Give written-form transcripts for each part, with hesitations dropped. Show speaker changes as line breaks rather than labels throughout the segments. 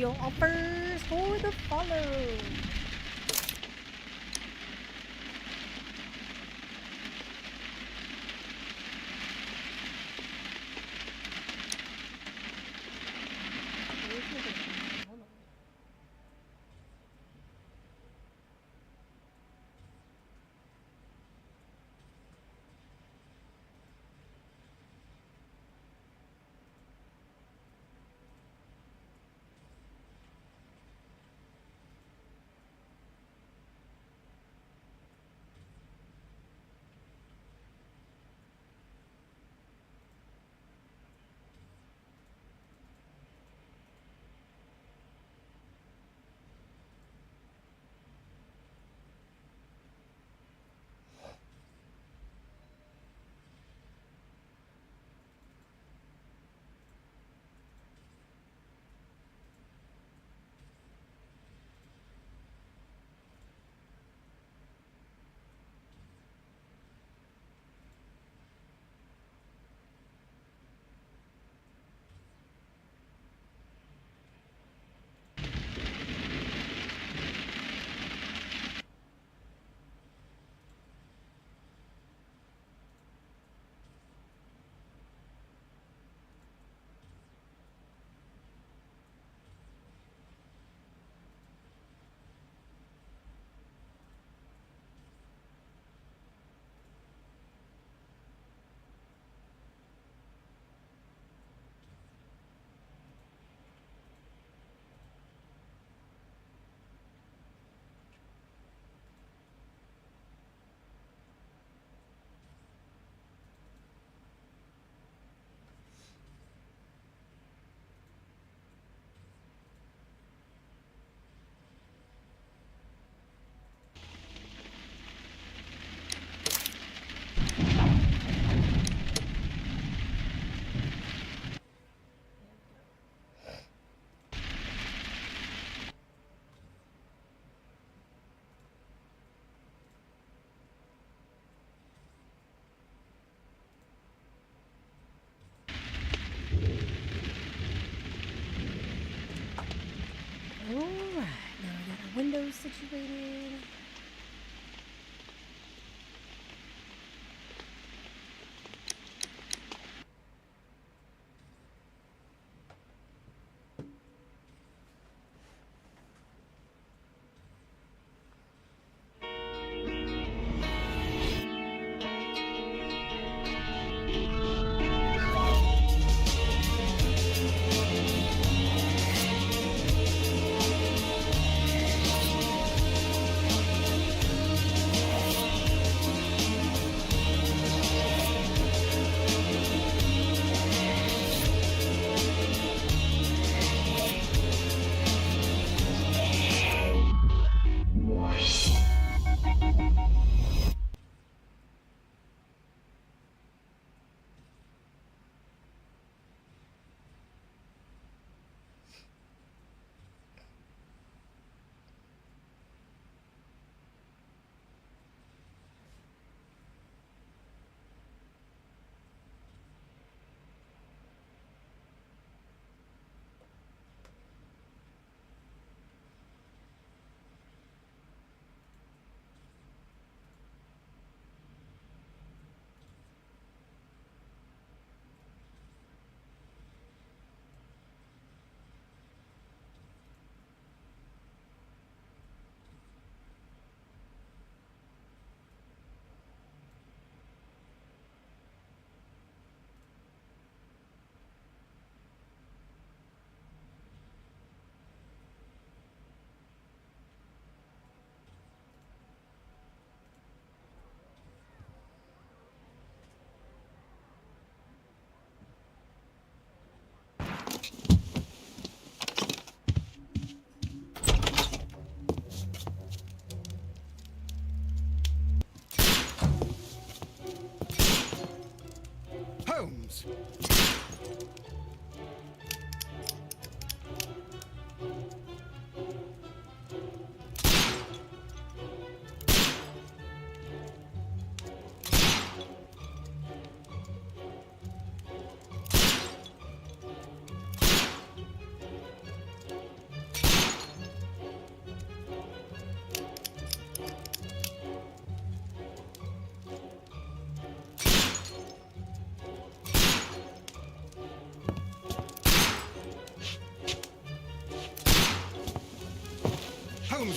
deal offers for the follow. Alright, now we got our windows situated.
Holmes!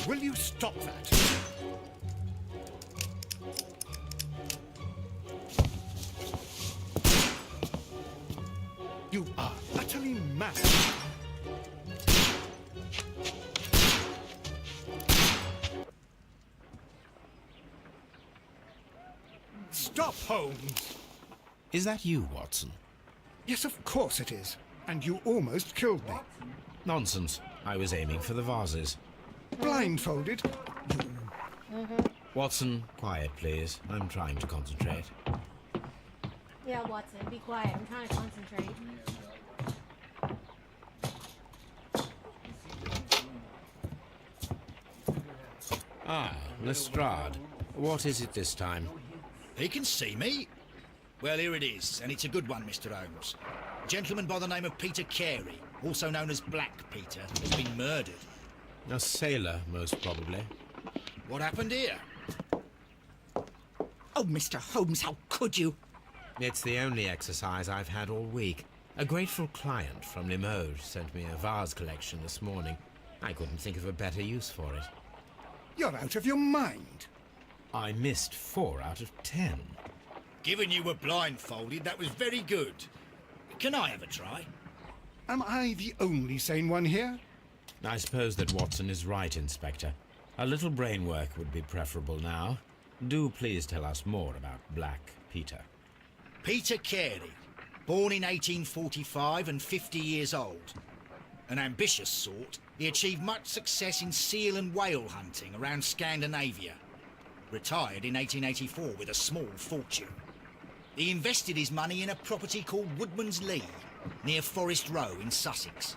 Will you stop that? You are utterly mad. Stop, Holmes!
Is that you, Watson?
Yes, of course it is. And you almost killed me.
Nonsense. I was aiming for the vases.
Blindfolded?
Watson, quiet, please. I'm trying to concentrate.
Yeah, Watson, be quiet. I'm trying to concentrate.
Ah, Lestrade. What is it this time?
He can see me. Well, here it is, and it's a good one, Mr. Holmes. A gentleman by the name of Peter Carey, also known as Black Peter, has been murdered.
A sailor, most probably.
What happened here?
Oh, Mr. Holmes, how could you?
It's the only exercise I've had all week. A grateful client from Limoges sent me a vase collection this morning. I couldn't think of a better use for it.
You're out of your mind.
I missed 4 out of 10.
Given you were blindfolded, that was very good. Can I have a try?
Am I the only sane one here?
I suppose that Watson is right, Inspector. A little brain work would be preferable now. Do please tell us more about Black Peter.
Peter Carey, born in 1845 and 50 years old. An ambitious sort, he achieved much success in seal and whale hunting around Scandinavia. Retired in 1884 with a small fortune. He invested his money in a property called Woodman's Lee, near Forest Row in Sussex.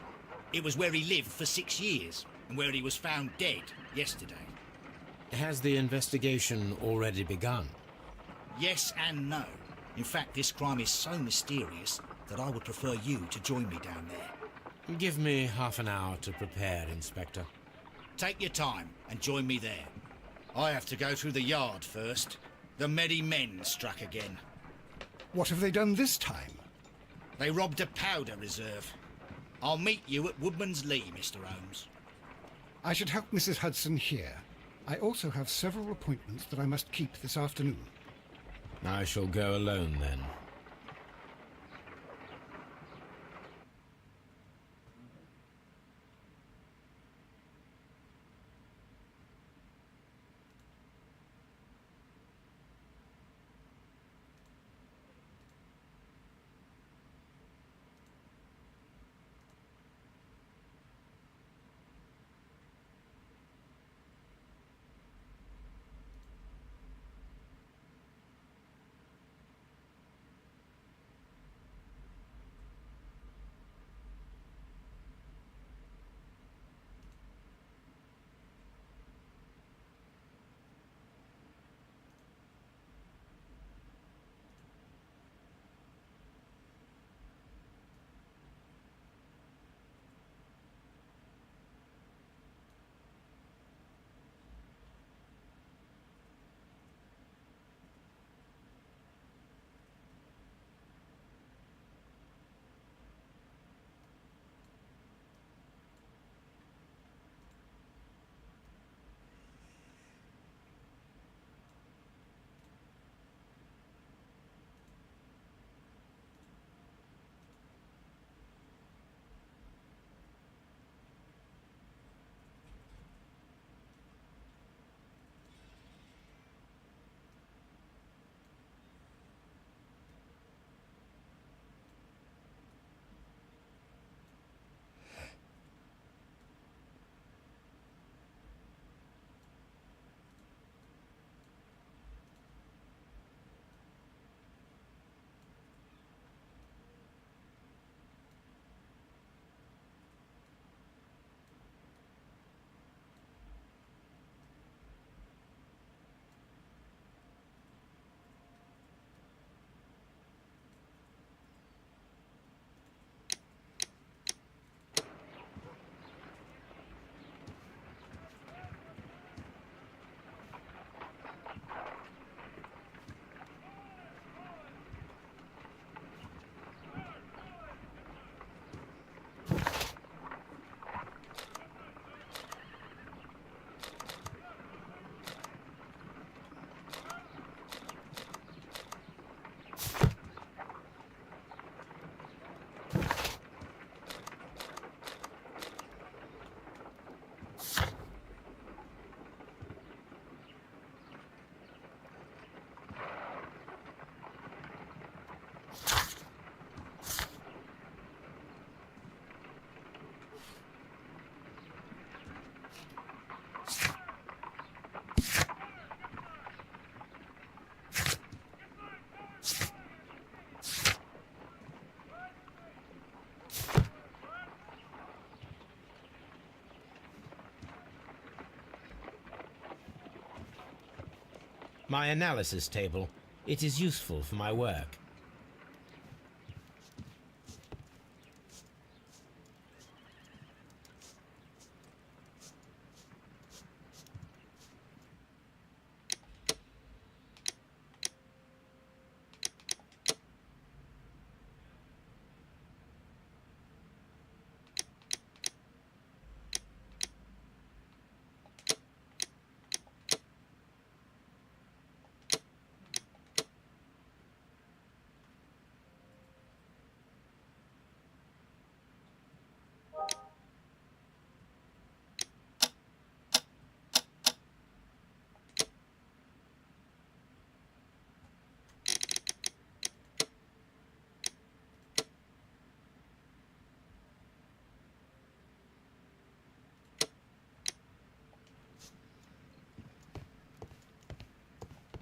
It was where he lived for 6 years, and where he was found dead yesterday.
Has the investigation already begun?
Yes and no. In fact, this crime is so mysterious that I would prefer you to join me down there.
Give me half an hour to prepare, Inspector.
Take your time and join me there. I have to go through the yard first. The merry men struck again.
What have they done this time?
They robbed a powder reserve. I'll meet you at Woodman's Lee, Mr. Holmes.
I should help Mrs. Hudson here. I also have several appointments that I must keep this afternoon.
I shall go alone, then. My analysis table. It is useful for my work.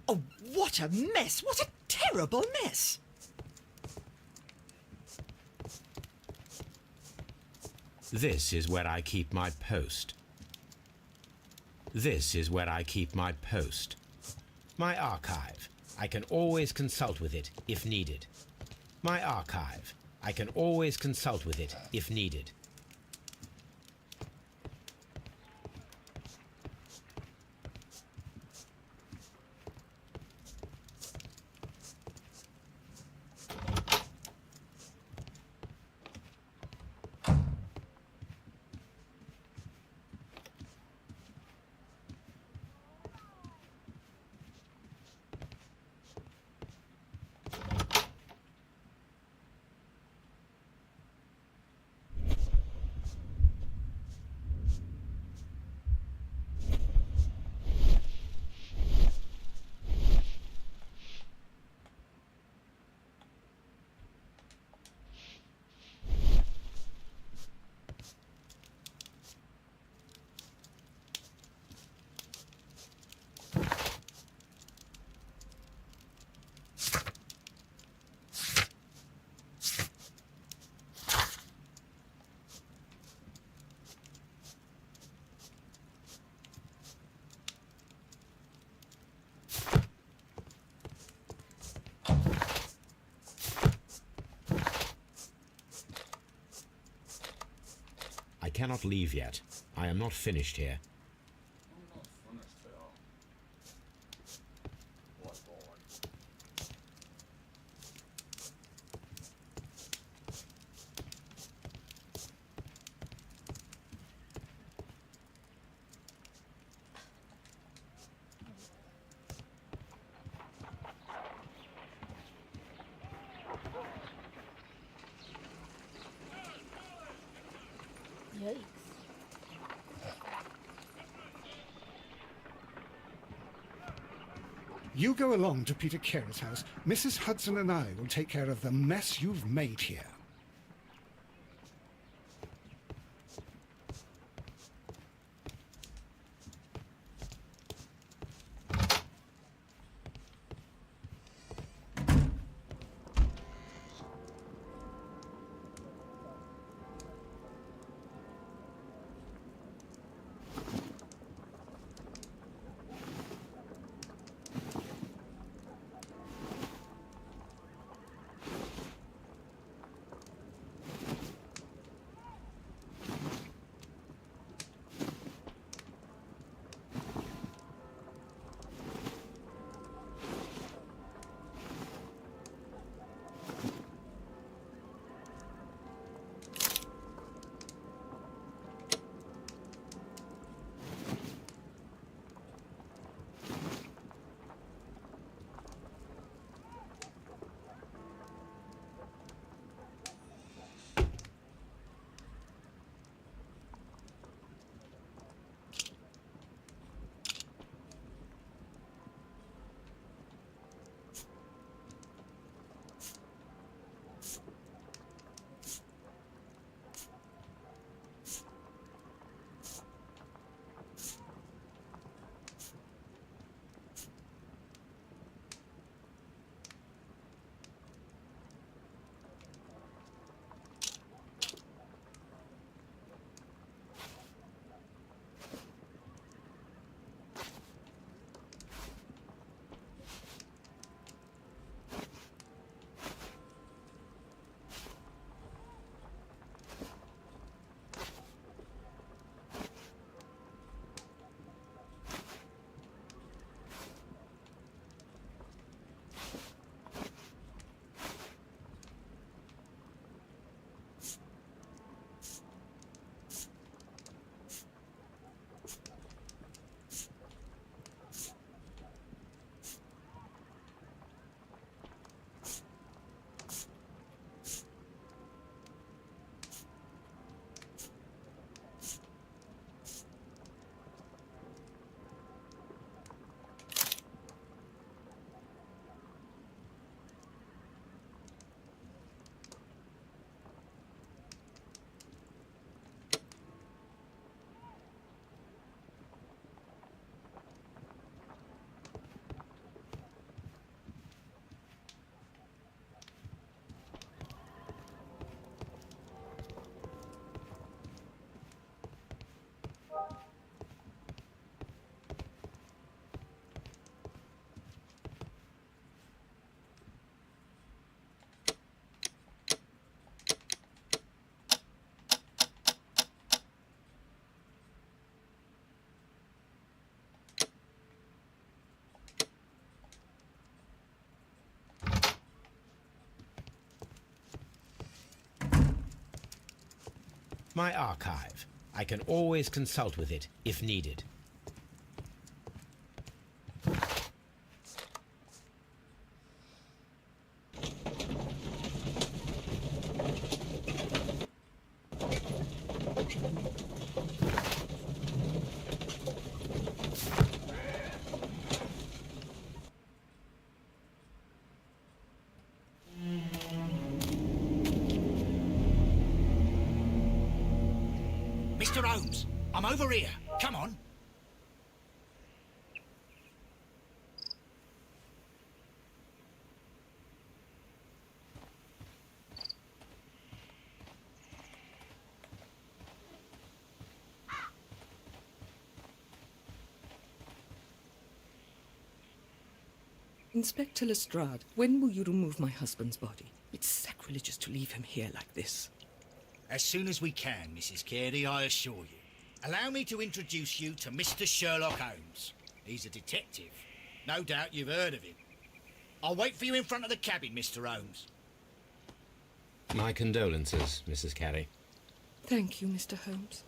Oh, what a mess! What a terrible mess!
This is where I keep my post. This is where I keep my post. My archive. I can always consult with it if needed. My archive. I can always consult with it if needed. I cannot leave yet. I am not finished here.
Yikes.
You go along to Peter Carey's house. Mrs. Hudson and I will take care of the mess you've made here.
My archive. I can always consult with it if needed.
Mr. Holmes, I'm over here. Come on.
Inspector Lestrade, when will you remove my husband's body? It's sacrilegious to leave him here like this.
As soon as we can, Mrs. Carey, I assure you. Allow me to introduce you to Mr. Sherlock Holmes. He's a detective. No doubt you've heard of him. I'll wait for you in front of the cabin, Mr. Holmes.
My condolences, Mrs. Carey.
Thank you, Mr. Holmes.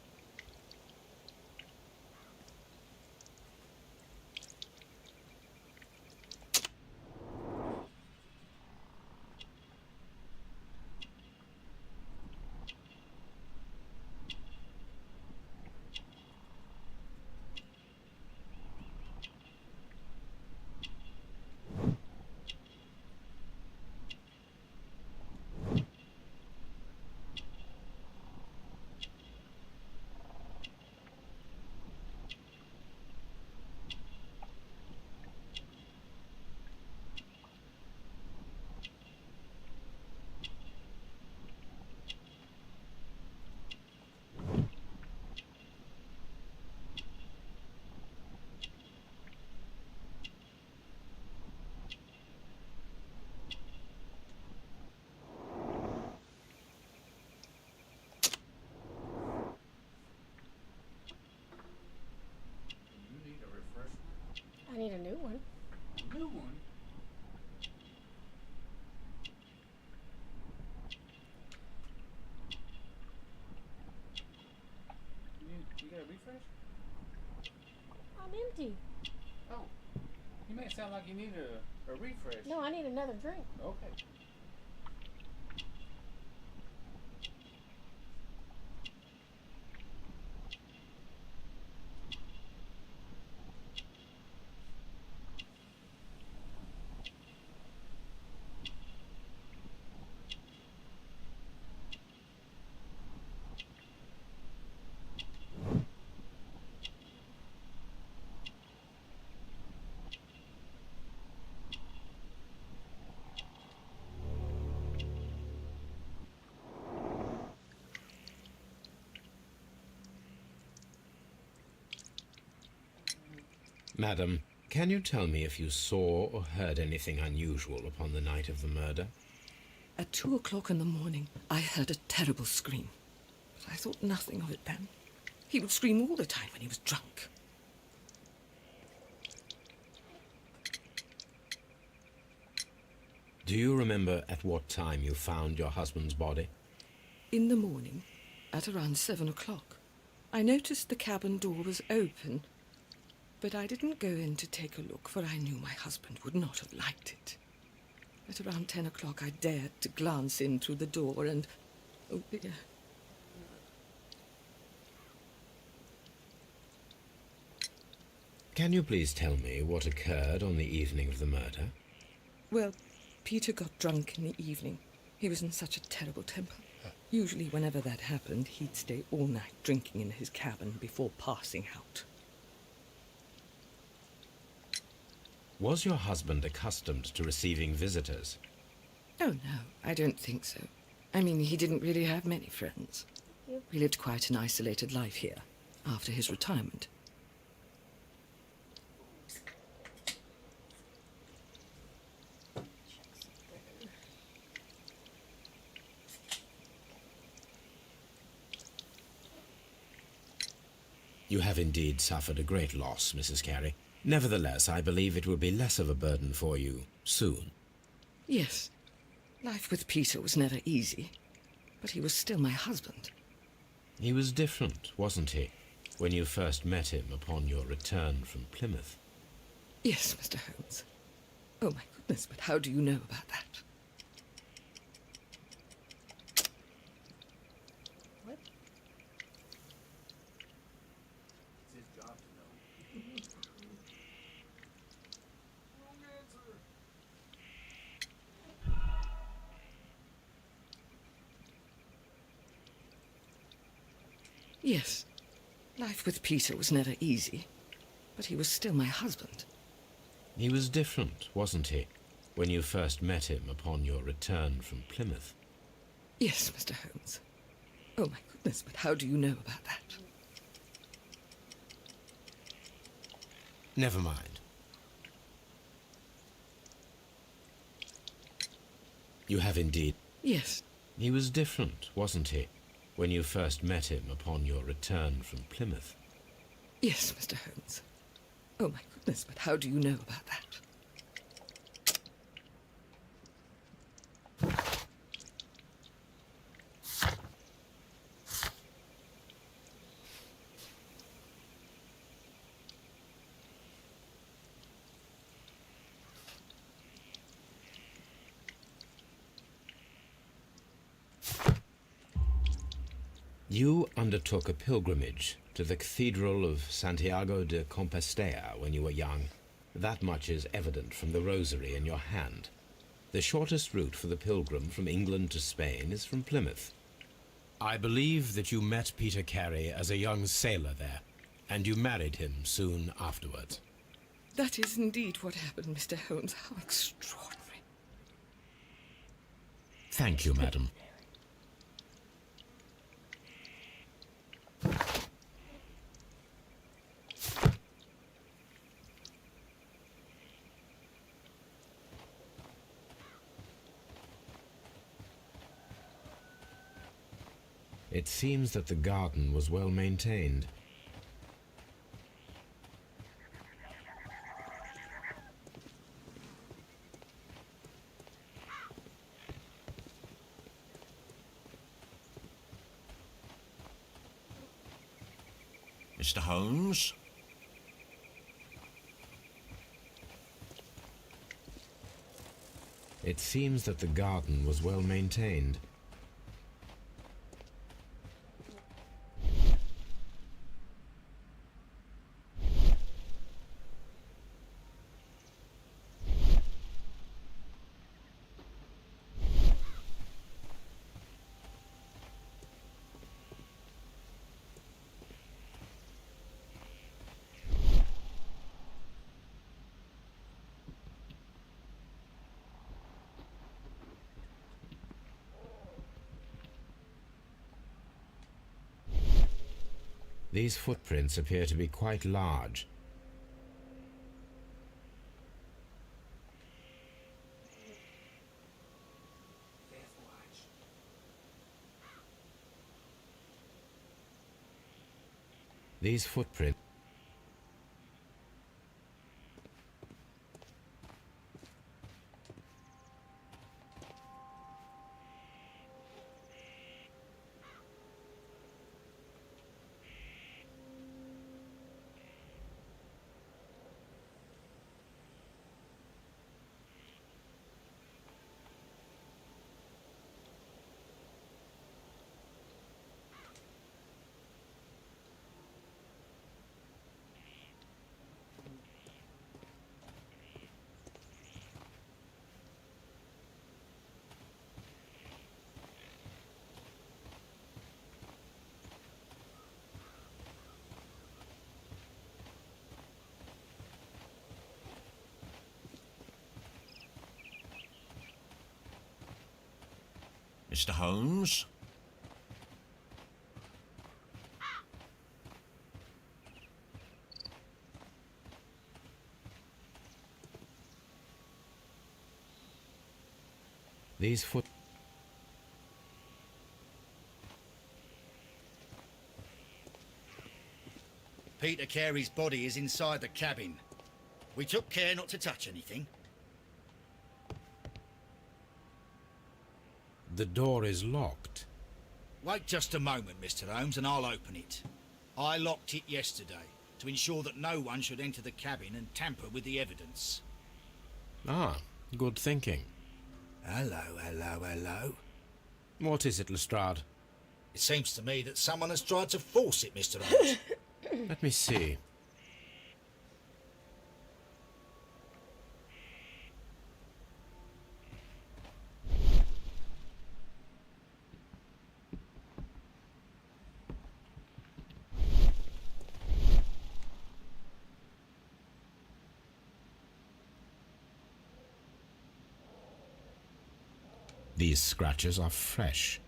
I need a new one.
New one? You got a refresh?
I'm empty.
Oh. You may sound like you need a refresh.
No, I need another drink.
Okay.
Madam, can you tell me if you saw or heard anything unusual upon the night of the murder?
At 2 o'clock in the morning, I heard a terrible scream. But I thought nothing of it then. He would scream all the time when he was drunk.
Do you remember at what time you found your husband's body?
In the morning, at around 7 o'clock, I noticed the cabin door was open, but I didn't go in to take a look, for I knew my husband would not have liked it. At around 10 o'clock, I dared to glance in through the door and... oh dear.
Can you please tell me what occurred on the evening of the murder?
Well, Peter got drunk in the evening. He was in such a terrible temper. Usually, whenever that happened, he'd stay all night drinking in his cabin before passing out.
Was your husband accustomed to receiving visitors?
Oh, no, I don't think so. I mean, he didn't really have many friends. He lived quite an isolated life here, after his retirement.
You have indeed suffered a great loss, Mrs. Carey. Nevertheless, I believe it will be less of a burden for you soon.
Yes. Life with Peter was never easy, but he was still my husband.
He was different, wasn't he, when you first met him upon your return from Plymouth?
Yes, Mr. Holmes. Oh, my goodness, but how do you know about that?
What?
It's his job to know. Wrong answer.
Yes, life with Peter was never easy, but he was still my husband.
He was different, wasn't he, when you first met him upon your return from Plymouth?
Yes, Mr. Holmes. Oh, my goodness, but how do you know about that?
Never mind. You have indeed.
Yes,
He was different, wasn't he, when you first met him upon your return from Plymouth?
yes, Mr. Holmes. Oh, my goodness, but how do you know about that?
You undertook a pilgrimage to the Cathedral of Santiago de Compostela when you were young. That much is evident from the rosary in your hand. The shortest route for the pilgrim from England to Spain is from Plymouth. I believe that you met Peter Carey as a young sailor there, and you married him soon afterwards.
That is indeed what happened, Mr. Holmes. How extraordinary.
Thank you, madam. It seems that the garden was well maintained.
Mr. Holmes?
It seems that the garden was well maintained. These footprints appear to be quite large. These footprints.
Mr. Holmes?
These foot.
Peter Carey's body is inside the cabin. We took care not to touch anything.
The door is locked.
Wait just a moment, Mr. Holmes, and I'll open it. I locked it yesterday to ensure that no one should enter the cabin and tamper with the evidence.
Ah, good thinking.
Hello, hello, hello.
What is it, Lestrade?
It seems to me that someone has tried to force it, Mr. Holmes.
Let me see. These scratches are fresh.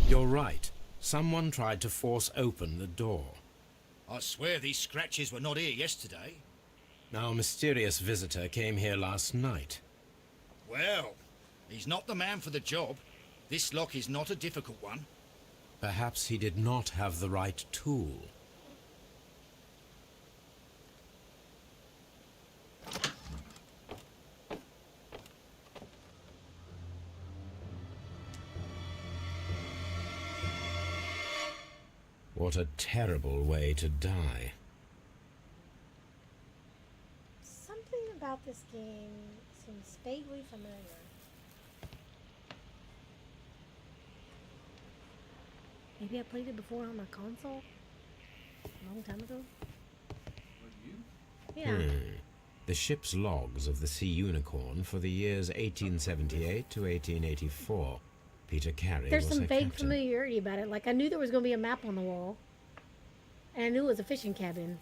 You're right. Someone tried to force open the door.
I swear these scratches were not here yesterday.
Our mysterious visitor came here last night.
Well, he's not the man for the job. This lock is not a difficult one.
Perhaps he did not have the right tool. What a terrible way to die.
Something about this game seems vaguely familiar. Maybe I played it before on my console? A long time ago? Yeah.
The ship's logs of the Sea Unicorn for the years 1878 to 1884. Peter Carey
There's
was
some
her
vague
captain.
familiarity about it. Like, I knew there was going to be a map on the wall. And I knew it was a fishing cabin.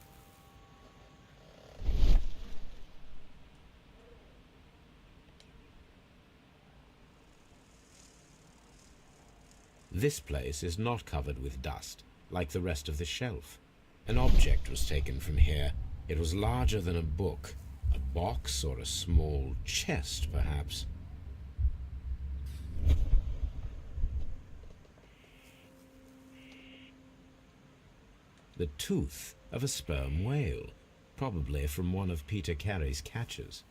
This place is not covered with dust, like the rest of the shelf. An object was taken from here. It was larger than a book. A box or a small chest, perhaps. The tooth of a sperm whale, probably from one of Peter Carey's catches.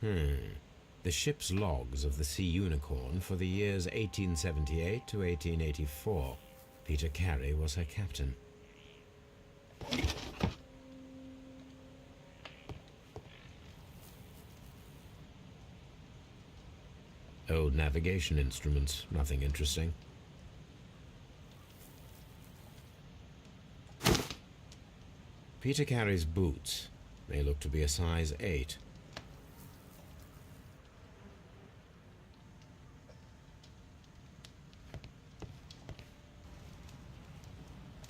The ship's logs of the Sea Unicorn for the years 1878 to 1884. Peter Carey was her captain. Old navigation instruments, nothing interesting. Peter Carey's boots. They look to be a size 8.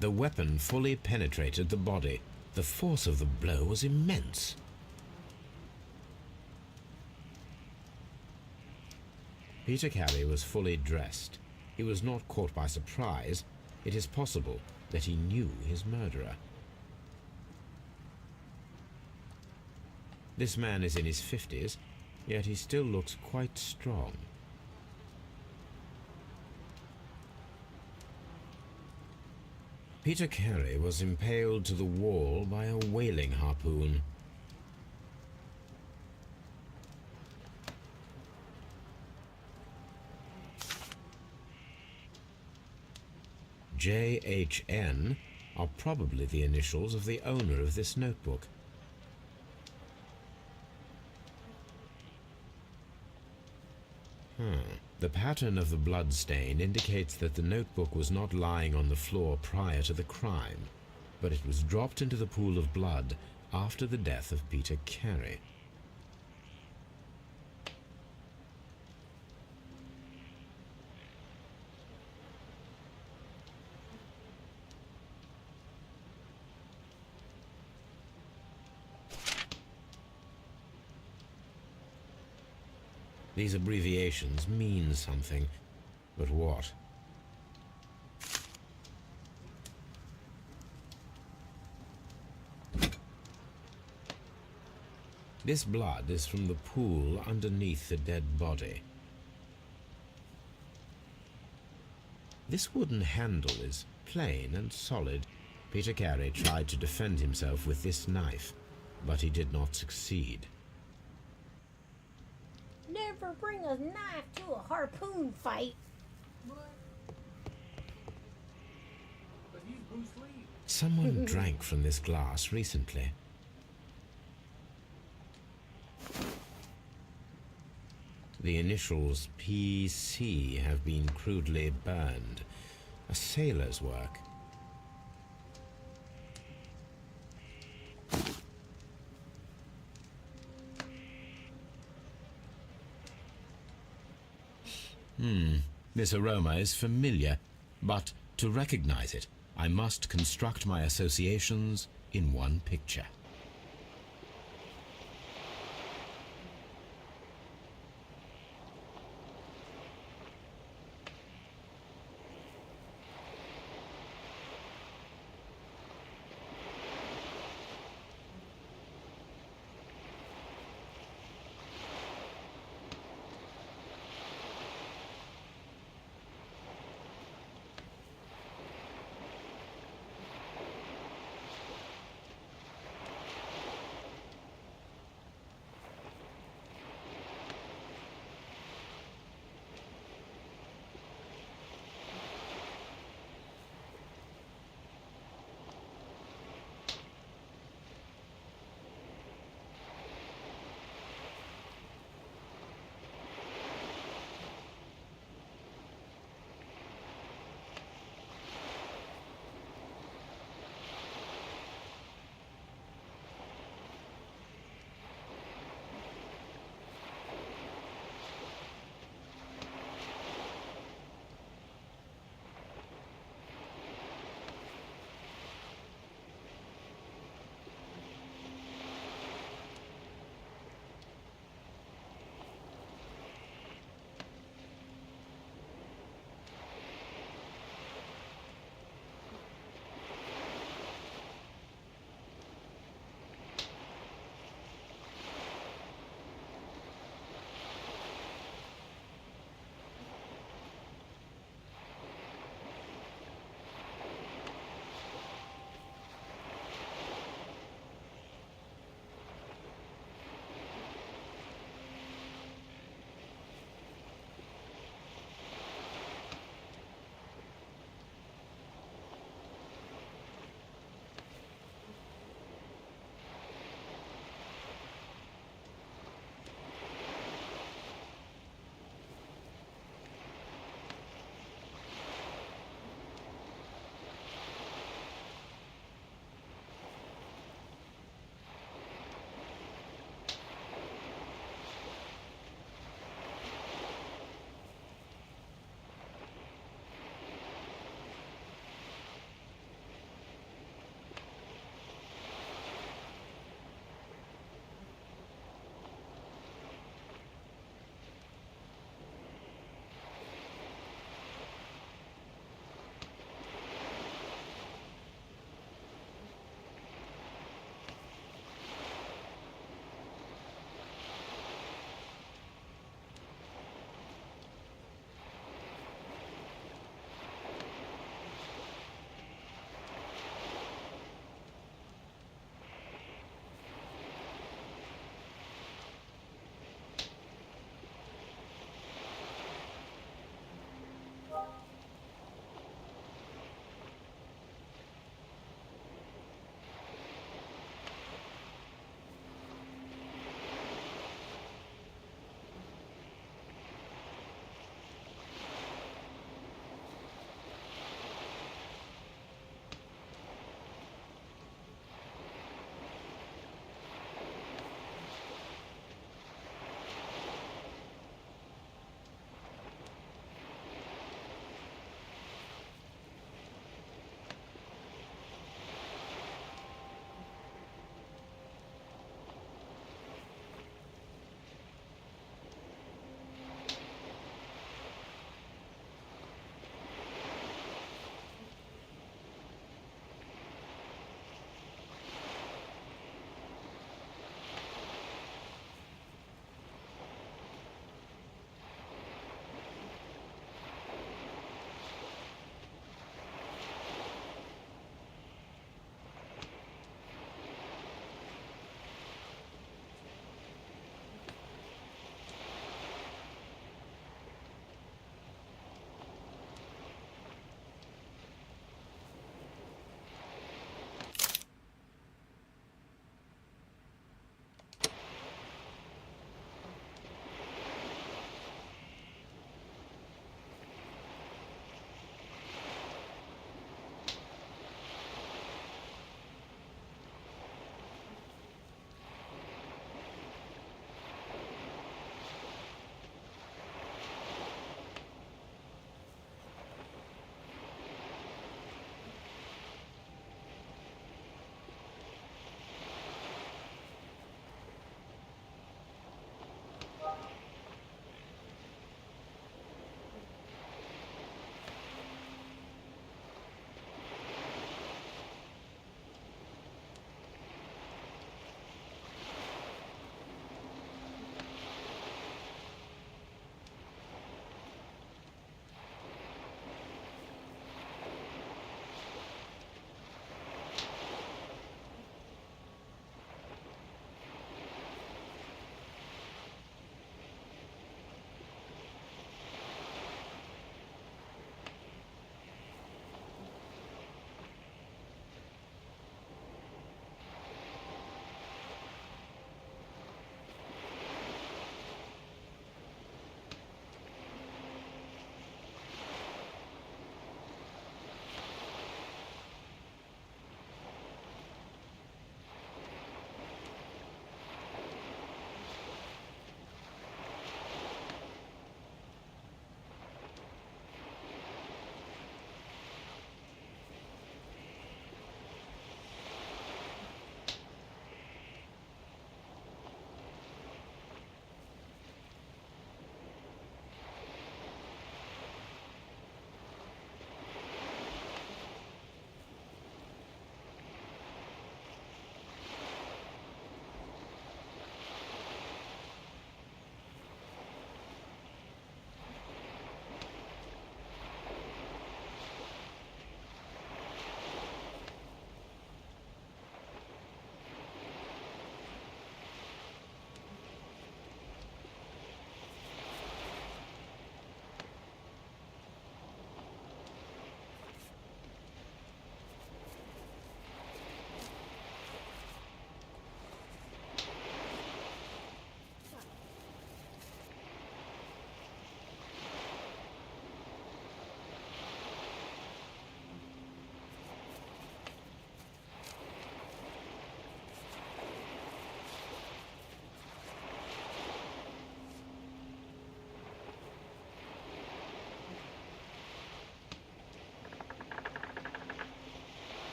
The weapon fully penetrated the body. The force of the blow was immense. Peter Carey was fully dressed. He was not caught by surprise. It is possible that he knew his murderer. This man is in his 50s, yet he still looks quite strong. Peter Carey was impaled to the wall by a whaling harpoon. JHN are probably the initials of the owner of this notebook. The pattern of the blood stain indicates that the notebook was not lying on the floor prior to the crime, but it was dropped into the pool of blood after the death of Peter Carey. These abbreviations mean something, but what? This blood is from the pool underneath the dead body. This wooden handle is plain and solid, Peter Carey tried to defend himself with this knife, but he did not succeed.
Never bring a knife to a harpoon fight.
What? But he's Bruce Lee.
Someone drank from this glass recently. The initials PC have been crudely burned. A sailor's work. This aroma is familiar, but to recognize it, I must construct my associations in one picture.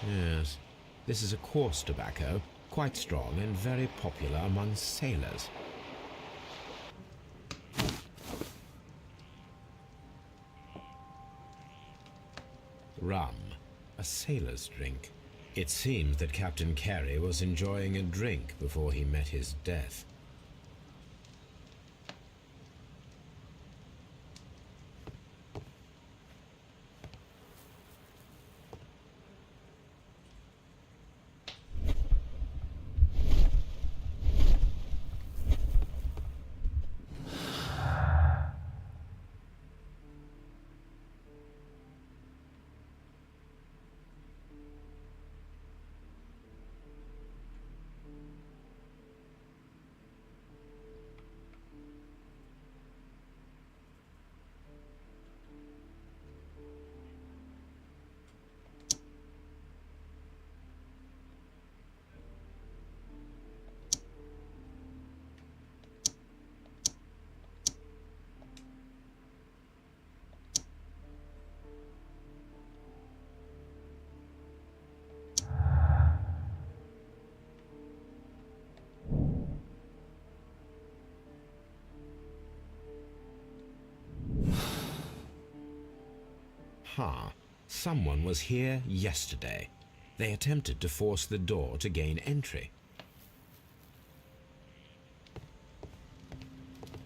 Yes. This is a coarse tobacco, quite strong and very popular among sailors. Rum, a sailor's drink. It seems that Captain Carey was enjoying a drink before he met his death. Someone was here yesterday. They attempted to force the door to gain entry.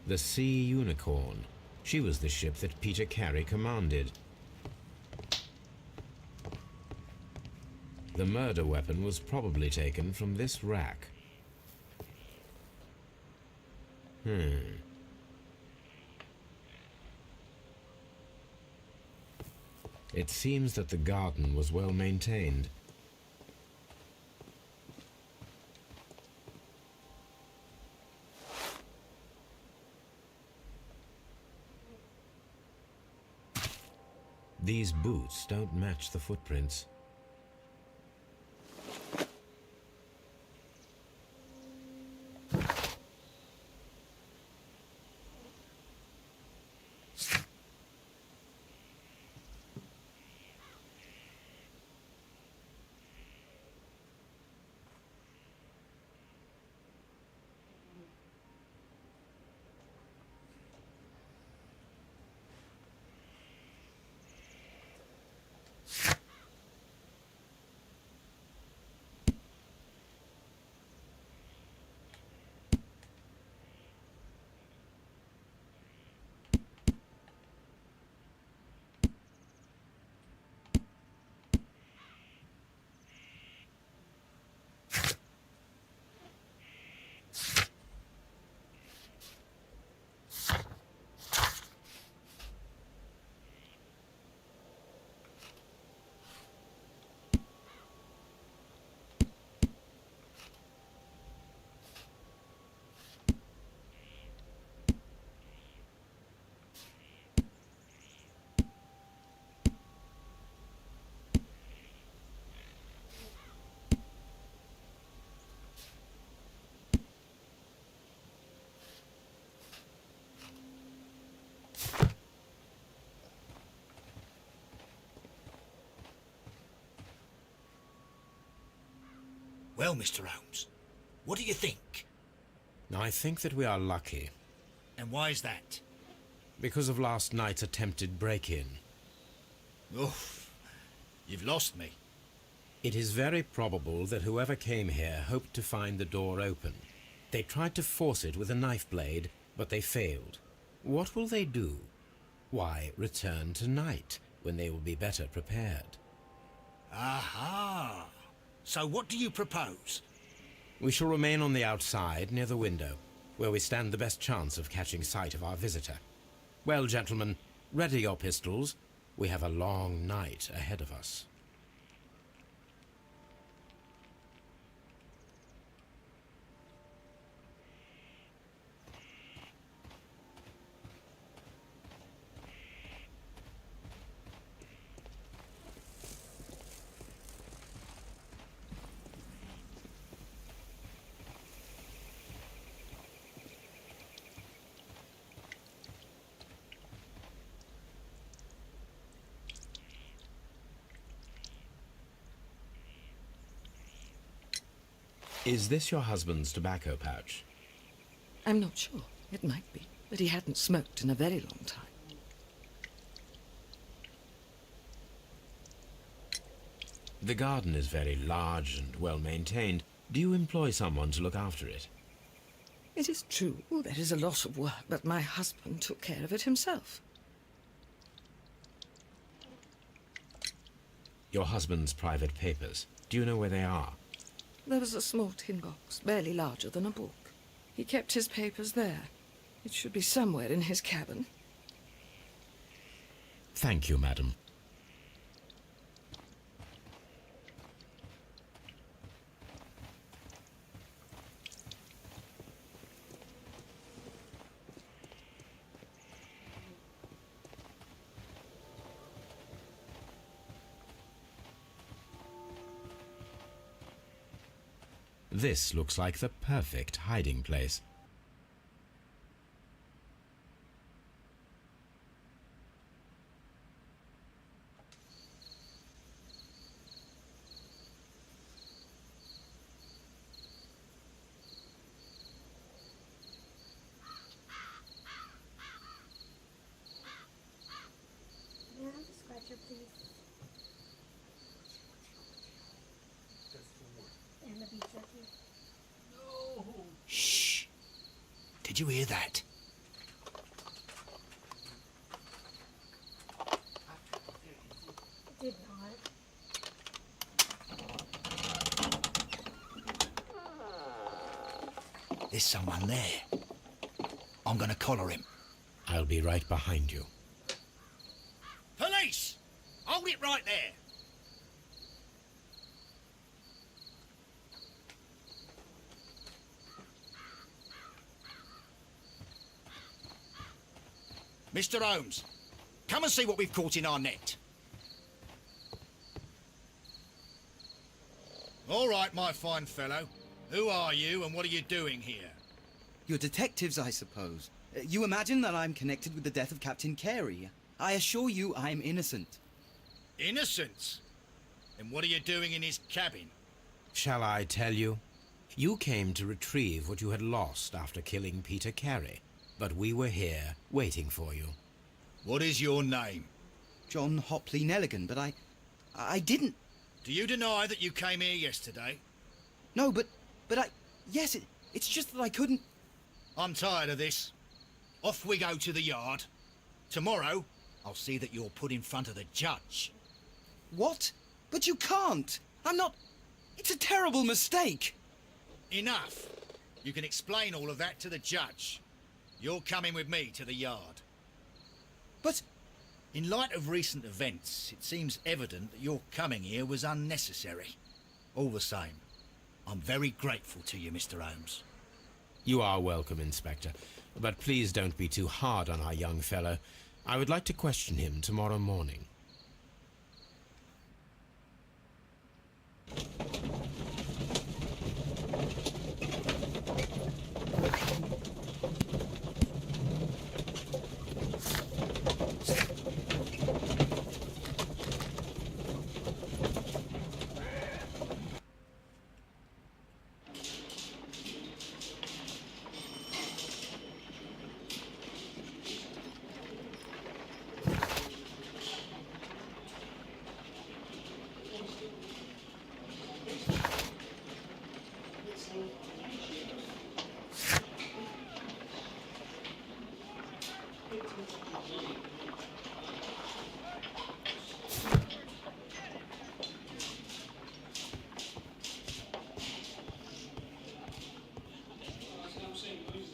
The Sea Unicorn. She was the ship that Peter Carey commanded. The murder weapon was probably taken from this rack. It seems that the garden was well maintained. These boots don't match the footprints.
Well, Mr. Holmes, what do you think?
I think that we are lucky,
And why is that?
because of last night's attempted break-in.
Oof, you've lost me.
It is very probable that whoever came here hoped to find the door open. They tried to force it with a knife blade, but they failed. What will they do? Why, return tonight, when they will be better prepared.
Aha! So what do you propose?
We shall remain on the outside, near the window, where we stand the best chance of catching sight of our visitor. Well, gentlemen, ready your pistols. We have a long night ahead of us. Is this your husband's tobacco pouch?
I'm not sure. It might be, but he hadn't smoked in a very long time.
The garden is very large and well maintained. Do you employ someone to look after it?
It is true, there is a lot of work, but my husband took care of it himself.
Your husband's private papers. Do you know where they are?
There was a small tin box, barely larger than a book. He kept his papers there. It should be somewhere in his cabin.
Thank you, madam. This looks like the perfect hiding place.
May I have a scratcher, please? And the beef jerky.
Shh. Did you hear that?
I did not.
There's someone there. I'm gonna collar him.
I'll be right behind you.
Police! Hold it right there. Mr. Holmes, come and see what we've caught in our net. All right, my fine fellow. Who are you and what are you doing here?
You're detectives, I suppose. You imagine that I'm connected with the death of Captain Carey. I assure you I'm innocent.
Innocence? And what are you doing in his cabin?
Shall I tell you? You came to retrieve what you had lost after killing Peter Carey, but we were here waiting for you.
What is your name?
John Hopley Nelligan, but I didn't...
Do you deny that you came here yesterday?
No, but yes, it's just that I couldn't...
I'm tired of this. Off we go to the yard. Tomorrow, I'll see that you're put in front of the judge.
What? But you can't! I'm not... It's a terrible mistake!
Enough. You can explain all of that to the judge. You're coming with me to the yard.
But...
In light of recent events, it seems evident that your coming here was unnecessary. All the same, I'm very grateful to you, Mr. Holmes.
You are welcome, Inspector. But please don't be too hard on our young fellow. I would like to question him tomorrow morning.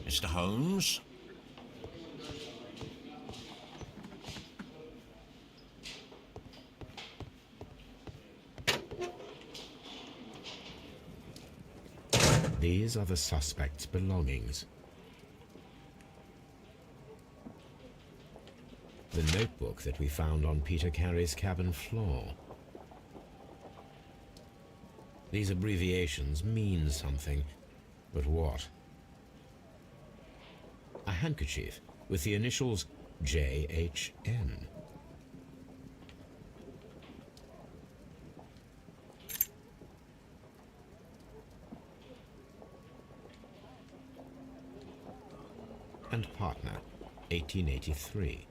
Mr. Holmes?
These are the suspect's belongings. The notebook that we found on Peter Carey's cabin floor. These abbreviations mean something, but what? A handkerchief with the initials J.H.N. and partner, 1883.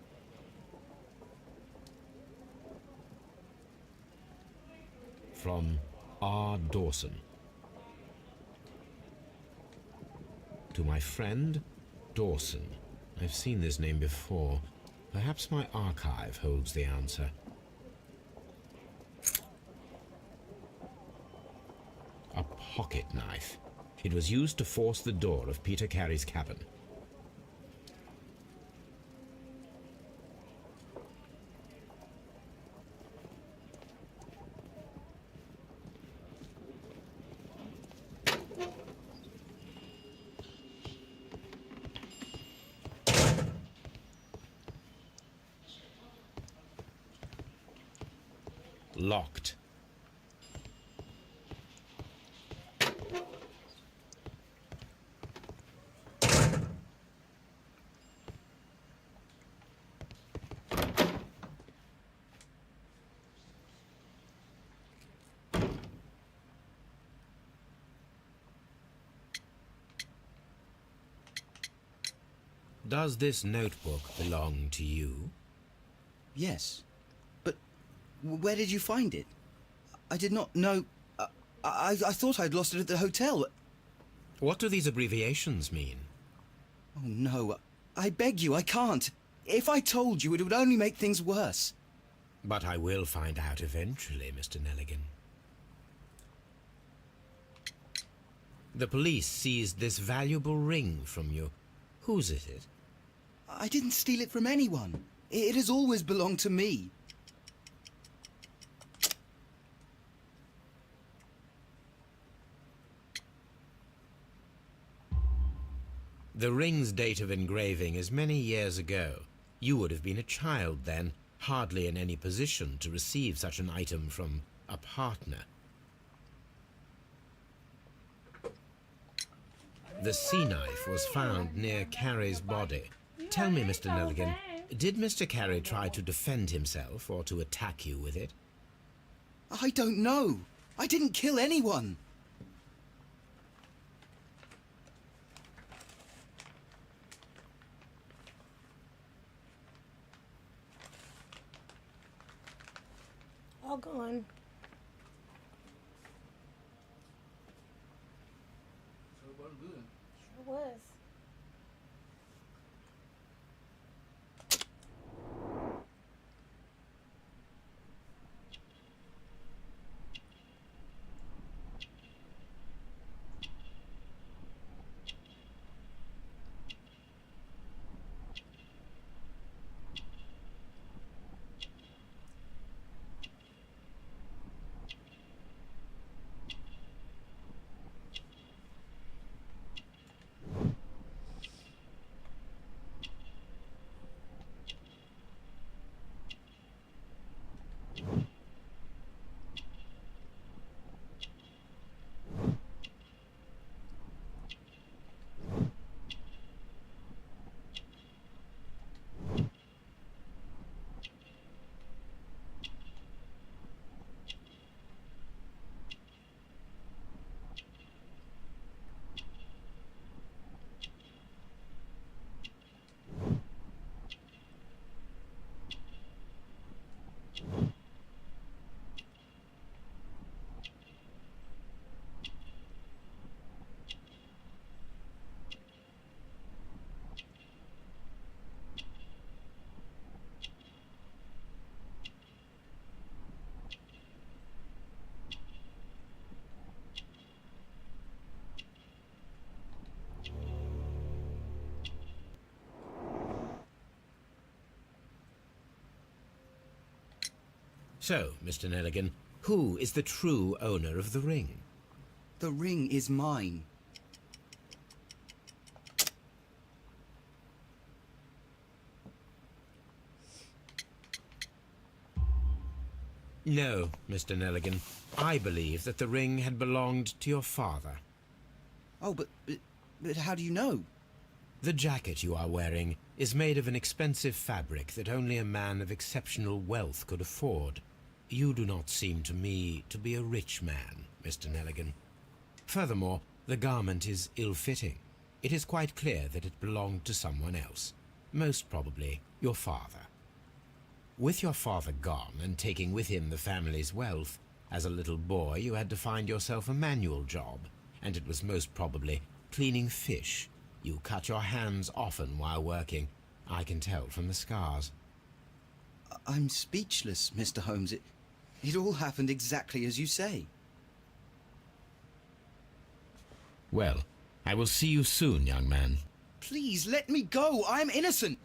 From R. Dawson. To my friend, Dawson. I've seen this name before. Perhaps my archive holds the answer. A pocket knife. It was used to force the door of Peter Carey's cabin. Locked. Does this notebook belong to you?
Yes. But where did you find it? I did not know... I thought I'd lost it at the hotel.
What do these abbreviations mean?
Oh, no. I beg you, I can't. If I told you, it would only make things worse.
But I will find out eventually, Mr. Nelligan. The police seized this valuable ring from you. Whose is it?
I didn't steal it from anyone. It has always belonged to me.
The ring's date of engraving is many years ago. You would have been a child then, hardly in any position to receive such an item from a partner. The sea knife was found near Carey's body. Tell me, Mr. Nelligan, did Mr. Carey try to defend himself or to attack you with it?
I don't know. I didn't kill anyone.
All gone.
So it was good.
Sure was.
So, Mr. Nelligan, who is the true owner of the ring?
The ring is mine.
No, Mr. Nelligan. I believe that the ring had belonged to your father.
Oh, but how do you know?
The jacket you are wearing is made of an expensive fabric that only a man of exceptional wealth could afford. You do not seem to me to be a rich man, Mr. Nelligan. Furthermore, the garment is ill-fitting. it is quite clear that it belonged to someone else, most probably your father. With your father gone and taking with him the family's wealth, as a little boy you had to find yourself a manual job, and it was most probably cleaning fish. You cut your hands often while working. I can tell from the scars.
I'm speechless, Mr. Holmes. It all happened exactly as you say.
Well, I will see you soon, young man.
Please, let me go. I'm innocent.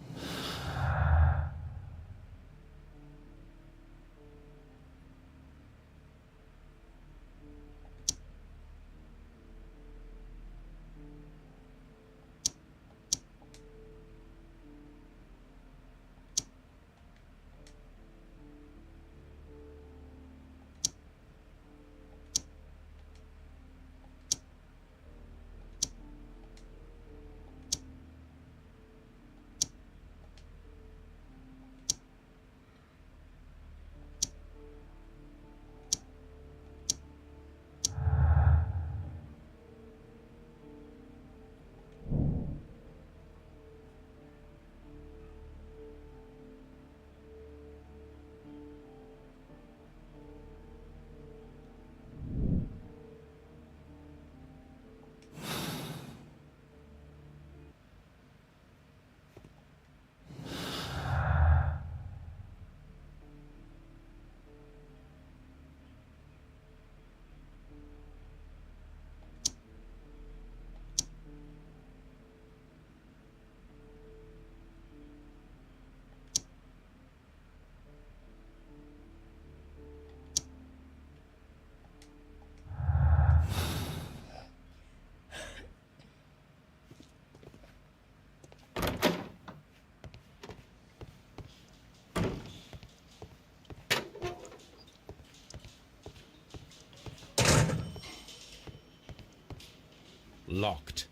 Locked.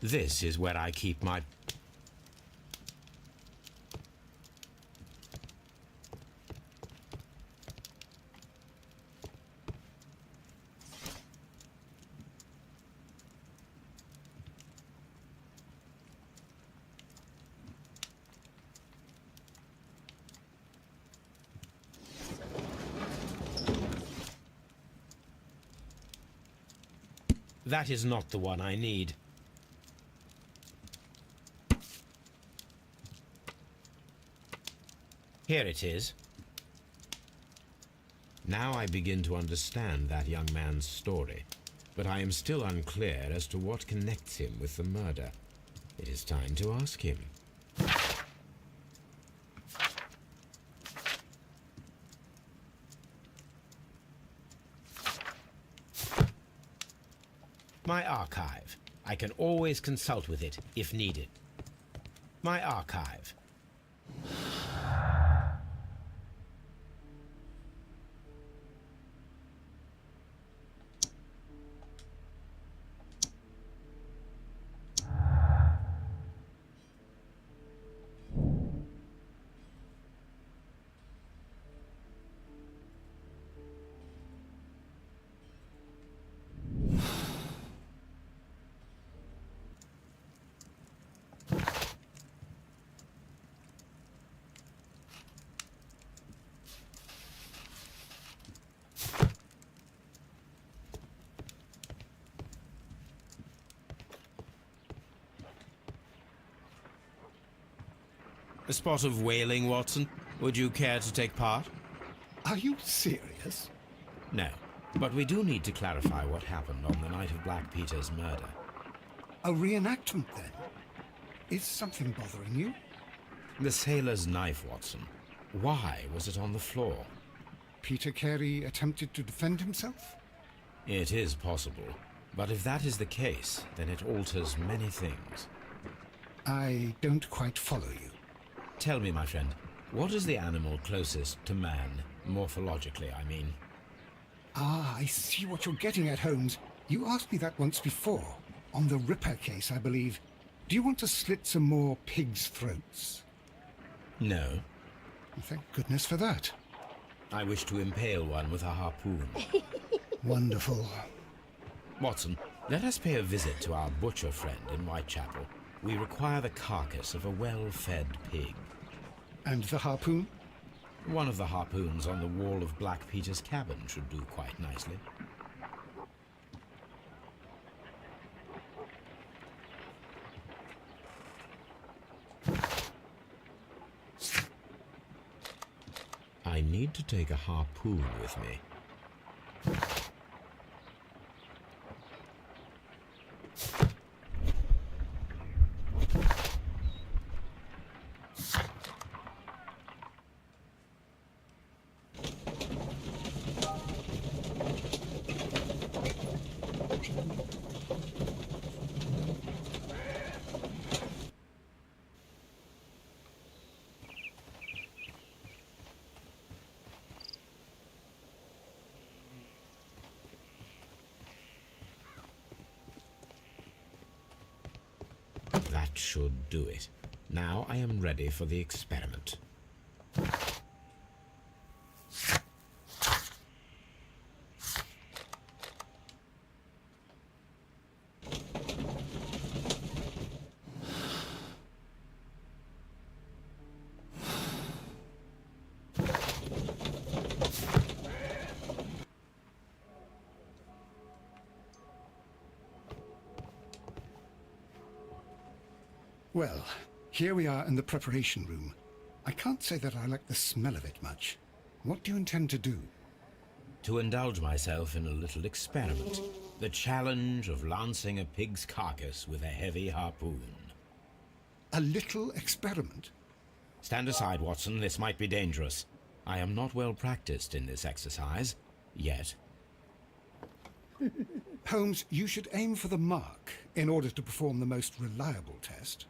This is where I keep my... That is not the one I need. Here it is. Now I begin to understand that young man's story, but I am still unclear as to what connects him with the murder. It is time to ask him. My archive. I can always consult with it if needed. My archive. A spot of whaling, Watson. Would you care to take part?
Are you serious?
No, but we do need to clarify what happened on the night of Black Peter's murder.
A reenactment, then? Is something bothering you?
The sailor's knife, Watson. Why was it on the floor?
Peter Carey attempted to defend himself?
It is possible. But if that is the case, then it alters many things.
I don't quite follow you.
Tell me, my friend, what is the animal closest to man, morphologically, I mean?
Ah, I see what you're getting at, Holmes. You asked me that once before. On the Ripper case, I believe. Do you want to slit some more pigs' throats?
No.
Thank goodness for that.
I wish to impale one with a harpoon.
Wonderful.
Watson, let us pay a visit to our butcher friend in Whitechapel. We require the carcass of a well-fed pig.
And the harpoon?
One of the harpoons on the wall of Black Peter's cabin should do quite nicely. I need to take a harpoon with me. That should do it. Now I am ready for the experiment.
Well, here we are in the preparation room. I can't say that I like the smell of it much. What do you intend to do?
To indulge myself in a little experiment. The challenge of lancing a pig's carcass with a heavy harpoon.
A little experiment?
Stand aside, Watson. This might be dangerous. I am not well practiced in this exercise. Yet.
Holmes, you should aim for the mark in order to perform the most reliable test.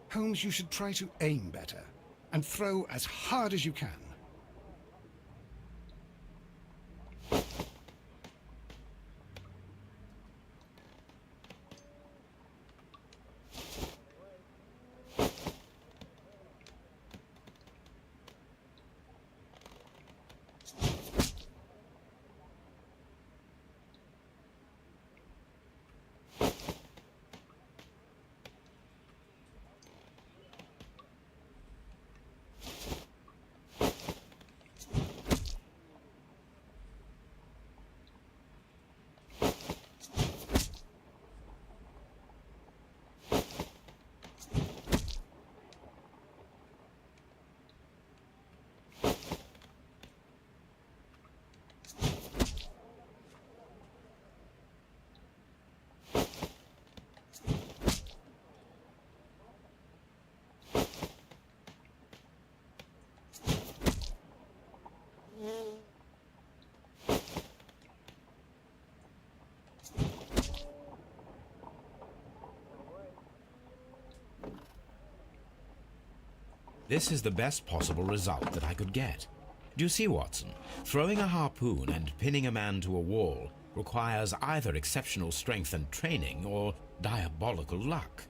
Holmes, you should try to aim better and throw as hard as you can.
This is the best possible result that I could get. Do you see, Watson? Throwing a harpoon and pinning a man to a wall requires either exceptional strength and training or diabolical luck.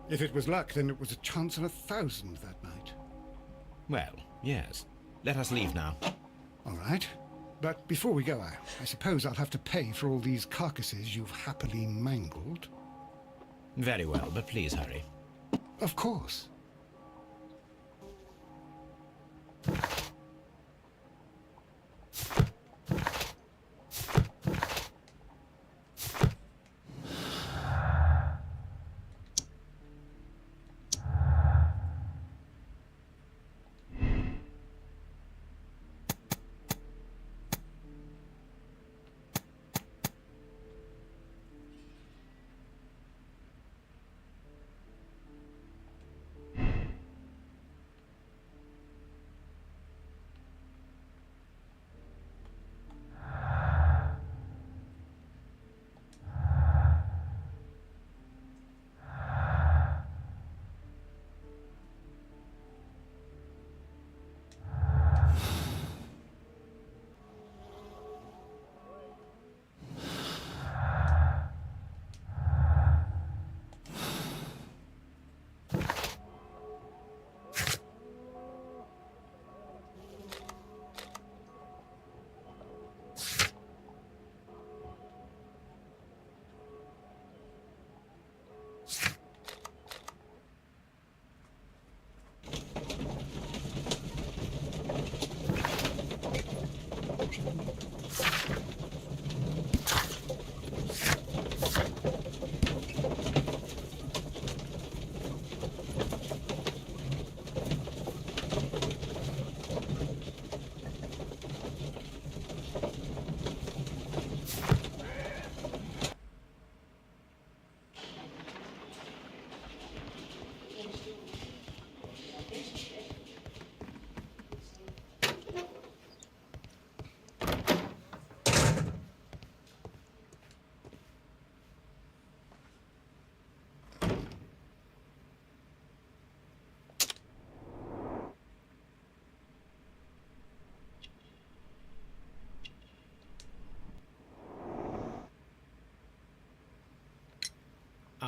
If it was luck, then it was a chance in 1,000 that night.
Well, yes. Let us leave now.
All right. But before we go, I suppose I'll have to pay for all these carcasses you've happily mangled.
Very well, but please hurry.
Of course.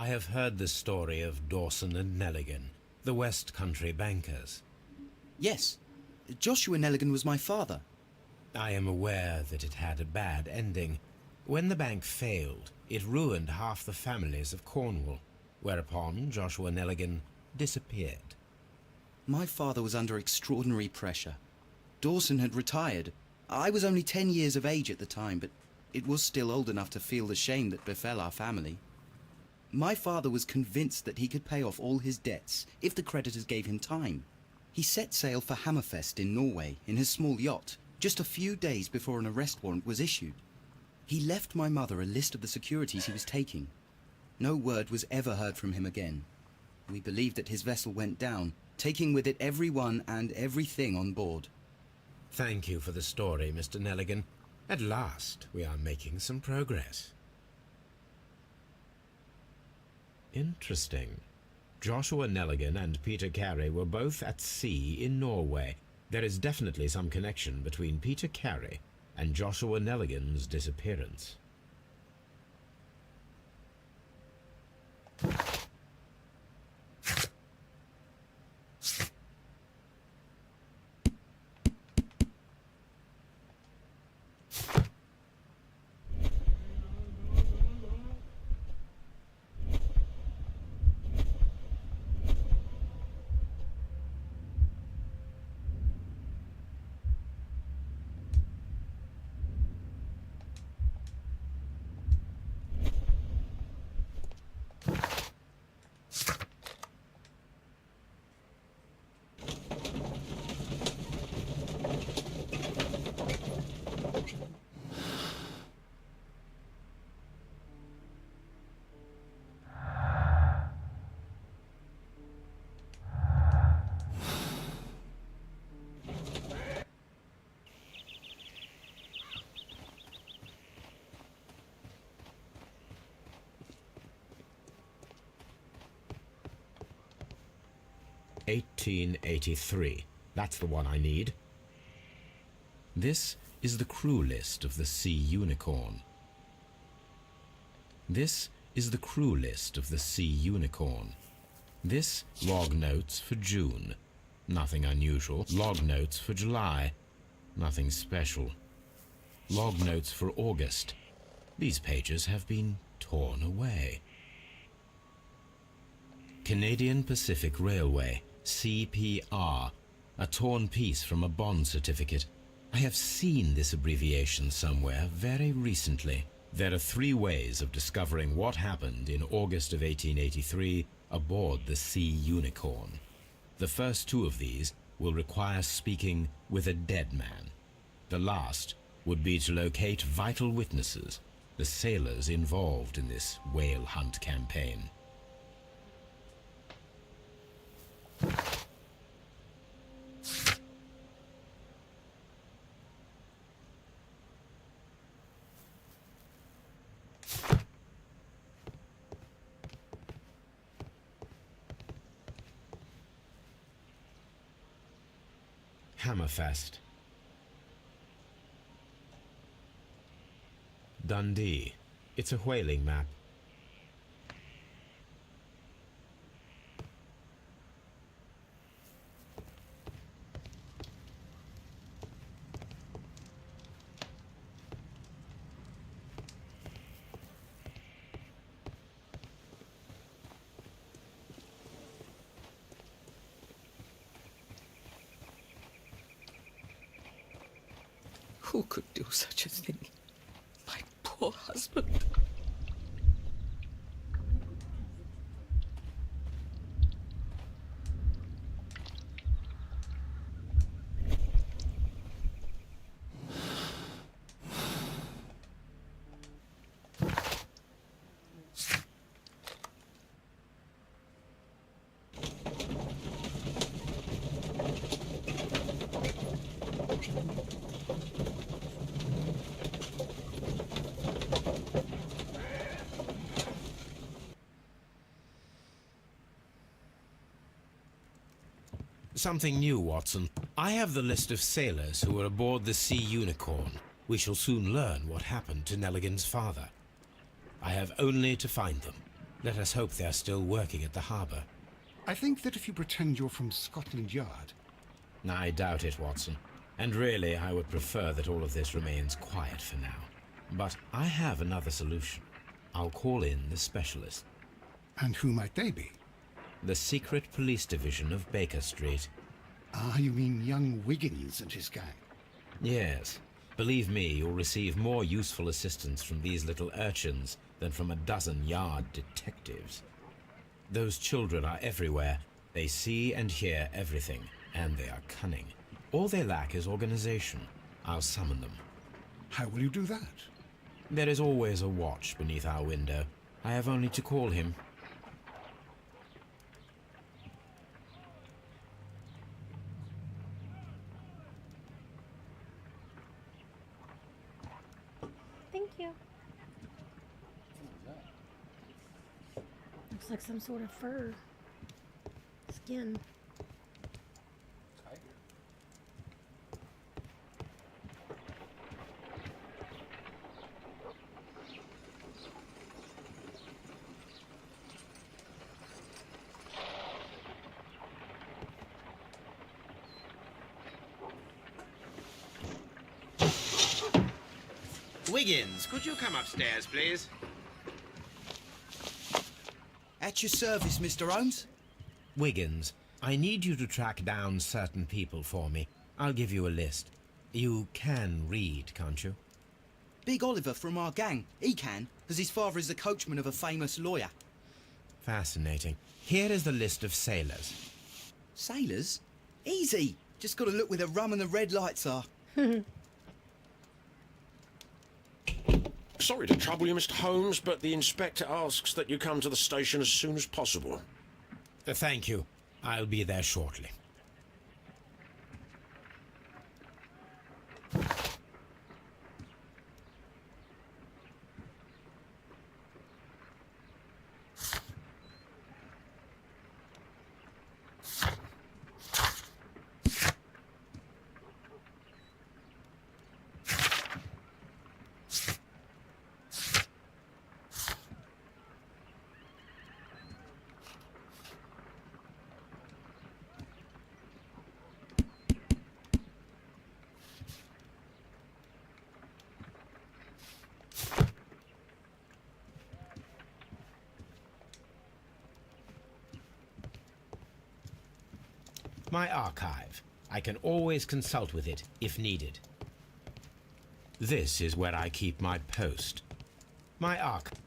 I have heard the story of Dawson and Nelligan, the West Country bankers.
Yes, Joshua Nelligan was my father.
I am aware that it had a bad ending. When the bank failed, it ruined half the families of Cornwall, whereupon Joshua Nelligan disappeared.
My father was under extraordinary pressure. Dawson had retired. I was only 10 years of age at the time, but it was still old enough to feel the shame that befell our family. My father was convinced that he could pay off all his debts if the creditors gave him time. He set sail for Hammerfest in Norway in his small yacht, just a few days before an arrest warrant was issued. He left my mother a list of the securities he was taking. No word was ever heard from him again. We believe that his vessel went down, taking with it everyone and everything on board.
Thank you for the story, Mr. Nelligan. At last, we are making some progress. Interesting. Joshua Nelligan and Peter Carey were both at sea in Norway. There is definitely some connection between Peter Carey and Joshua Nelligan's disappearance. "1883. That's the one I need. This is the crew list of the Sea Unicorn. This is the crew list of the Sea Unicorn. This log notes for June. Nothing unusual. Log notes for July. Nothing special. Log notes for August. These pages have been torn away. Canadian Pacific Railway, CPR, a torn piece from a bond certificate. I have seen this abbreviation somewhere very recently. There are 3 ways of discovering what happened in August of 1883 aboard the Sea Unicorn. The first 2 of these will require speaking with a dead man. The last would be to locate vital witnesses, the sailors involved in this whale hunt campaign. Hammerfest. Dundee. It's a whaling map.
Who could do such a thing? My poor husband.
Something new, Watson. I have the list of sailors who were aboard the Sea Unicorn. We shall soon learn what happened to Nelligan's father. I have only to find them. Let us hope they're still working at the harbour.
I think that if you pretend you're from Scotland Yard...
I doubt it, Watson. And really, I would prefer that all of this remains quiet for now. But I have another solution. I'll call in the specialist.
And who might they be?
The secret police division of Baker Street.
Ah, you mean young Wiggins and his gang?
Yes. Believe me, you'll receive more useful assistance from these little urchins than from a dozen yard detectives. Those children are everywhere. They see and hear everything, and they are cunning. All they lack is organization. I'll summon them.
How will you do that?
There is always a watch beneath our window. I have only to call him.
Thank you. Looks like some sort of fur. Skin.
Tiger.
Wiggins, could you come upstairs, please?
At your service, Mr. Holmes.
Wiggins, I need you to track down certain people for me. I'll give you a list. You can read, can't you?
Big Oliver from our gang. He can, as his father is the coachman of a famous lawyer.
Fascinating. Here is the list of sailors.
Sailors? Easy. Just got to look where the rum and the red lights are.
Sorry to trouble you, Mr. Holmes, but the inspector asks that you come to the station as soon as possible.
Thank you. I'll be there shortly. My archive. I can always consult with it if needed. This is where I keep my post. My archive.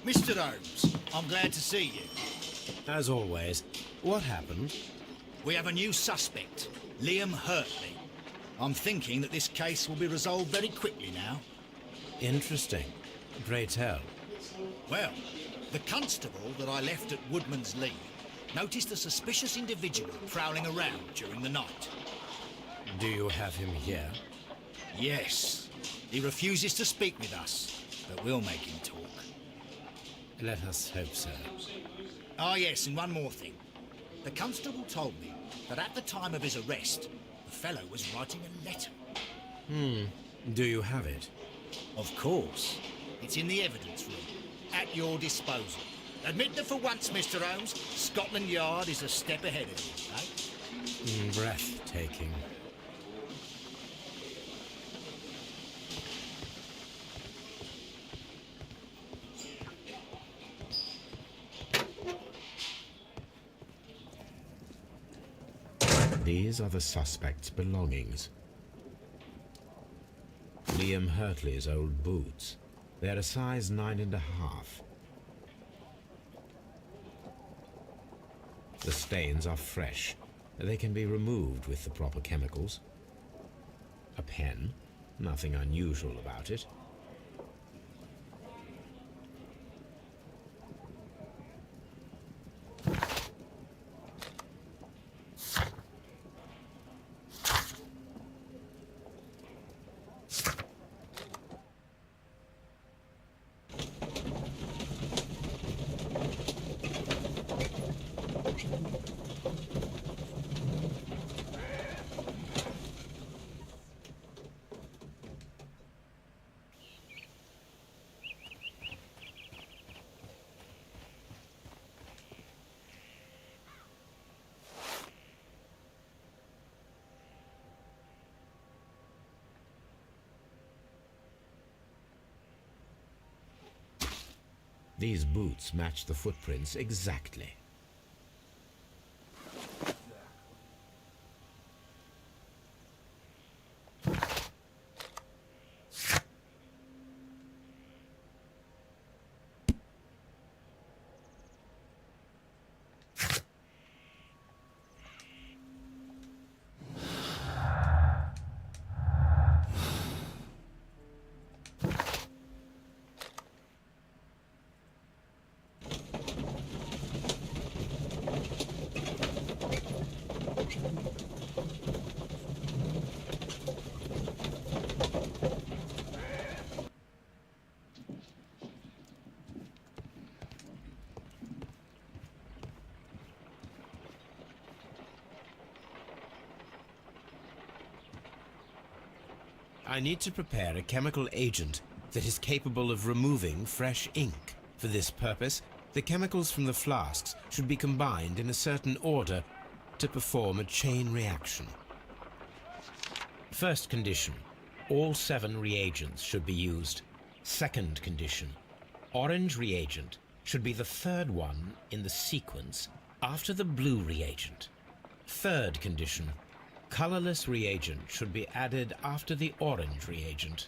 Mr. Holmes, I'm glad to see you.
As always. What happened?
We have a new suspect, Liam Hurtley. I'm thinking that this case will be resolved very quickly now.
Interesting. Pray tell.
Well, the constable that I left at Woodman's Lee noticed a suspicious individual prowling around during the night.
Do you have him here?
Yes. He refuses to speak with us, but we'll make him talk.
Let us hope so.
Ah, yes, and one more thing. The constable told me that at the time of his arrest, the fellow was writing a letter.
Do you have it?
Of course. It's in the evidence room, at your disposal. Admit that for once, Mr. Holmes, Scotland Yard is a step ahead of you, eh?
Breathtaking. These are the suspect's belongings. Liam Hurtley's old boots. They're a size 9.5. The stains are fresh. They can be removed with the proper chemicals. A pen, nothing unusual about it. These boots match the footprints exactly. I need to prepare a chemical agent that is capable of removing fresh ink. For this purpose, the chemicals from the flasks should be combined in a certain order to perform a chain reaction. First condition, all 7 reagents should be used. Second condition, orange reagent should be the third one in the sequence after the blue reagent. Third condition, colorless reagent should be added after the orange reagent.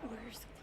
Where's the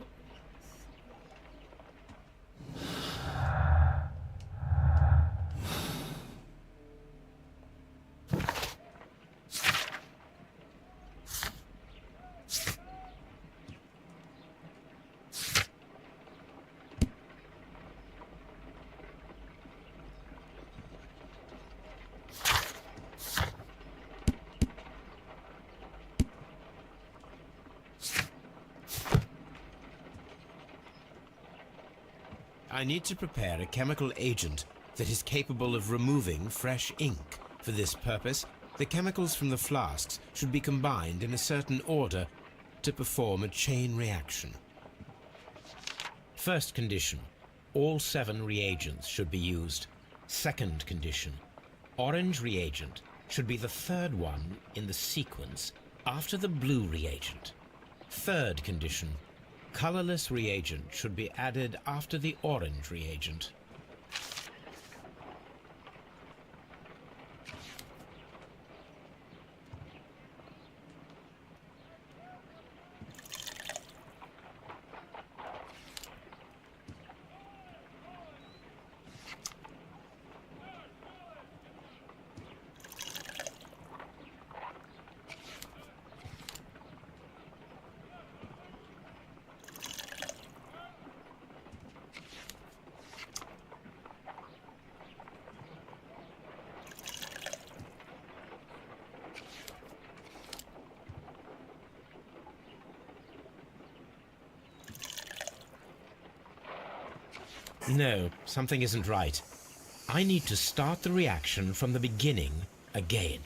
I need to prepare a chemical agent that is capable of removing fresh ink. For this purpose, the chemicals from the flasks should be combined in a certain order to perform a chain reaction. First condition, all 7 reagents should be used. Second condition, orange reagent should be the third one in the sequence after the blue reagent. Third condition, colorless reagent should be added after the orange reagent. No, something isn't right. I need to start the reaction from the beginning again.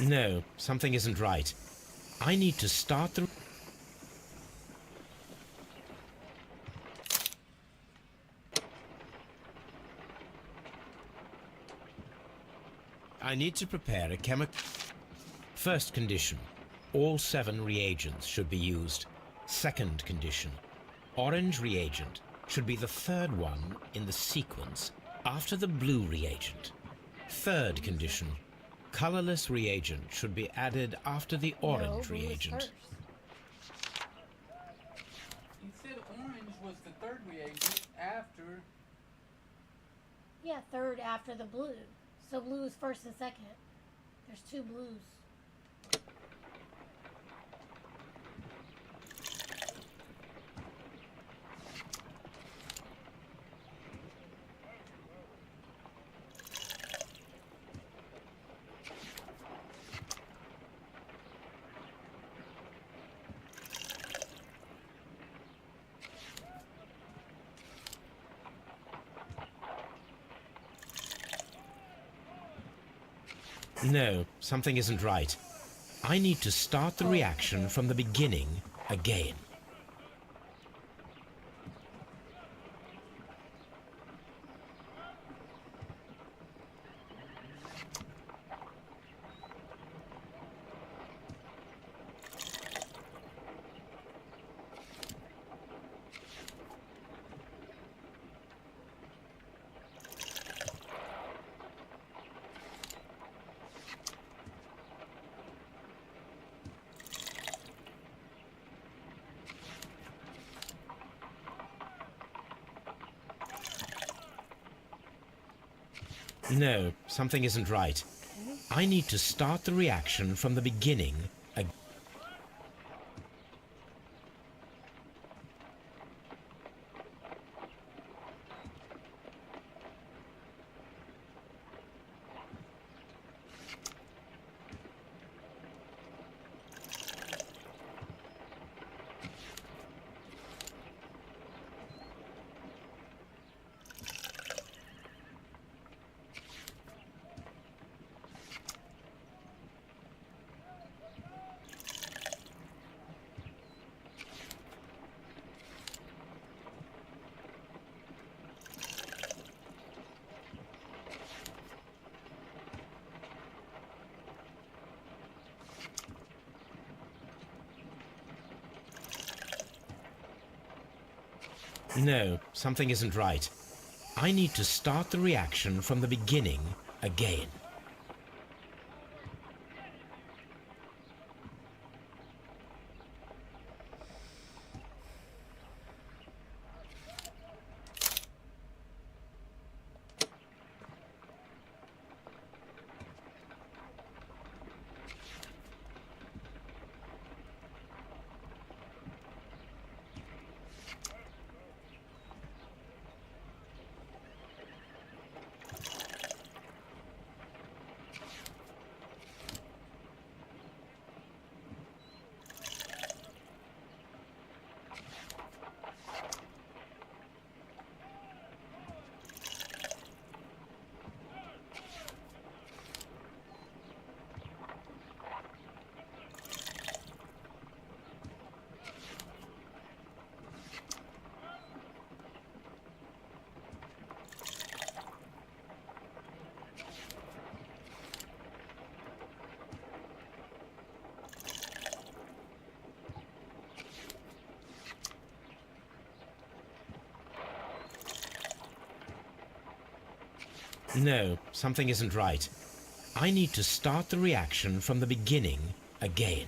No, something isn't right. I need to start the... I need to prepare a chemical... First condition, all 7 reagents should be used. Second condition, orange reagent should be the third one in the sequence after the blue reagent. Third condition, colorless reagent should be added after the orange
No, blue was
reagent.
first.
You said orange was the third reagent after.
Yeah, third after the blue. So blue is first and second. There's 2 blues.
No, something isn't right. I need to start the reaction from the beginning again. No, something isn't right. I need to start the reaction from the beginning again. No, something isn't right. I need to start the reaction from the beginning again. No, something isn't right. I need to start the reaction from the beginning again.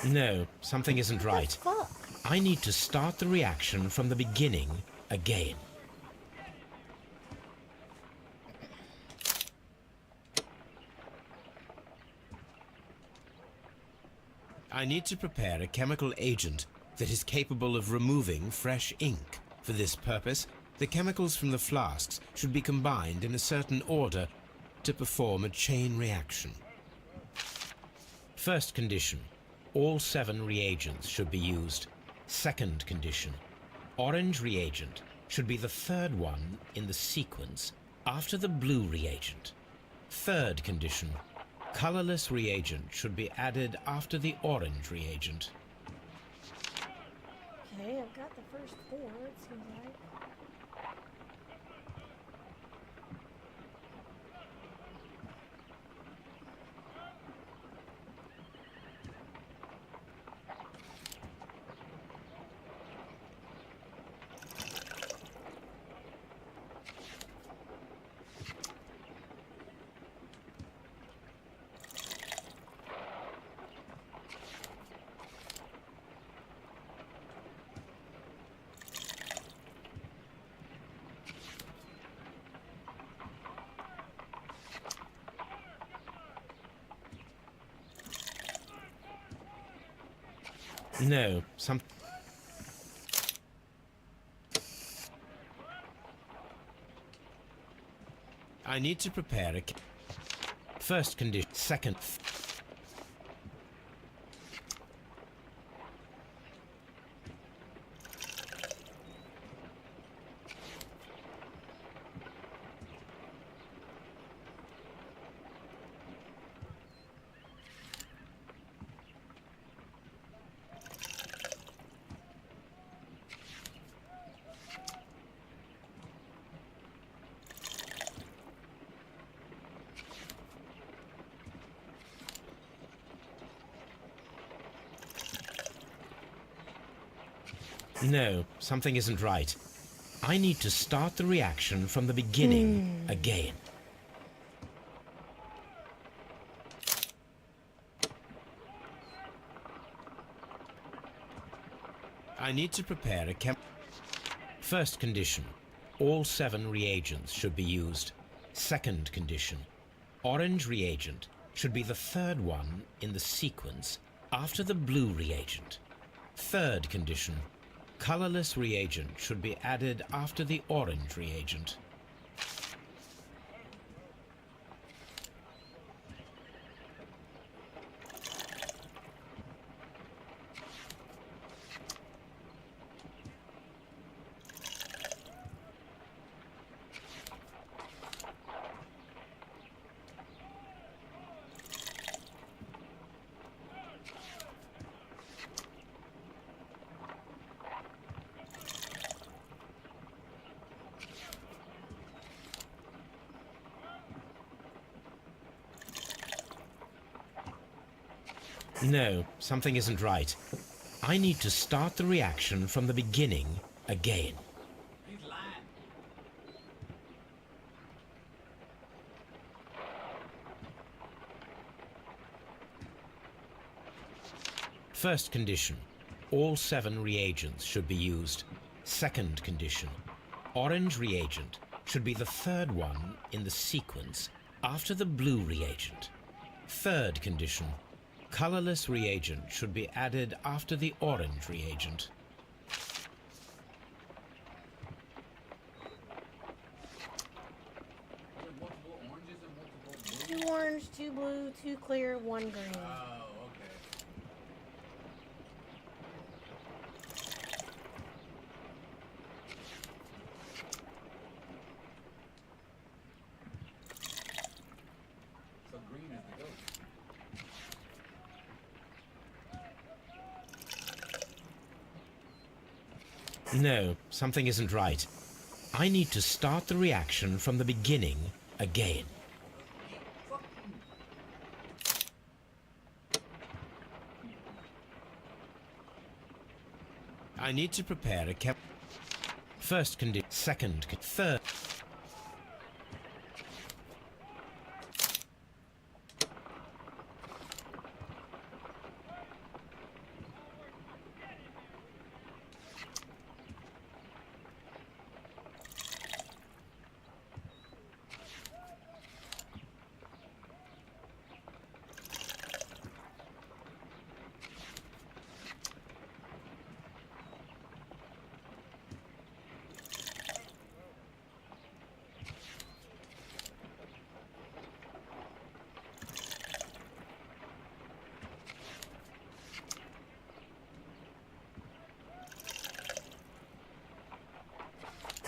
No, something isn't right.
Fuck.
I need to start the reaction from the beginning again. I need to prepare a chemical agent that is capable of removing fresh ink. For this purpose, the chemicals from the flasks should be combined in a certain order to perform a chain reaction. First condition, all 7 reagents should be used. Second condition, orange reagent should be the third one in the sequence after the blue reagent. Third condition, colorless reagent should be added after the orange reagent.
Okay, I've got the first 4, it seems like.
No, some... I need to prepare a... First condition, second... No, something isn't right. I need to start the reaction from the beginning again. I need to prepare a First condition, all 7 reagents should be used. Second condition, orange reagent should be the third one in the sequence after the blue reagent. Third condition, colorless reagent should be added after the orange reagent. No, something isn't right. I need to start the reaction from the beginning again.
He's lying.
First condition, all 7 reagents should be used. Second condition, Orange reagent should be the third one in the sequence after the blue reagent. Third condition, colorless reagent should be added after the orange reagent.
Multiple oranges and multiple blues?
2 orange, 2 blue, 2 clear, 1 green.
Oh, okay. So green is the goat.
No, something isn't right. I need to start the reaction from the beginning again. I need to prepare a first condition, second, third.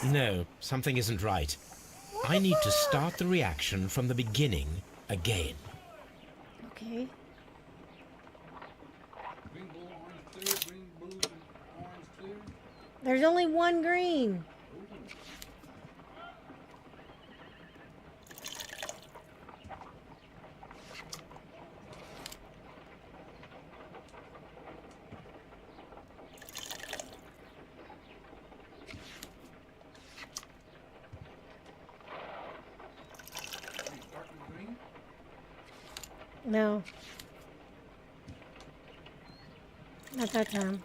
No, something isn't right. I need to start the reaction from the beginning again.
Okay.
Green, blue, orange, clear. Green, blue, orange, clear.
There's only 1 green.
Green?
No. Not that time.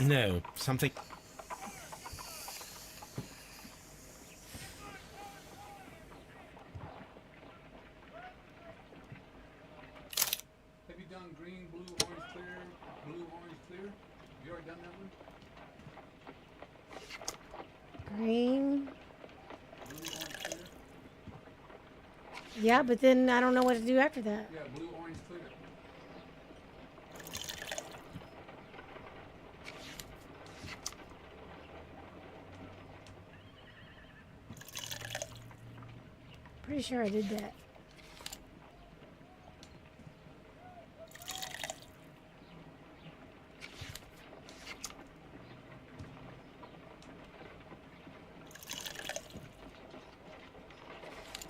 No, something...
Have you done green, blue, orange, clear? Blue, orange, clear? Have you already done that one?
Green.
Blue, orange, clear?
Yeah, but then I don't know what to do after that.
Yeah, blue, orange, clear.
Pretty sure I did that.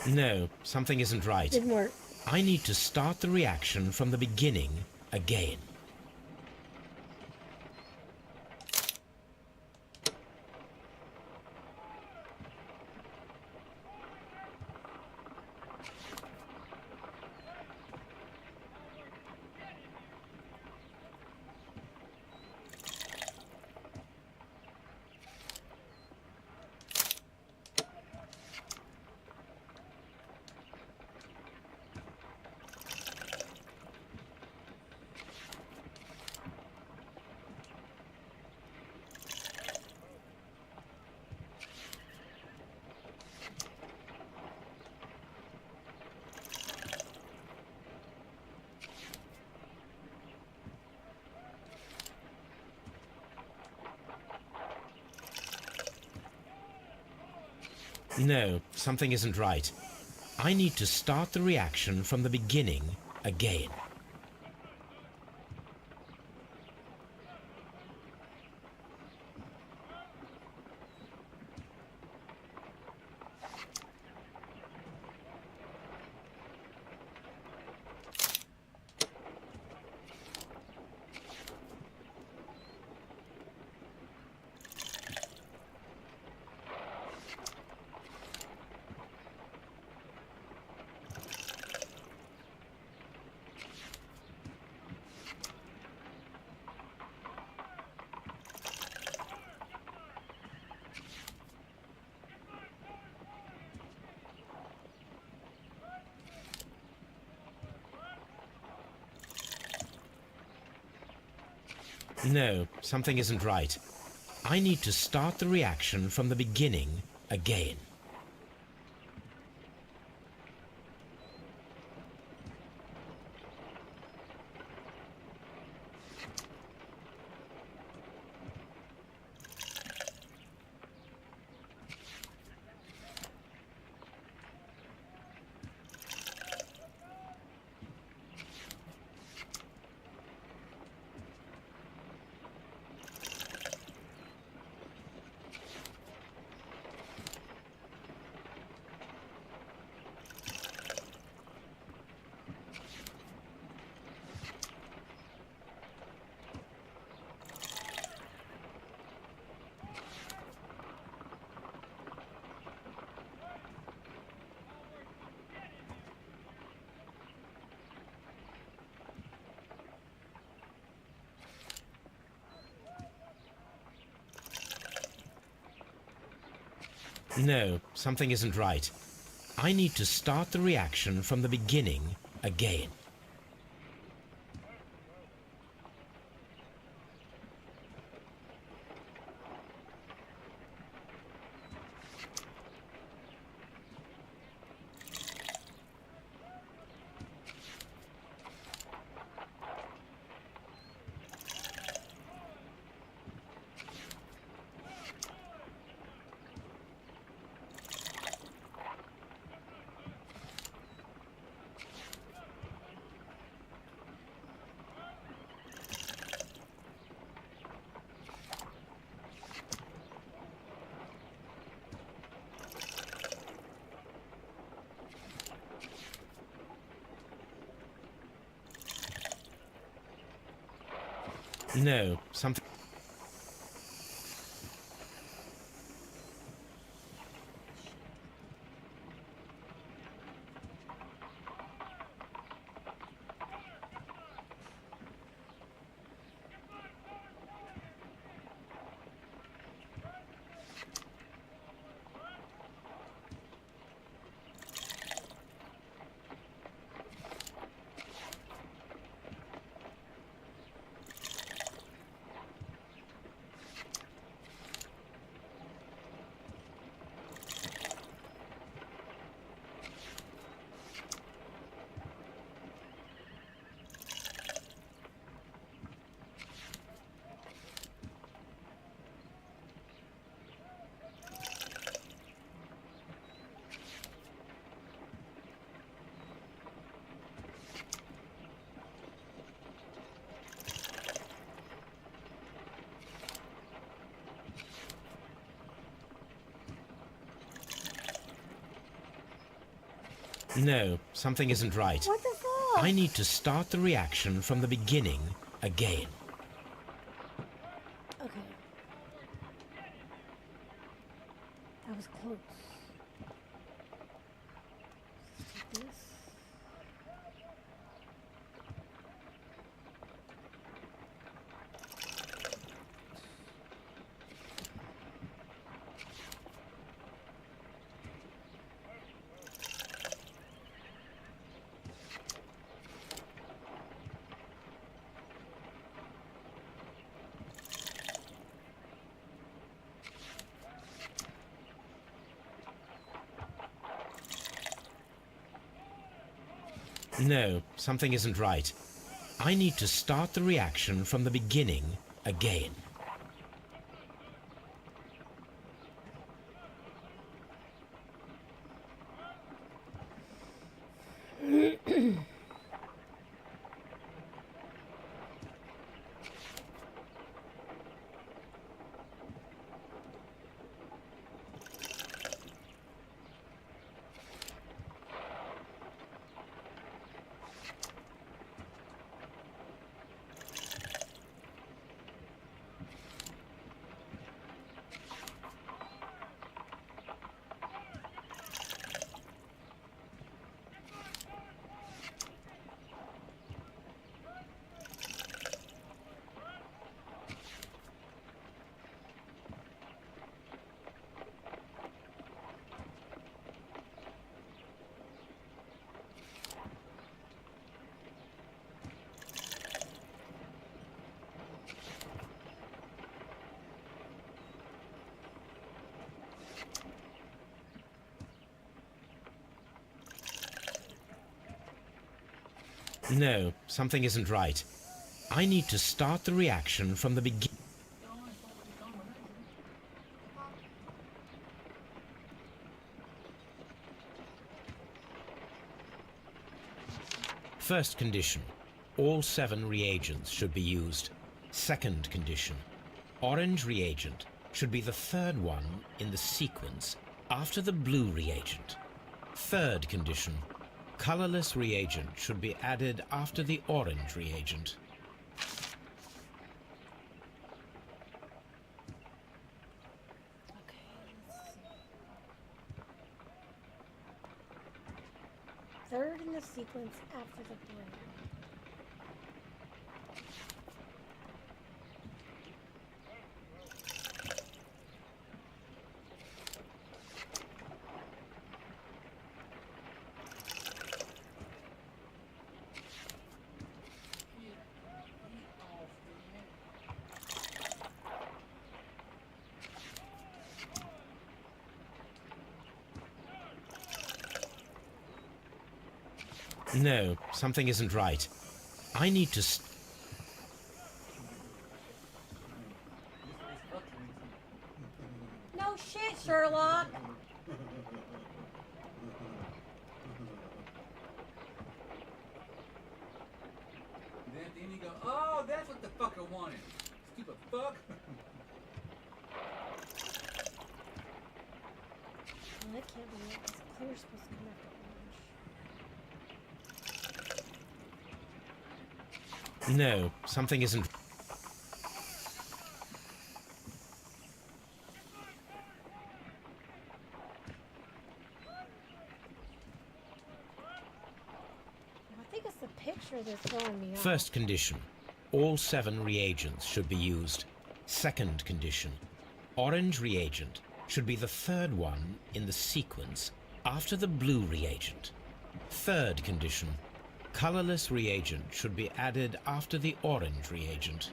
No, something isn't right.
Didn't work.
I need to start the reaction from the beginning again. No, something isn't right. I need to start the reaction from the beginning again. No, something isn't right. I need to start the reaction from the beginning again. No, something isn't right. I need to start the reaction from the beginning again. No, something... No, something isn't right.
What the fuck?
I need to start the reaction from the beginning again.
Okay. That was close. Let's take this.
No, something isn't right. I need to start the reaction from the beginning again. No, something isn't right. I need to start the reaction from the beginning. First condition, all 7 reagents should be used. Second condition, orange reagent should be the third one in the sequence after the blue reagent. Third condition, colorless reagent should be added after the orange reagent.
Okay, let's see. Third in the sequence after the blue.
No, something isn't right. I need to
No shit, Sherlock.
Then at the end you go, oh, that's what the fuck I wanted. Stupid fuck.
Well, that can't be it. It's clear supposed to come after orange.
No, something isn't.
I think it's the picture that's throwing me off.
First condition, all 7 reagents should be used. Second condition, orange reagent should be the third one in the sequence after the blue reagent. Third condition, colorless reagent should be added after the orange reagent.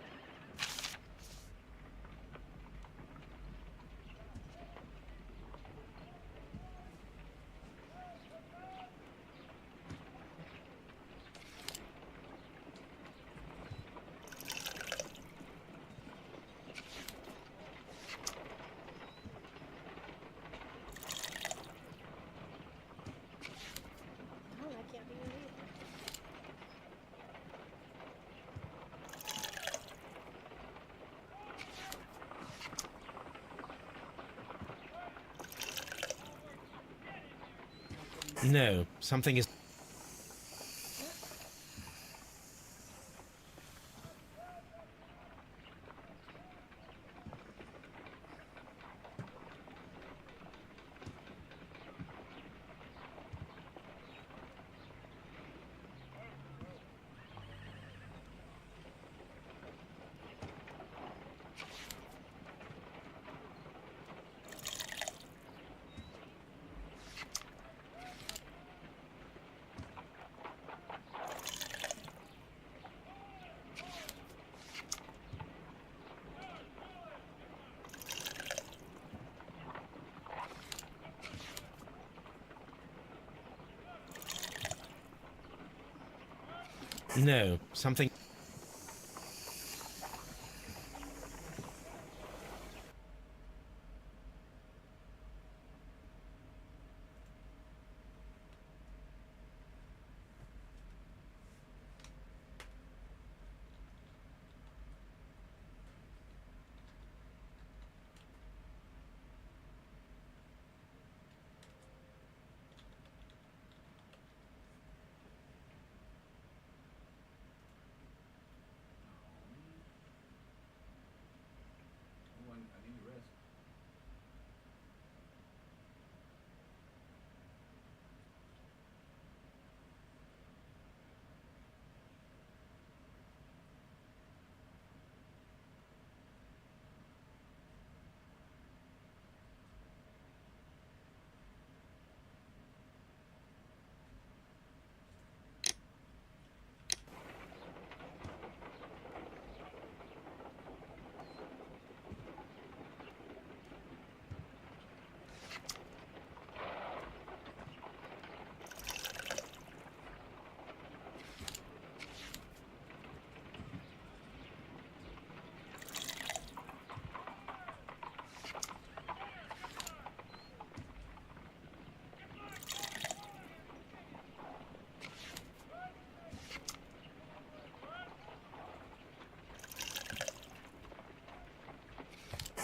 Oh, that can't be it either.
No, something is. No, something.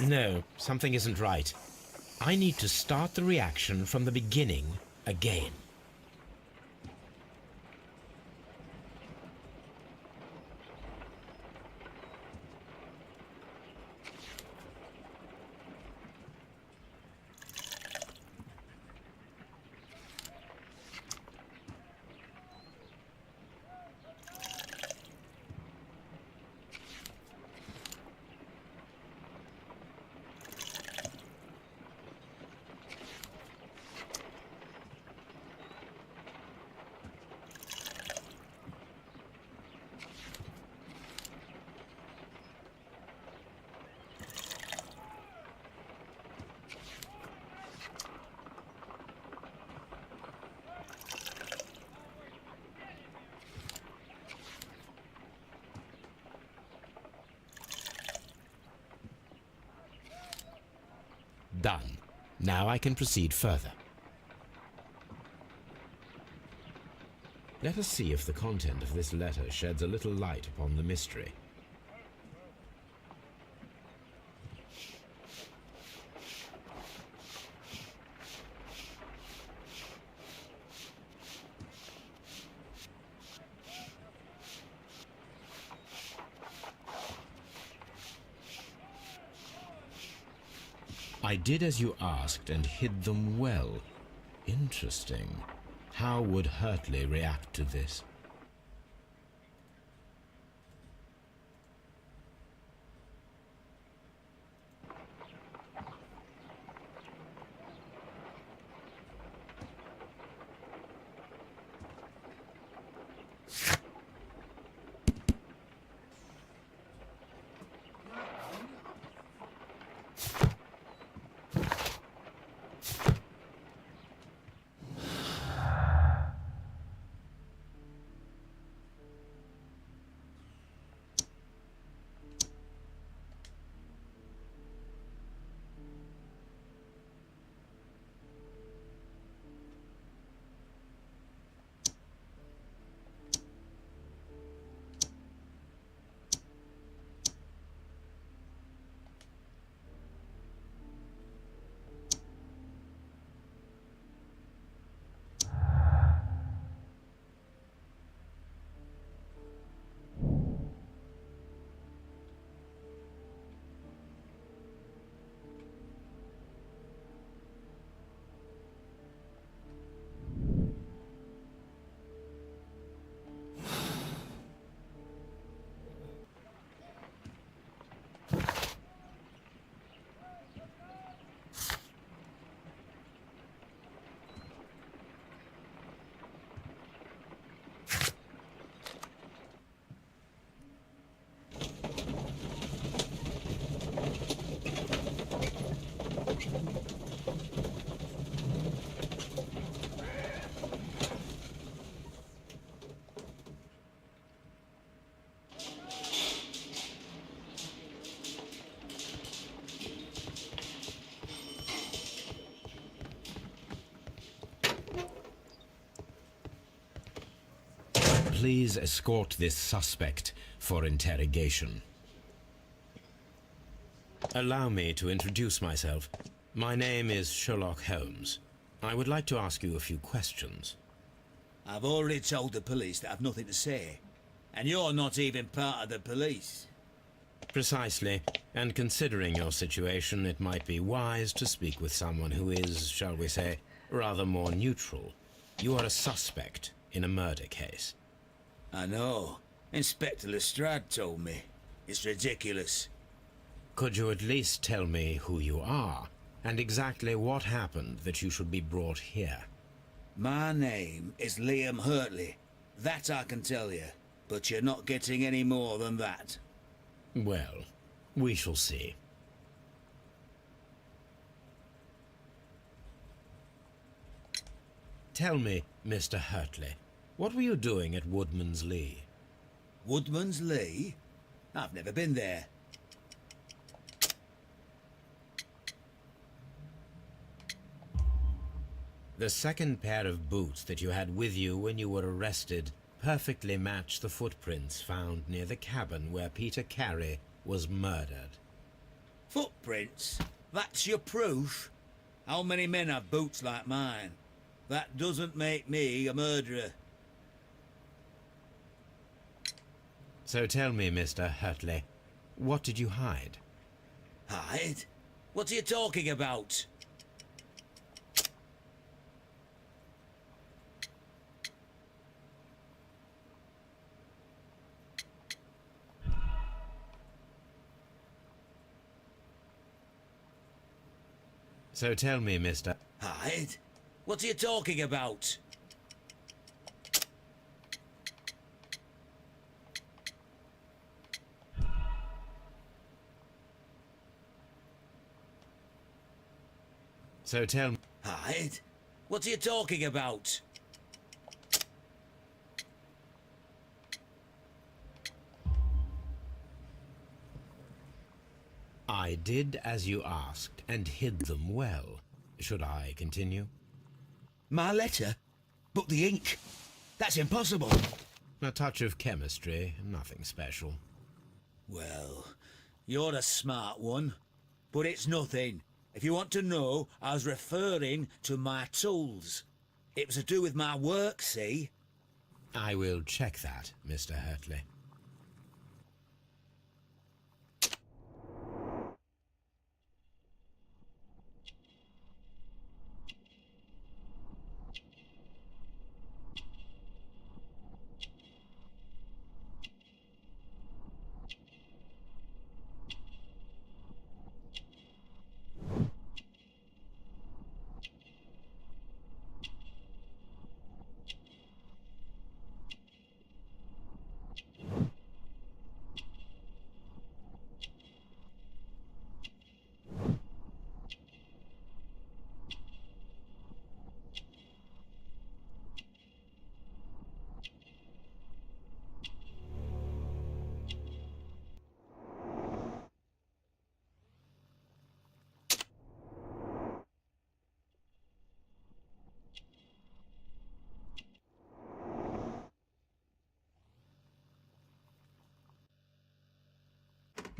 No, something isn't right. I need to start the reaction from the beginning again. Done. Now I can proceed further. Let us see if the content of this letter sheds a little light upon the mystery. I did as you asked and hid them well. Interesting. How would Hurtley react to this? Please escort this suspect for interrogation. Allow me to introduce myself. My name is Sherlock Holmes. I would like to ask you a few questions.
I've already told the police that I've nothing to say. And you're not even part of the police.
Precisely. And considering your situation, it might be wise to speak with someone who is, shall we say, rather more neutral. You are a suspect in a murder case.
I know. Inspector Lestrade told me. It's ridiculous.
Could you at least tell me who you are, and exactly what happened that you should be brought here?
My name is Liam Hurtley. That I can tell you. But you're not getting any more than that.
Well, we shall see. Tell me, Mr. Hurtley, what were you doing at Woodman's Lee?
Woodman's Lee? I've never been there.
The second pair of boots that you had with you when you were arrested perfectly match the footprints found near the cabin where Peter Carey was murdered.
Footprints? That's your proof? How many men have boots like mine? That doesn't make me a murderer.
So tell me, Mr. Hurtley, what did you hide?
Hide? What are you talking about?
So tell me, Mr.
Hide? What are you talking about?
So tell me.
Hide? What are you talking about?
I did as you asked and hid them well. Should I continue?
My letter? But the ink? That's impossible.
A touch of chemistry, nothing special.
Well, you're a smart one. But it's nothing. If you want to know, I was referring to my tools. It was to do with my work, see?
I will check that, Mr. Hurtley.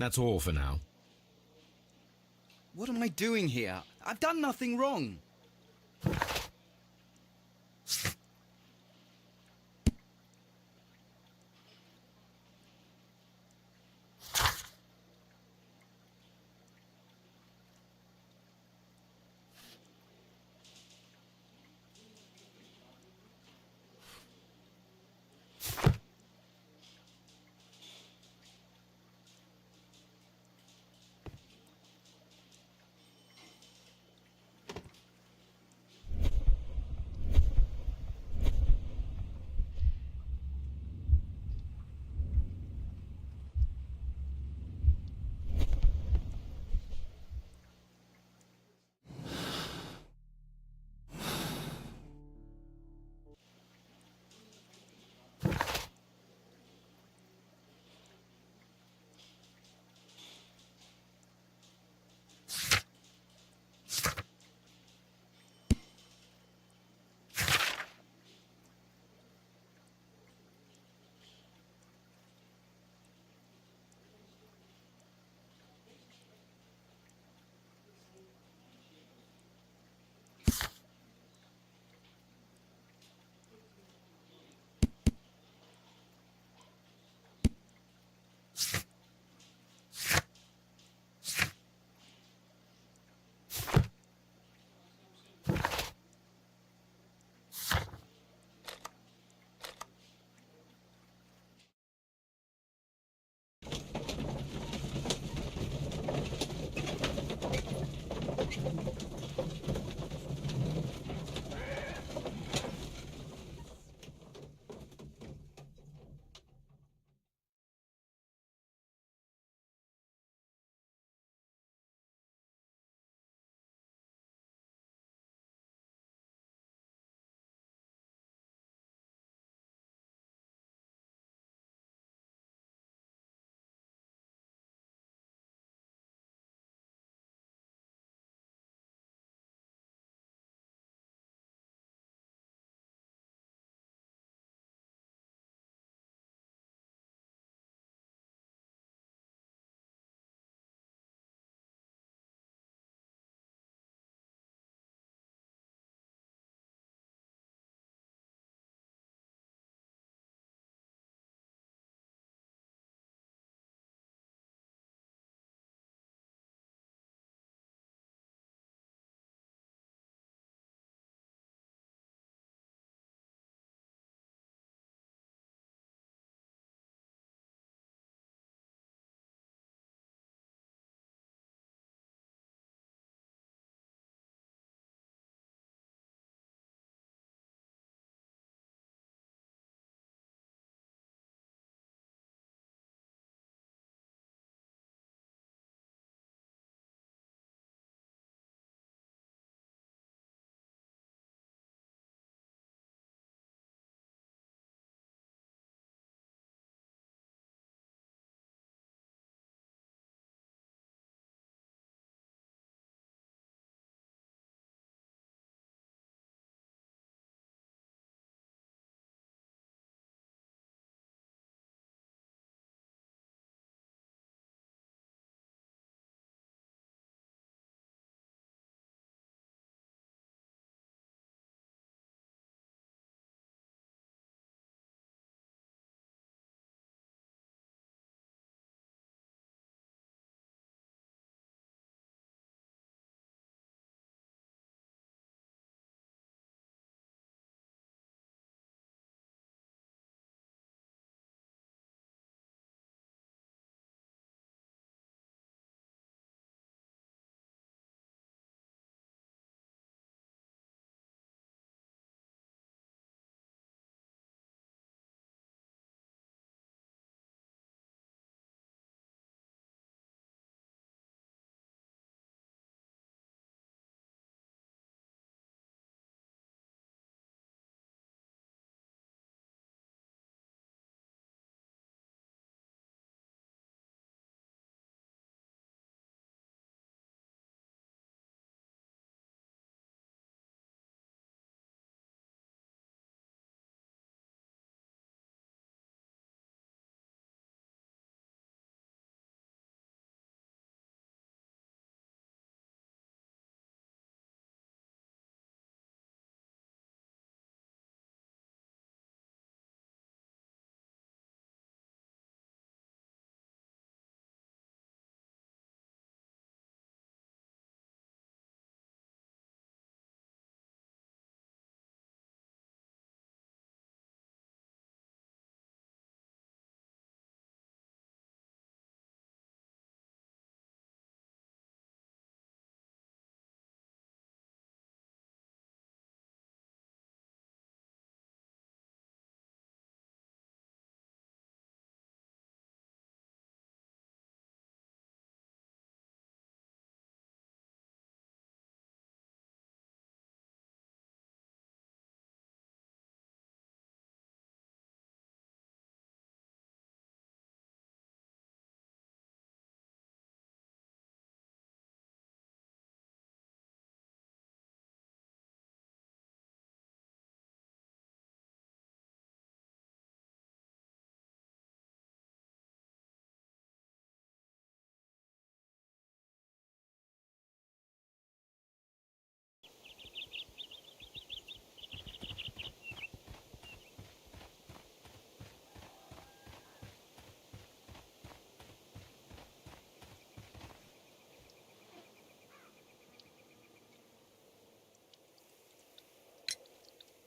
That's all for now.
What am I doing here? I've done nothing wrong.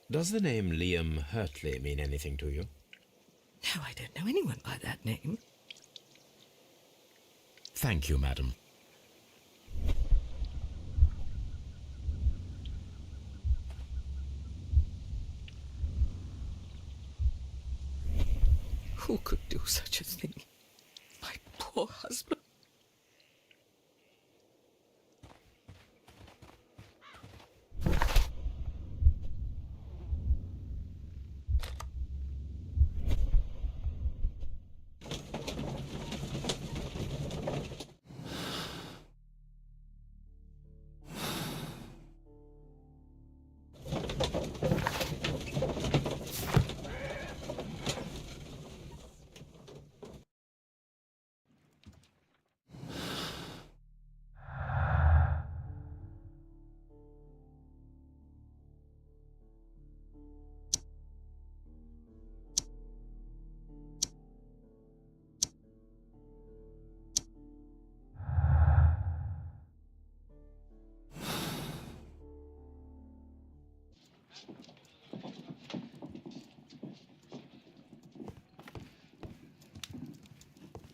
Does the name Liam Hurtley mean anything to you?
No, I don't know anyone by that name.
Thank you, madam.
Who could do such a thing? My poor husband.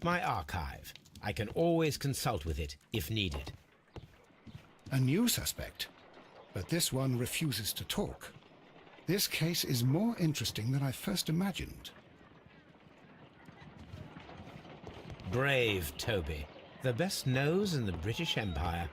My archive. I can always consult with it if needed.
A new suspect, but this one refuses to talk. This case is more interesting than I first imagined.
Brave Toby. The best nose in the British Empire.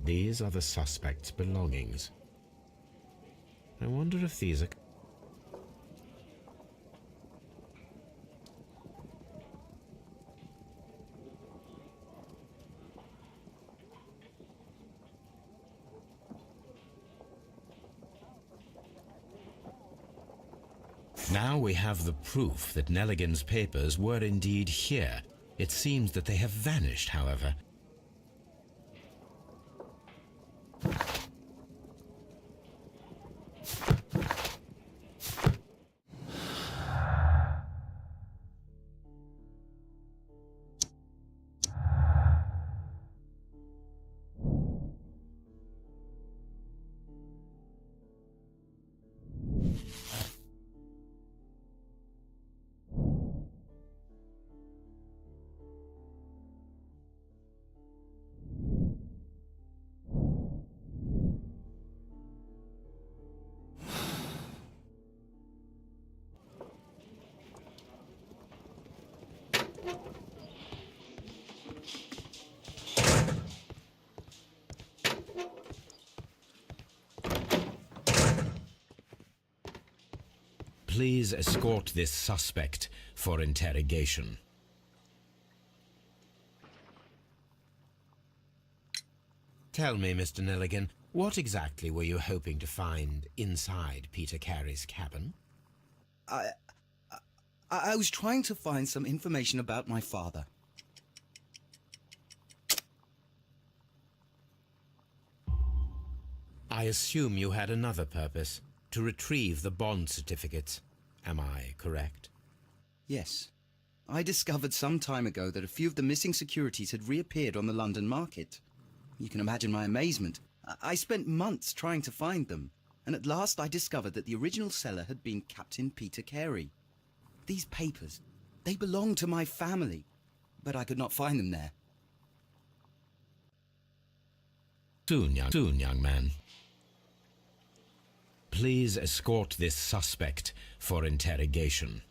These are the suspect's belongings. I wonder if these are... Now we have the proof that Nelligan's papers were indeed here. It seems that they have vanished, however. Please escort this suspect for interrogation. Tell me, Mr. Nelligan, what exactly were you hoping to find inside Peter Carey's cabin?
I was trying to find some information about my father.
I assume you had another purpose, to retrieve the bond certificates. Am I correct?
Yes. I discovered some time ago that a few of the missing securities had reappeared on the London market. You can imagine my amazement. I spent months trying to find them, and at last I discovered that the original seller had been Captain Peter Carey. These papers, they belonged to my family, but I could not find them there.
Soon, young man. Please escort this suspect for interrogation.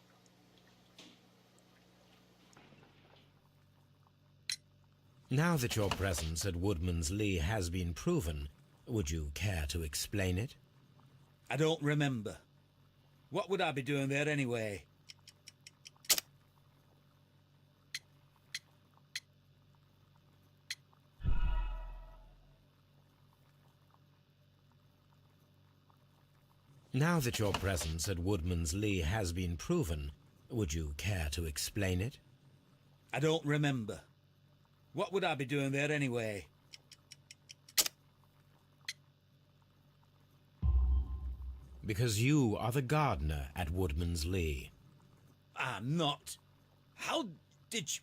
Now that your presence at Woodman's Lee has been proven, would you care to explain it?
I don't remember. What would I be doing there anyway?
Now that your presence at Woodman's Lee has been proven, would you care to explain it?
I don't remember. What would I be doing there anyway?
Because you are the gardener at Woodman's Lee.
I'm not. How did you...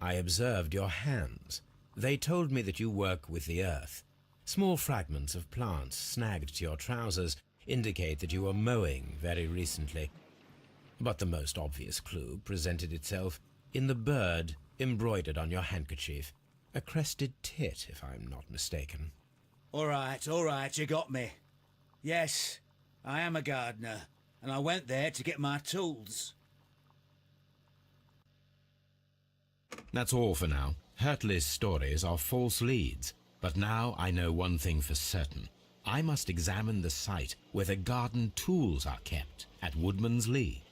I observed your hands. They told me that you work with the earth. Small fragments of plants snagged to your trousers indicate that you were mowing very recently. But the most obvious clue presented itself in the bird embroidered on your handkerchief. A crested tit, if I'm not mistaken.
All right, you got me. Yes, I am a gardener, and I went there to get my tools.
That's all for now. Hurtley's stories are false leads, but now I know one thing for certain. I must examine the site where the garden tools are kept at Woodman's Lee.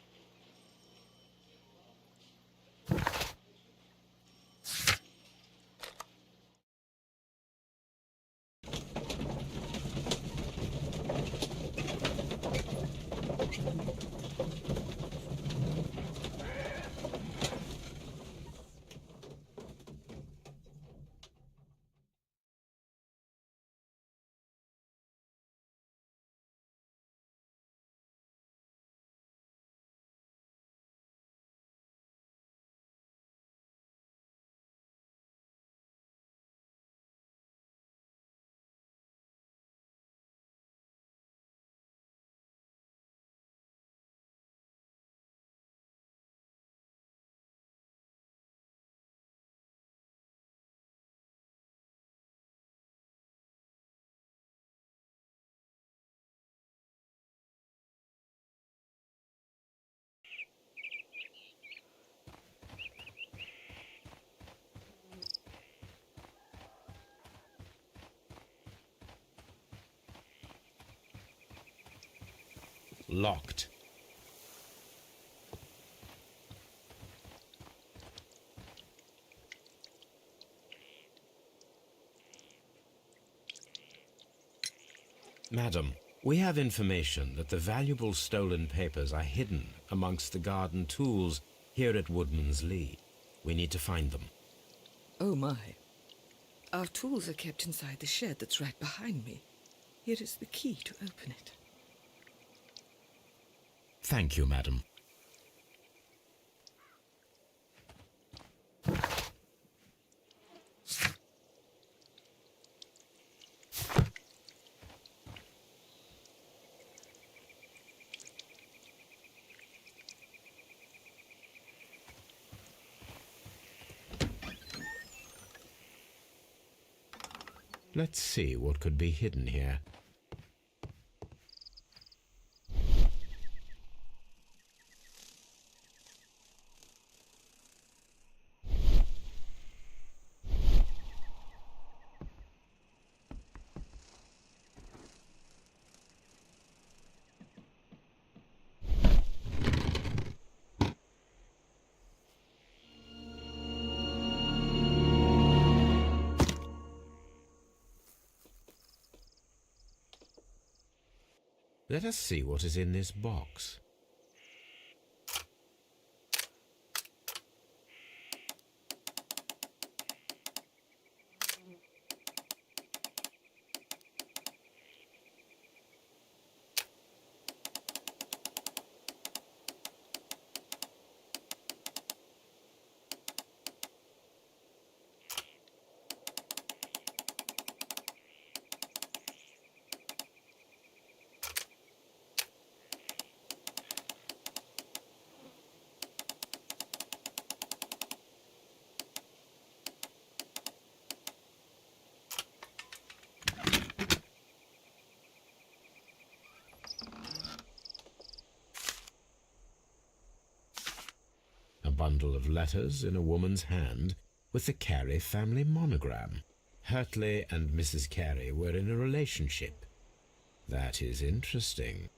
Locked. Madam, we have information that the valuable stolen papers are hidden amongst the garden tools here at Woodman's Lee. We need to find them.
Oh my. Our tools are kept inside the shed that's right behind me. Here is the key to open it.
Thank you, madam. Let's see what could be hidden here. Let us see what is in this box. A bundle of letters in a woman's hand with the Carey family monogram. Hurtley and Mrs. Carey were in a relationship. That is interesting.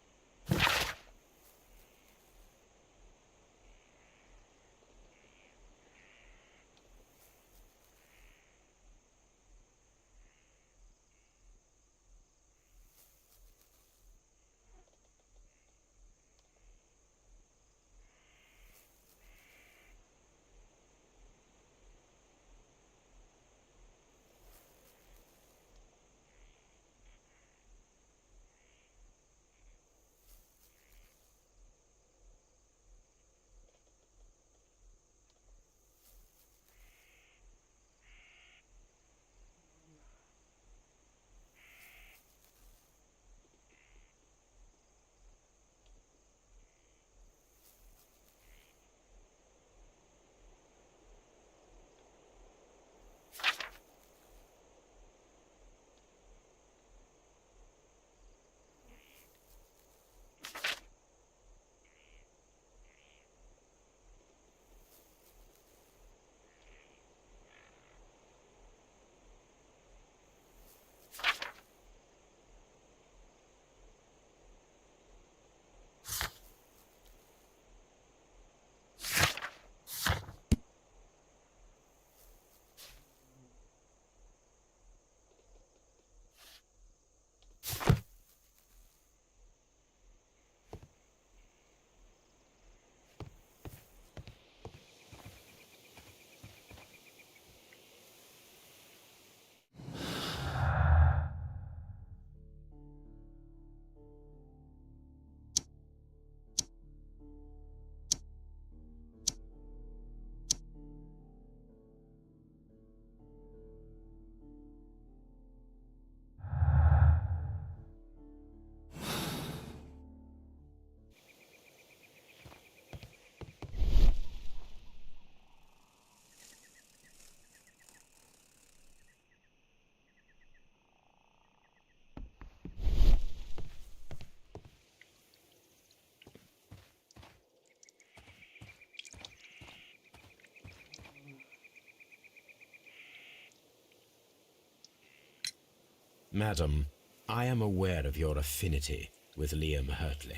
Madam, I am aware of your affinity with Liam Hurtley.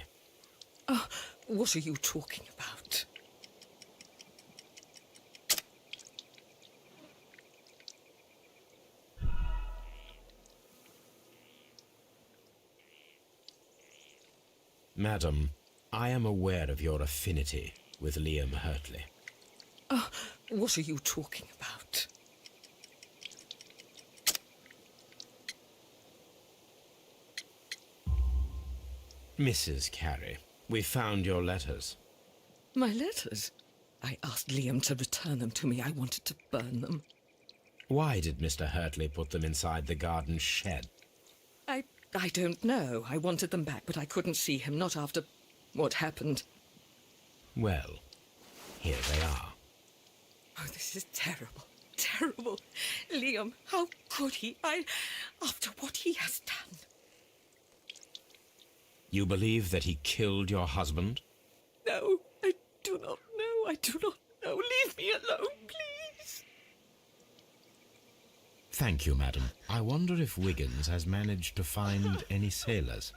Oh, what are you talking about?
Madam, I am aware of your affinity with Liam Hurtley.
Oh, what are you talking about?
Mrs. Carey, we found your letters.
My letters? I asked Liam to return them to me. I wanted to burn them.
Why did Mr. Hurtley put them inside the garden shed?
I don't know. I wanted them back, but I couldn't see him, not after what happened.
Well, here they are.
Oh, this is terrible. Terrible. Liam, how could he? After what he has done.
You believe that he killed your husband?
No, I do not know. I do not know. Leave me alone, please.
Thank you, madam. I wonder if Wiggins has managed to find any sailors.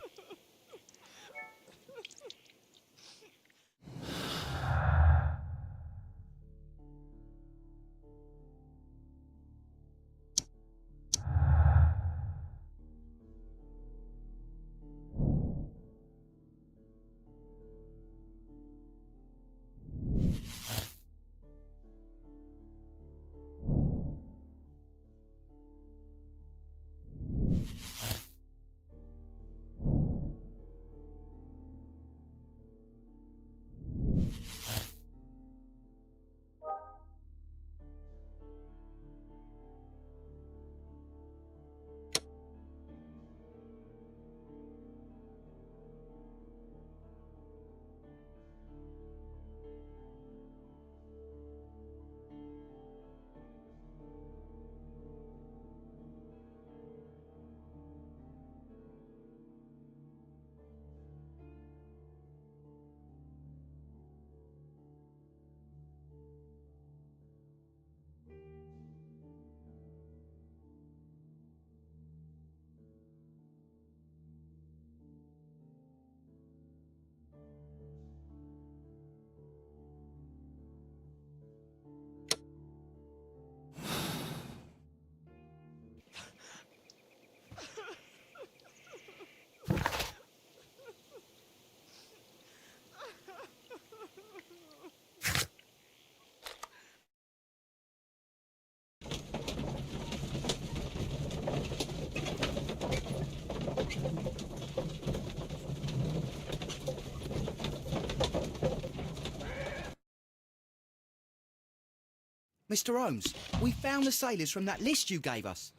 Mr. Holmes, we found the sailors from that list you gave us.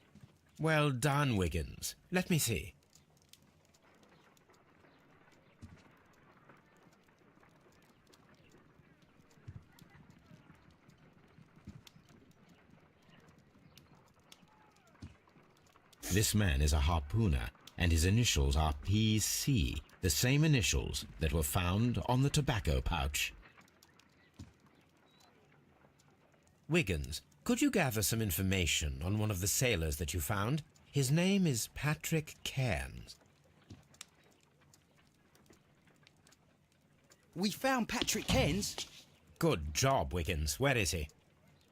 Well done, Wiggins. Let me see. This man is a harpooner, and his initials are PC, the same initials that were found on the tobacco pouch. Wiggins, could you gather some information on one of the sailors that you found? His name is Patrick Cairns.
We found Patrick Cairns.
Good job, Wiggins. Where is he?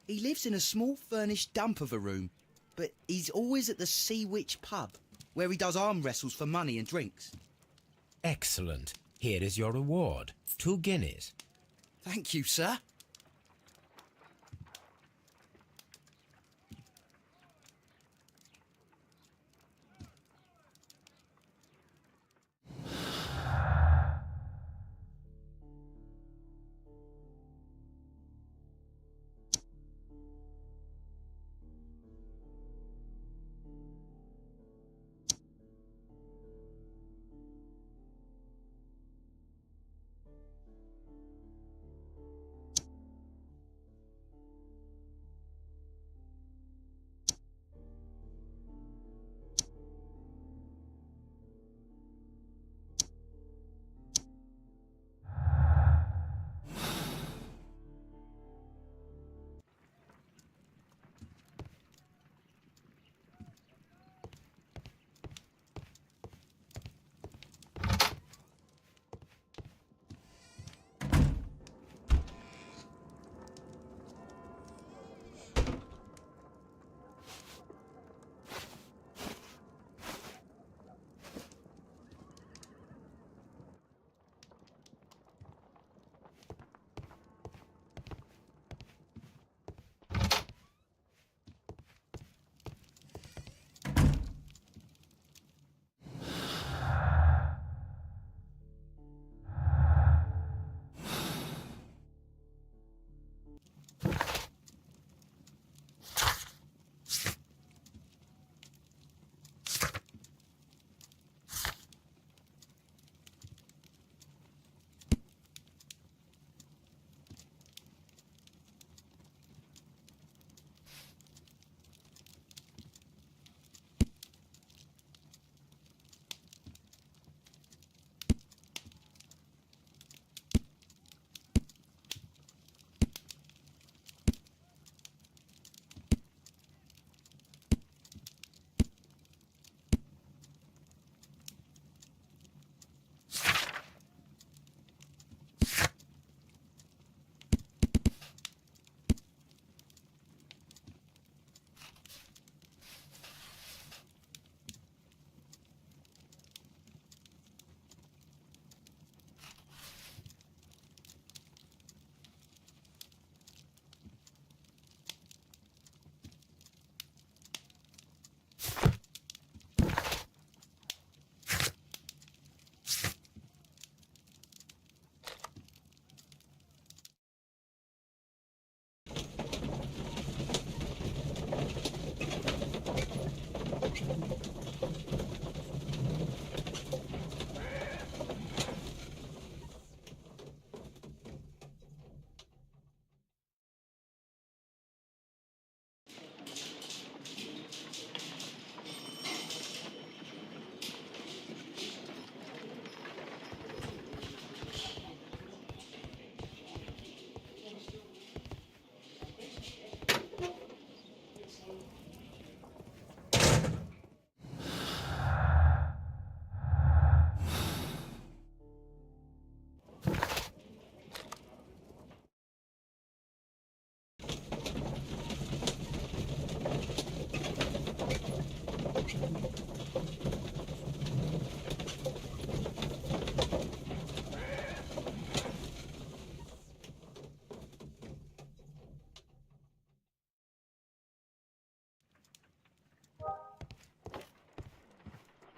He lives in a small furnished dump of a room, but he's always at the Sea Witch pub, where he does arm wrestles for money and drinks.
Excellent. Here is your reward. 2 guineas.
Thank you, sir.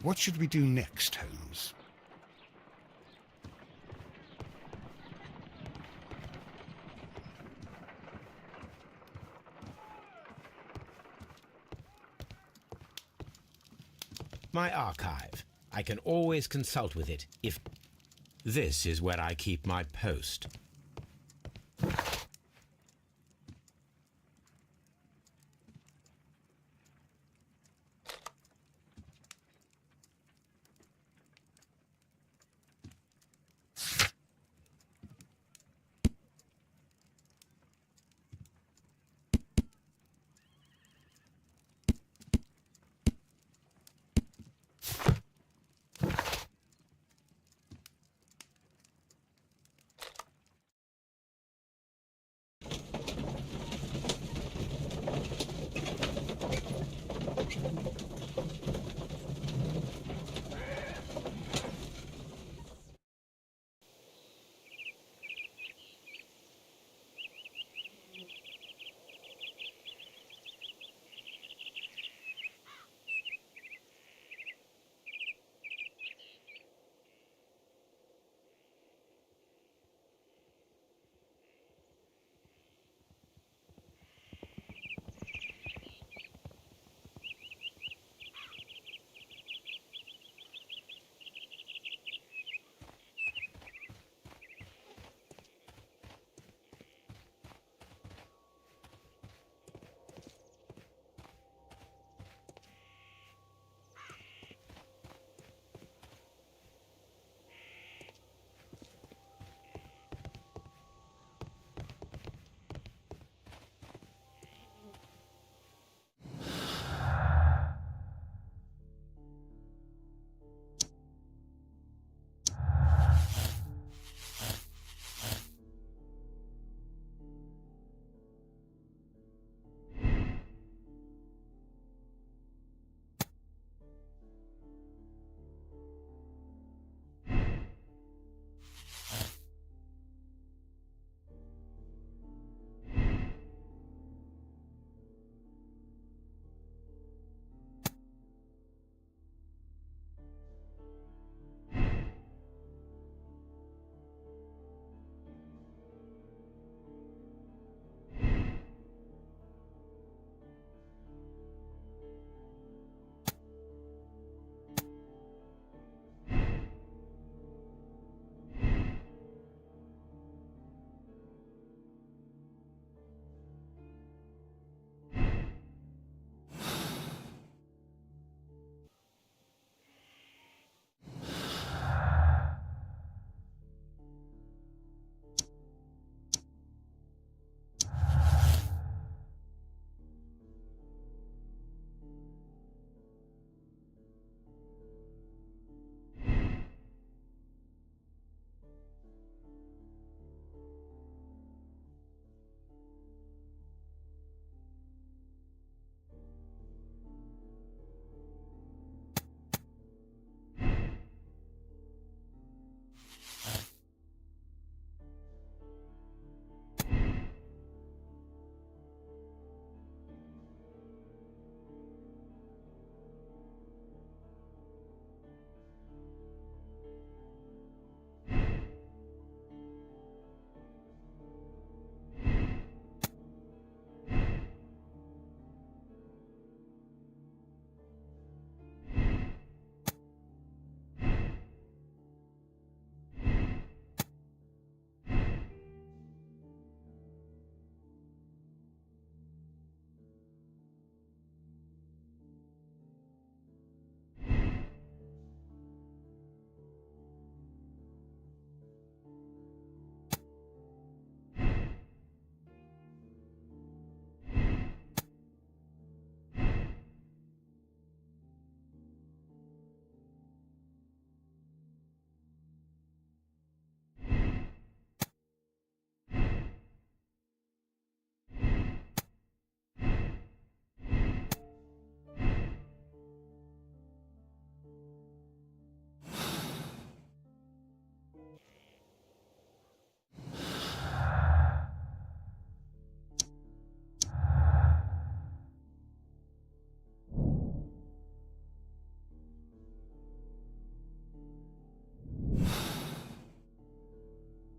What should we do next, Holmes?
My archive. I can always consult with it if... This is where I keep my post.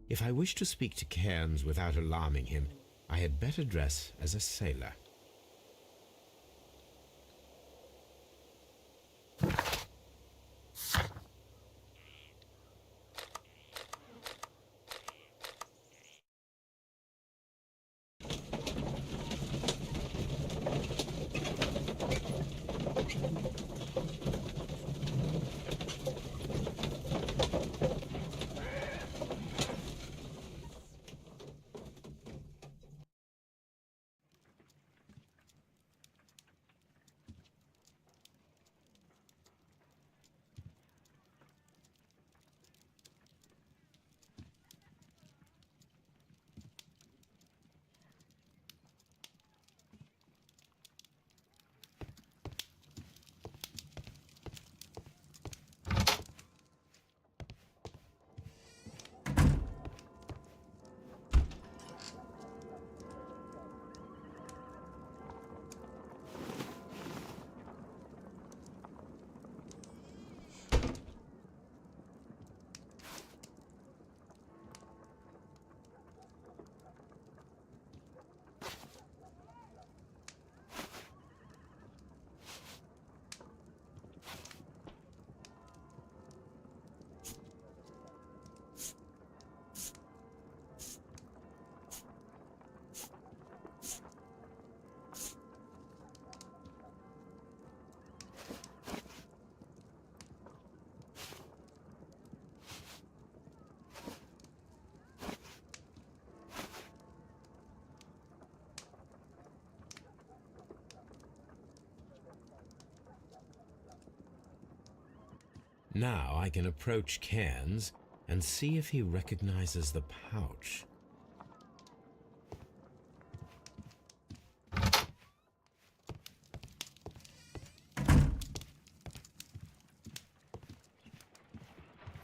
If I wish to speak to Cairns without alarming him, I had better dress as a sailor. Now I can approach Cairns and see if he recognizes the pouch.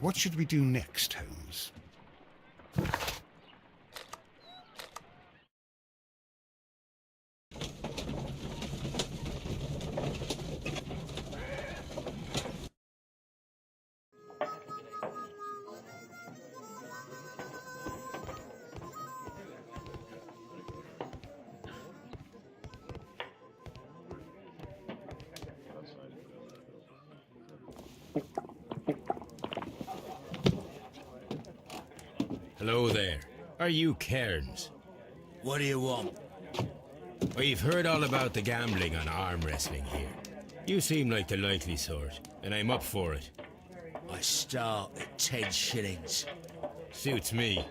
What should we do next, Holmes?
Hello there. Are you Cairns?
What do you want?
We've heard all about the gambling on arm wrestling here. You seem like the likely sort, and I'm up for it.
I start at 10 shillings.
Suits me.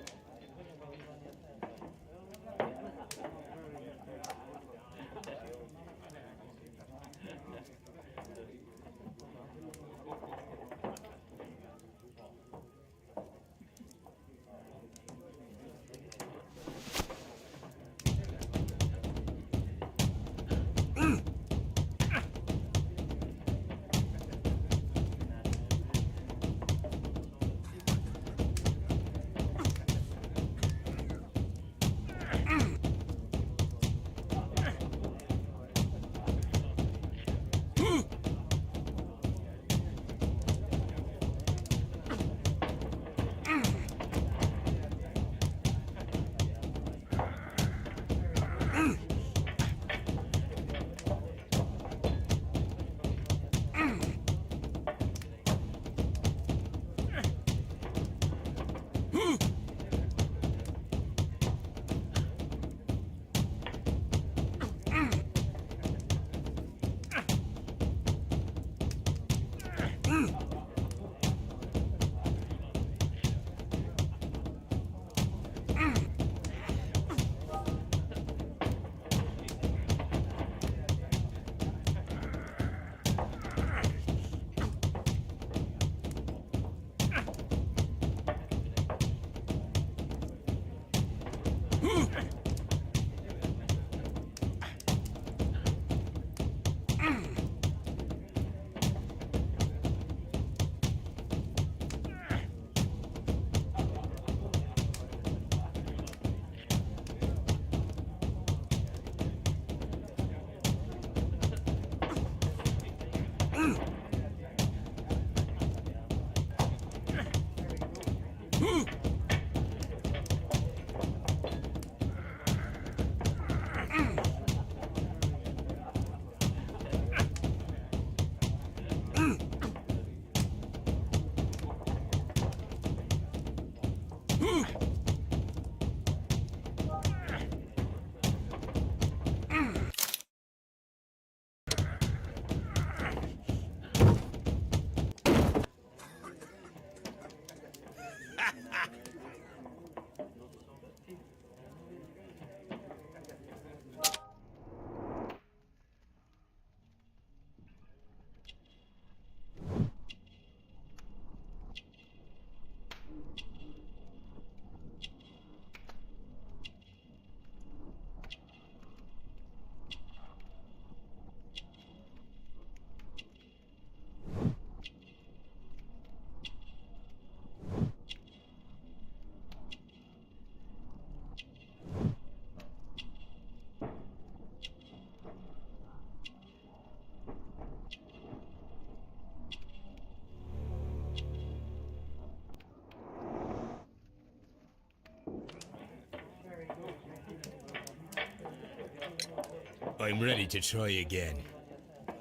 I'm ready to try again.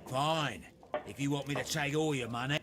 Fine. If you want me to take all your money.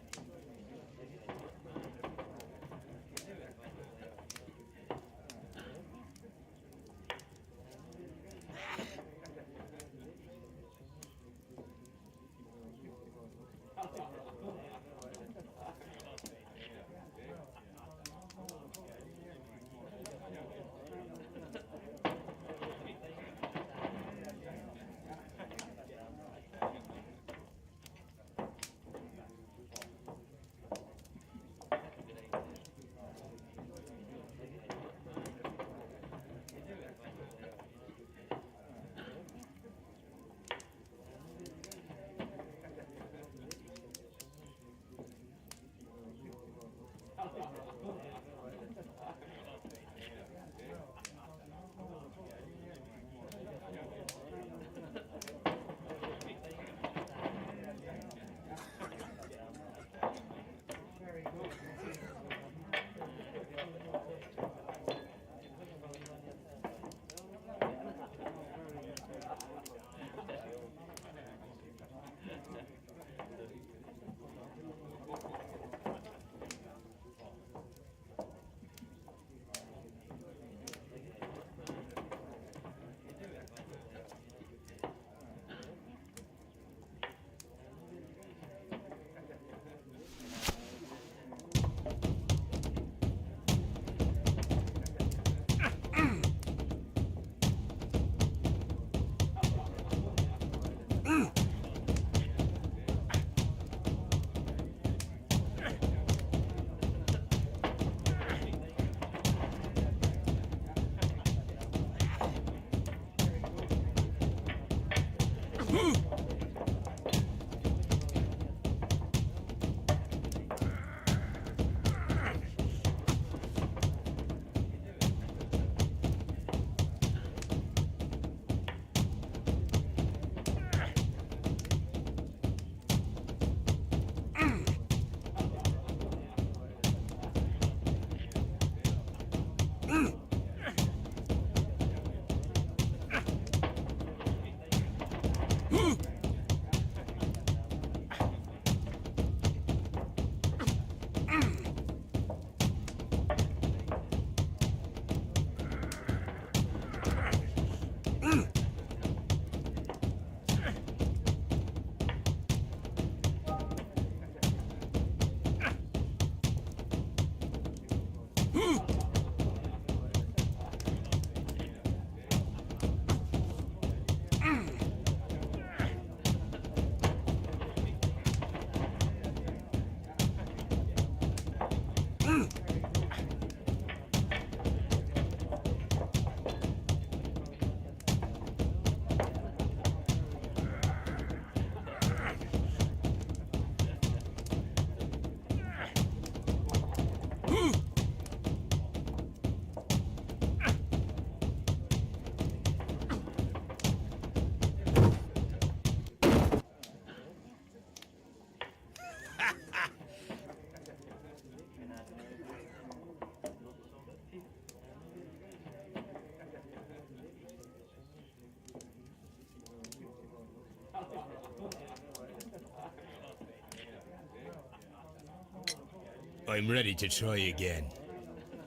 I'm ready to try again.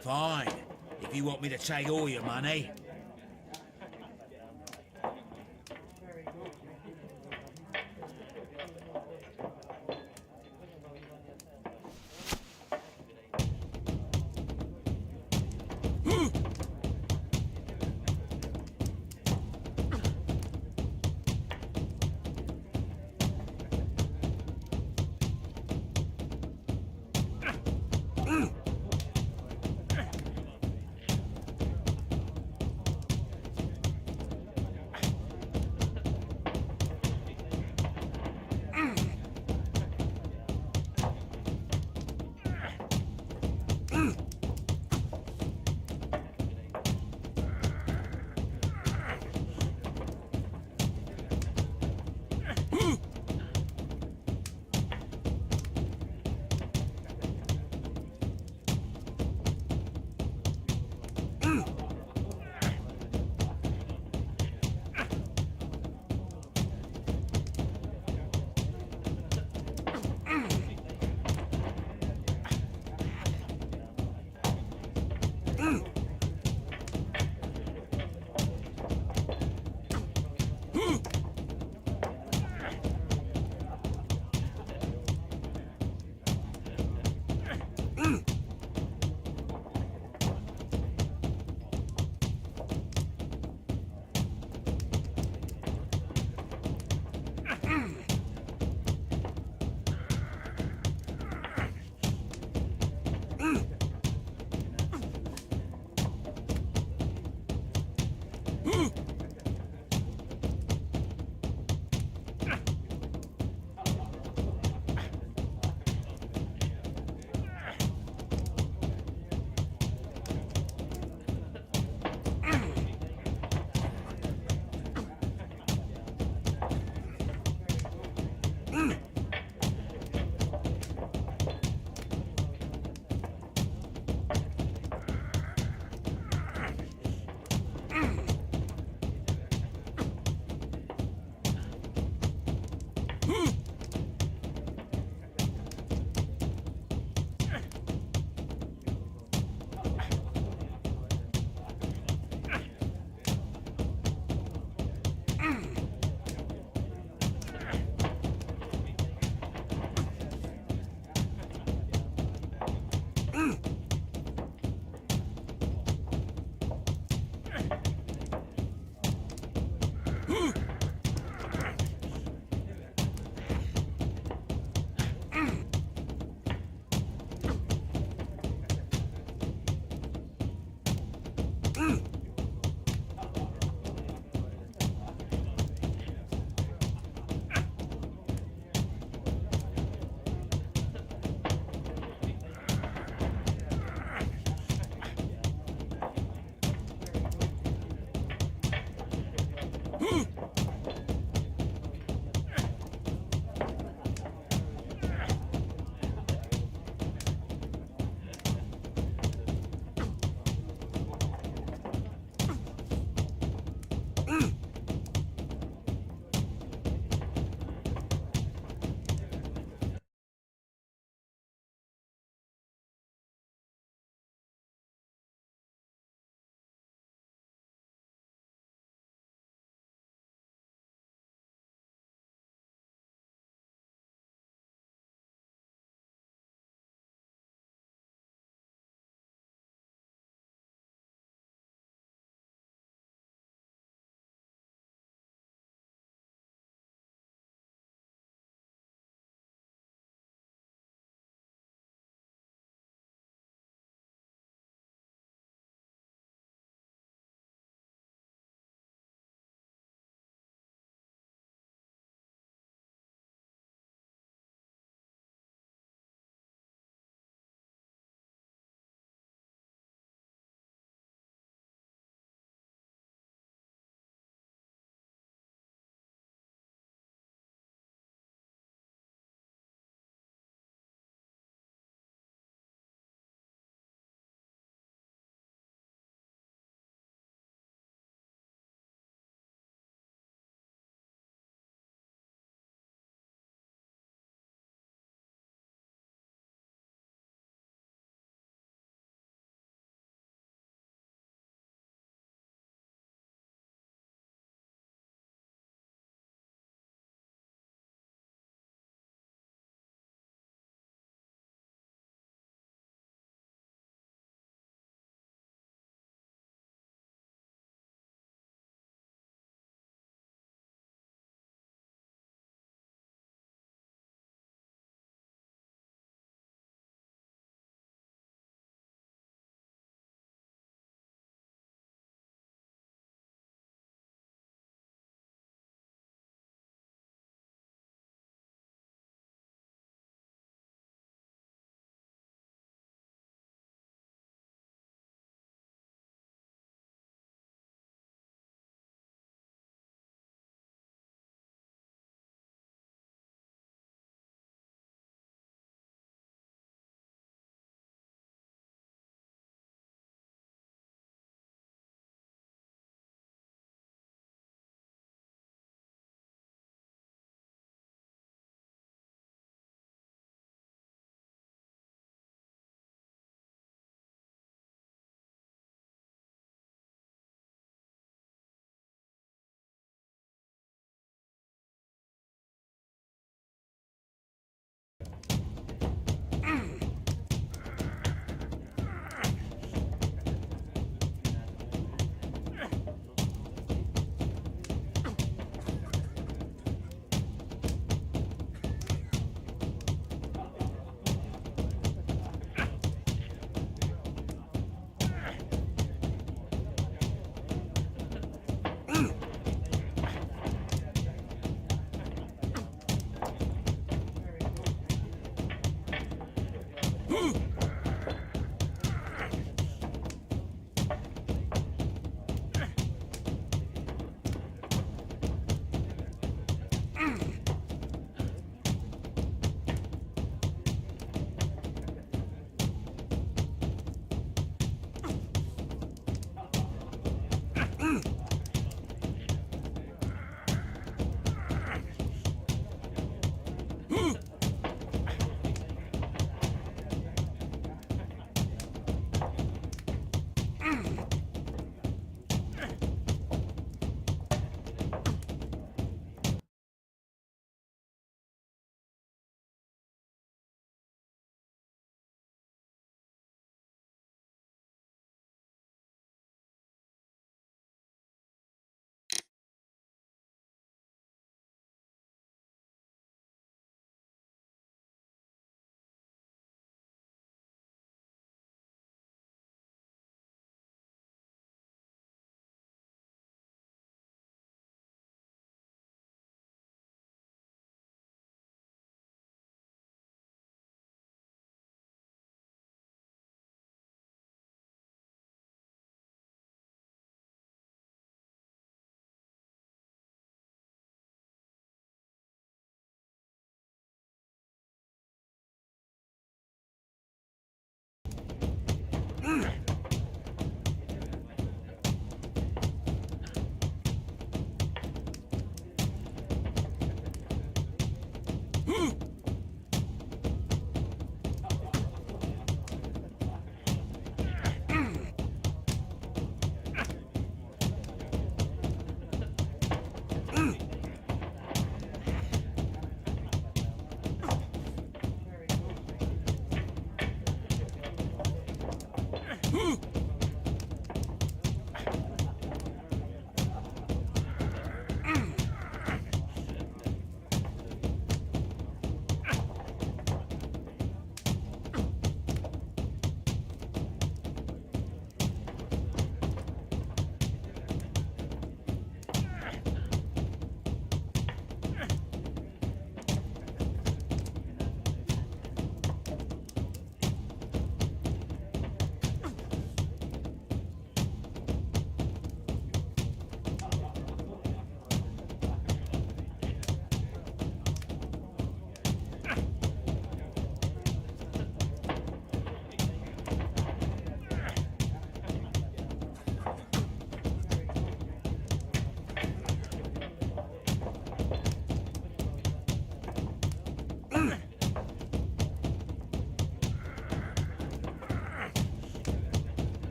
Fine, if you want me to take all your money.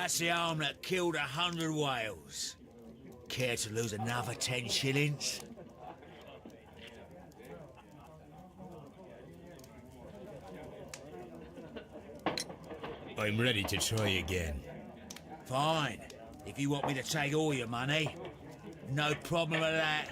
That's the arm that killed 100 whales. Care to lose another 10 shillings?
I'm ready to try again.
Fine. If you want me to take all your money, no problem with that.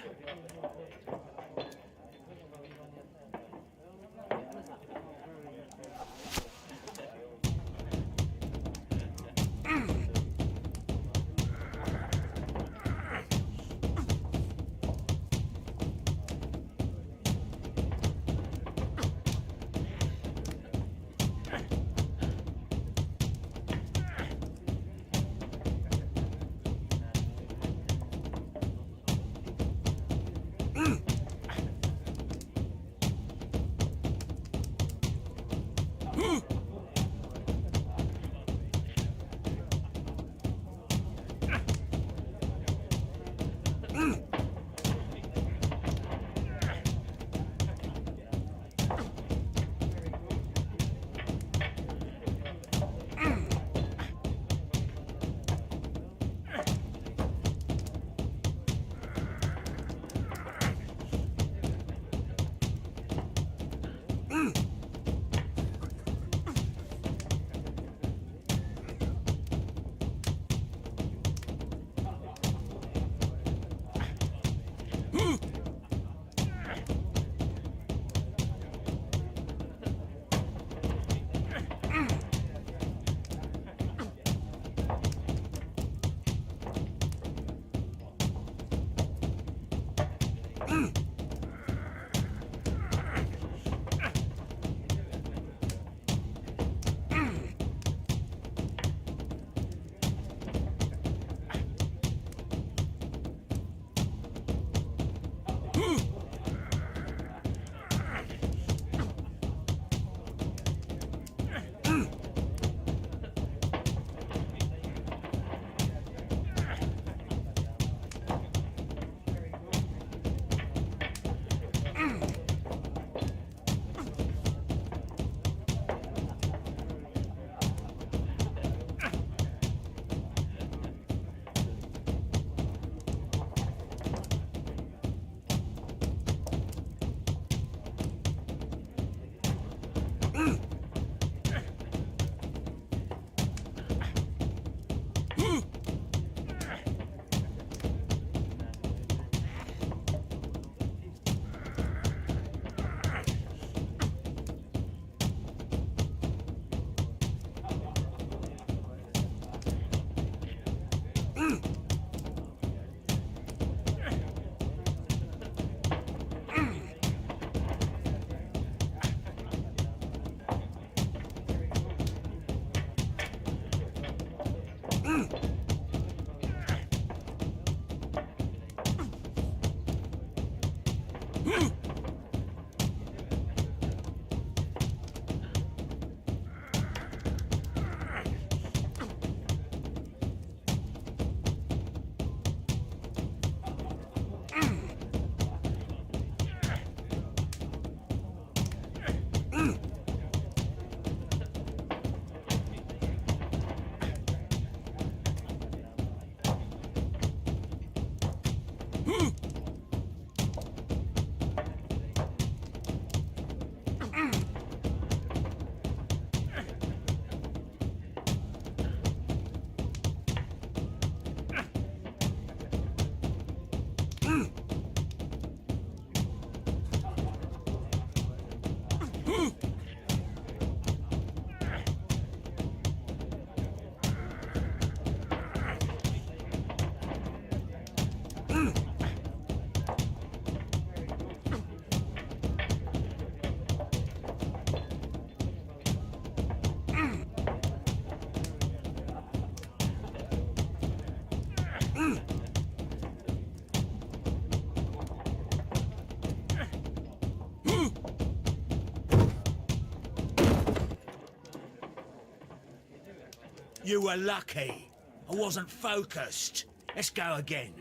You were lucky. I wasn't focused. Let's go again.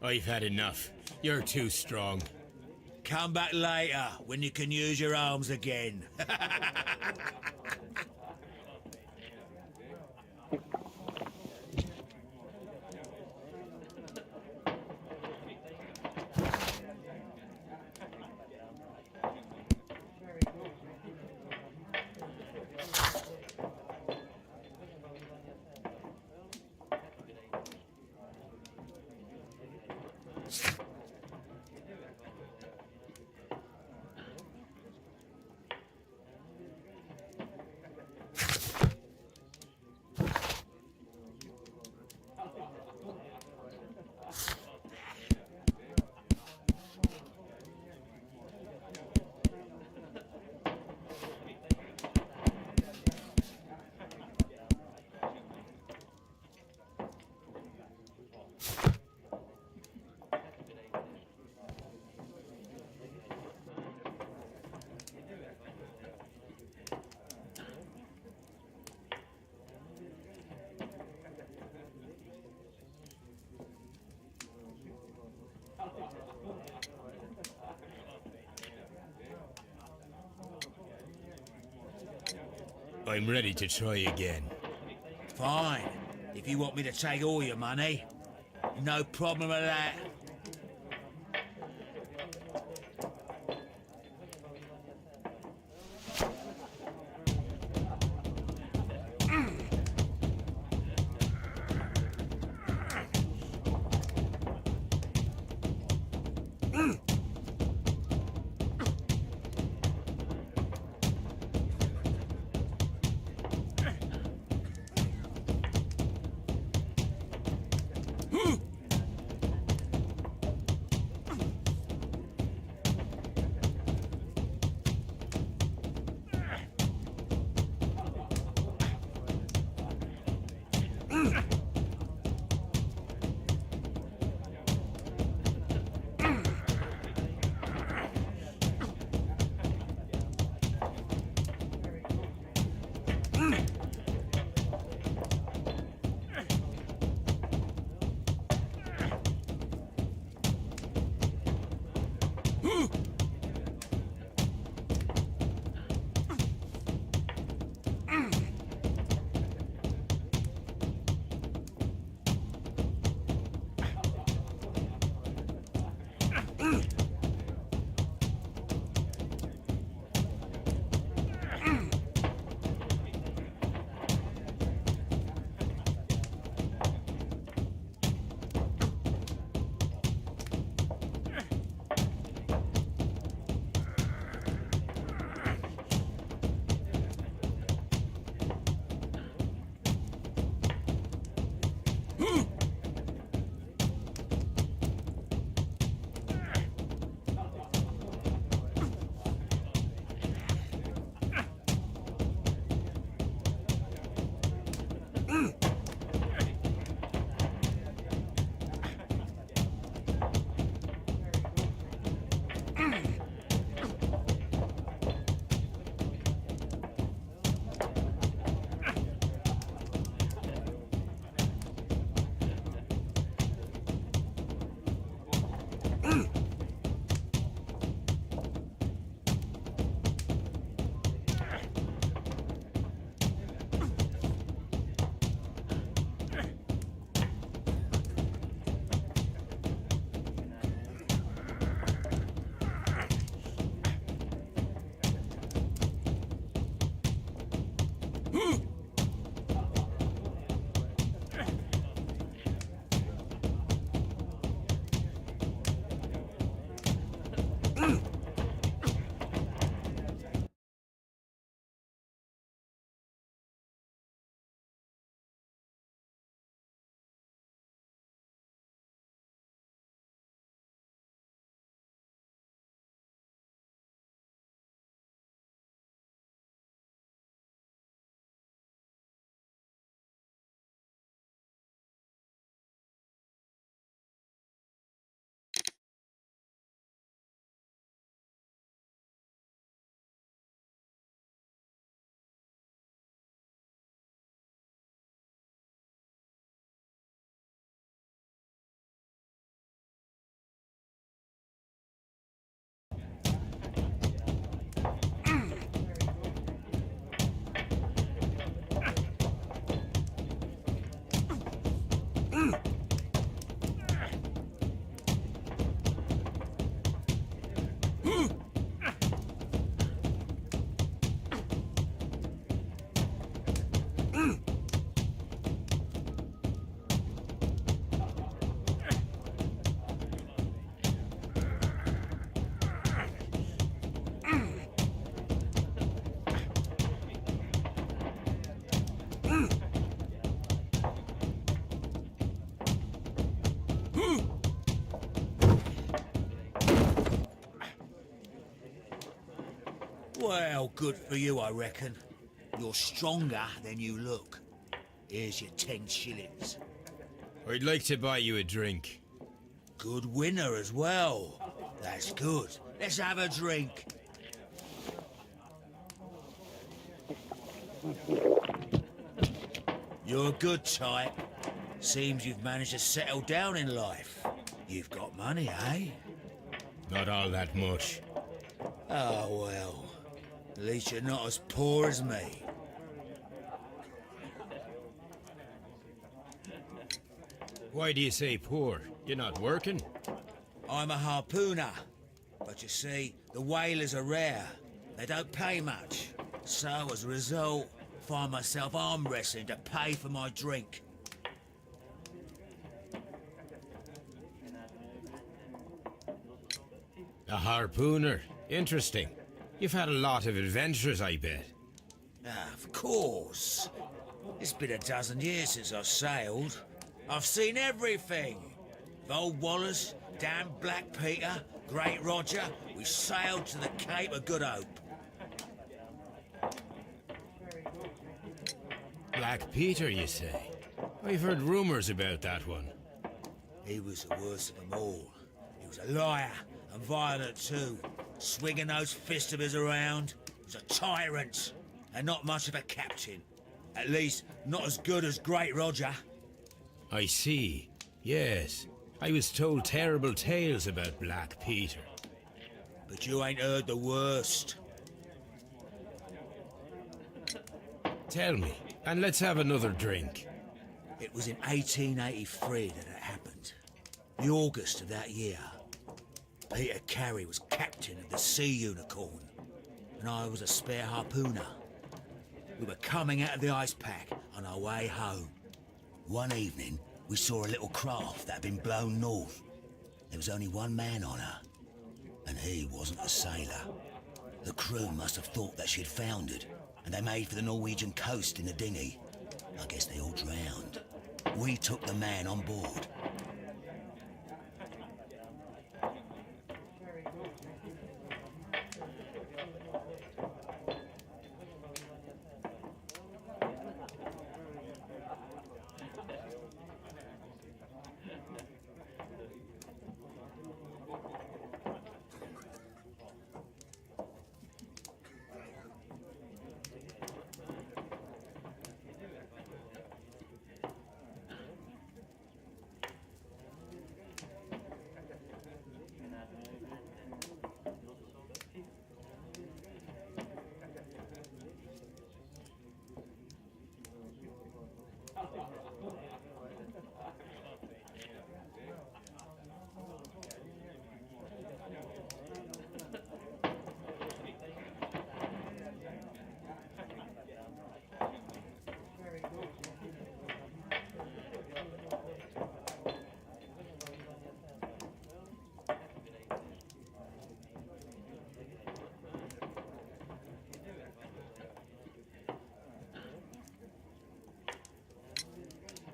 I've had enough. You're too strong.
Come back later when you can use your arms again.
I'm ready to try again.
Fine. If you want me to take all your money, no problem with that. Well, good for you, I reckon. You're stronger than you look. Here's your 10 shillings.
I'd like to buy you a drink.
Good winner as well. That's good. Let's have a drink. You're a good type. Seems you've managed to settle down in life. You've got money, eh?
Not all that much.
Oh, well. At least you're not as poor as me.
Why do you say poor? You're not working?
I'm a harpooner. But you see, the whalers are rare. They don't pay much. So, as a result, find myself arm wrestling to pay for my drink.
A harpooner. Interesting. You've had a lot of adventures, I bet.
Of course. It's been a dozen years since I've sailed. I've seen everything. With Old Wallace, damn Black Peter, Great Roger, we sailed to the Cape of Good Hope.
Black Peter, you say? I've heard rumours about that one.
He was the worst of them all. He was a liar, and violent too. Swinging those fists of his around. He was a tyrant, and not much of a captain. At least, not as good as Great Roger.
I see. Yes. I was told terrible tales about Black Peter.
But you ain't heard the worst.
Tell me, and let's have another drink.
It was in 1883 that it happened. The August of that year. Peter Carey was captain of the Sea Unicorn, and I was a spare harpooner. We were coming out of the ice pack on our way home. One evening, we saw a little craft that had been blown north. There was only one man on her, and he wasn't a sailor. The crew must have thought that she'd foundered, and they made for the Norwegian coast in the dinghy. I guess they all drowned. We took the man on board.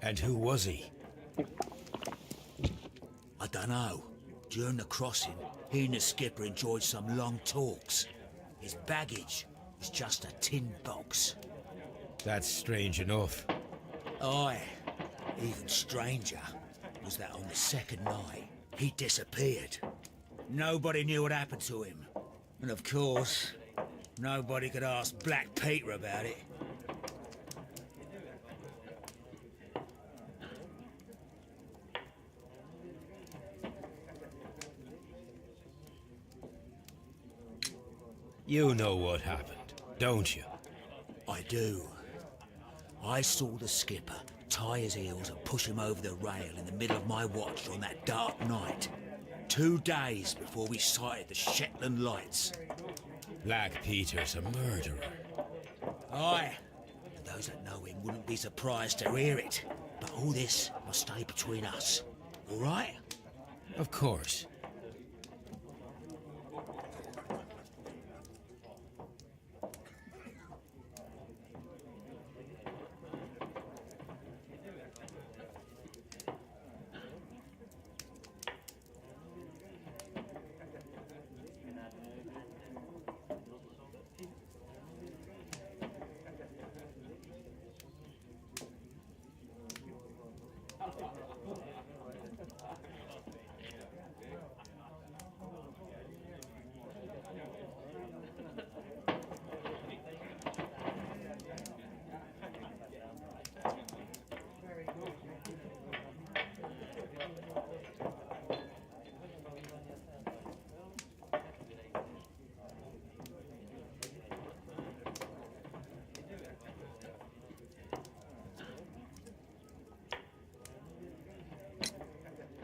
And who was he?
I dunno. During the crossing, he and the skipper enjoyed some long talks. His baggage was just a tin box.
That's strange enough.
Aye. Even stranger was that on the second night, he disappeared. Nobody knew what happened to him. And of course, nobody could ask Black Peter about it.
You know what happened, don't you?
I do. I saw the skipper tie his heels and push him over the rail in the middle of my watch on that dark night. 2 days before we sighted the Shetland lights.
Black Peter's a murderer.
Aye. And those that know him wouldn't be surprised to hear it. But all this must stay between us. All right?
Of course.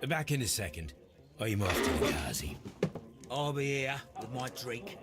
Back in a second. I'm off to the Ghazi.
I'll be here with my drink.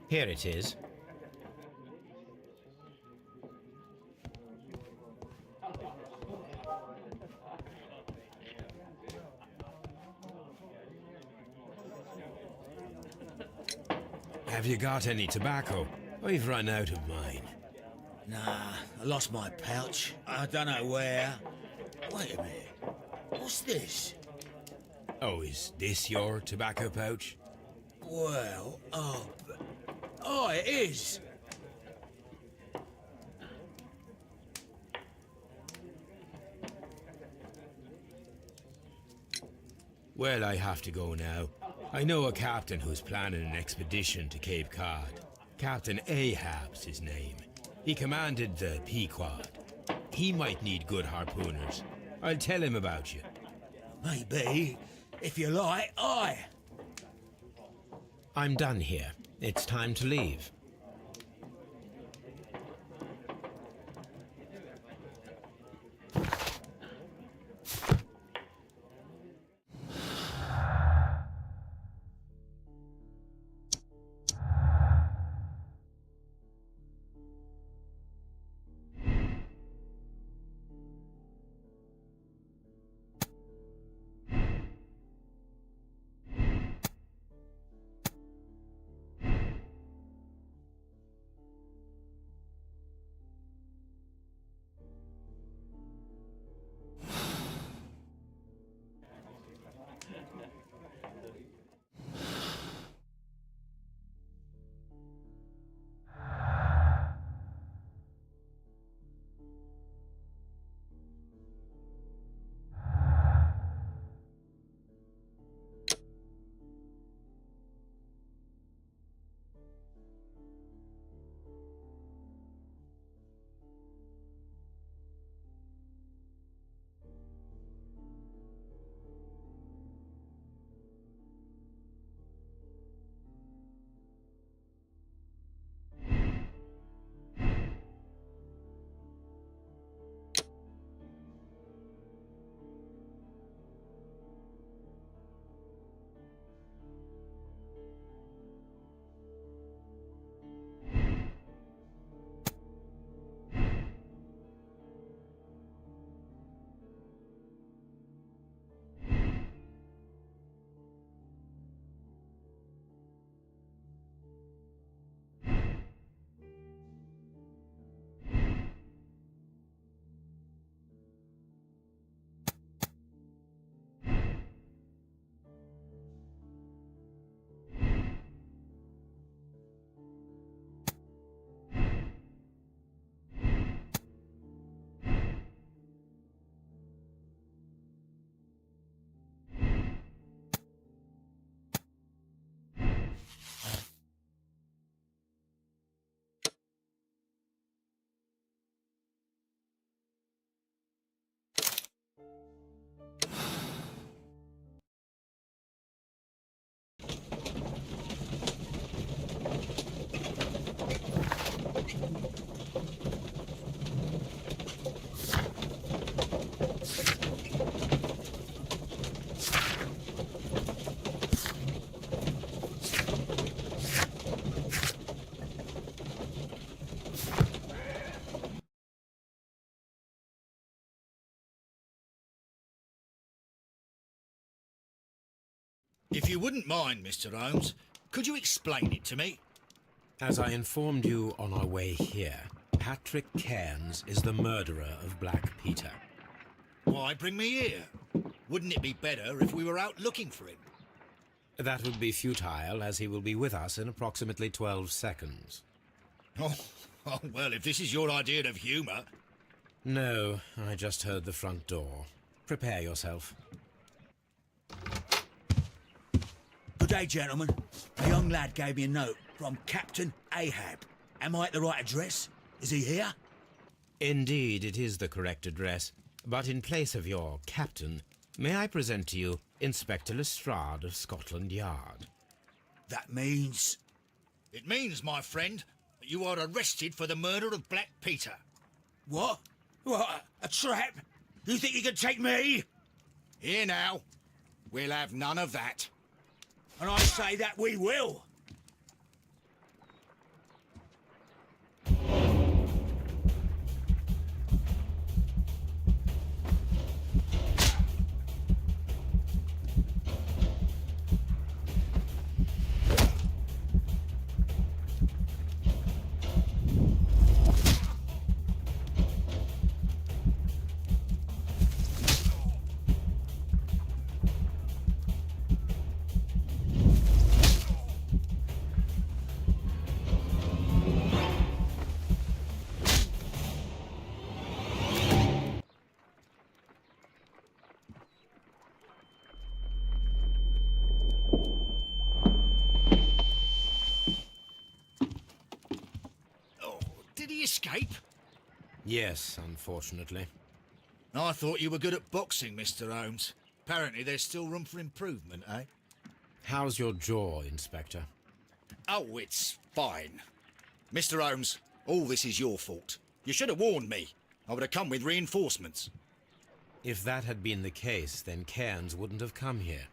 Here it is. Have you got any tobacco? I've run out of mine.
Nah, I lost my pouch. I don't know where. Wait a minute. What's this?
Oh, is this your tobacco pouch?
Well, oh, it is.
Well, I have to go now. I know a captain who's planning an expedition to Cape Cod. Captain Ahab's his name. He commanded the Pequod. He might need good harpooners. I'll tell him about you.
Maybe. If you like, aye.
I'm done here. It's time to leave.
If you wouldn't mind, Mr. Holmes, could you explain it to me?
As I informed you on our way here, Patrick Cairns is the murderer of Black Peter.
Why bring me here? Wouldn't it be better if we were out looking for him?
That would be futile, as he will be with us in approximately 12 seconds.
Oh, well, if this is your idea of humour...
No, I just heard the front door. Prepare yourself.
Good day, gentlemen. A young lad gave me a note from Captain Ahab. Am I at the right address? Is he here?
Indeed, it is the correct address. But in place of your captain, may I present to you Inspector Lestrade of Scotland Yard?
That means...
It means, my friend, that you are arrested for the murder of Black Peter.
What? What? A trap? You think you can take me?
Here now. We'll have none of that.
And I say that we will.
Did he escape?
Yes, unfortunately.
I thought you were good at boxing, Mr. Holmes. Apparently there's still room for improvement, eh?
How's your jaw, Inspector?
Oh, it's fine. Mr. Holmes, all this is your fault. You should have warned me. I would have come with reinforcements.
If that had been the case, then Cairns wouldn't have come here.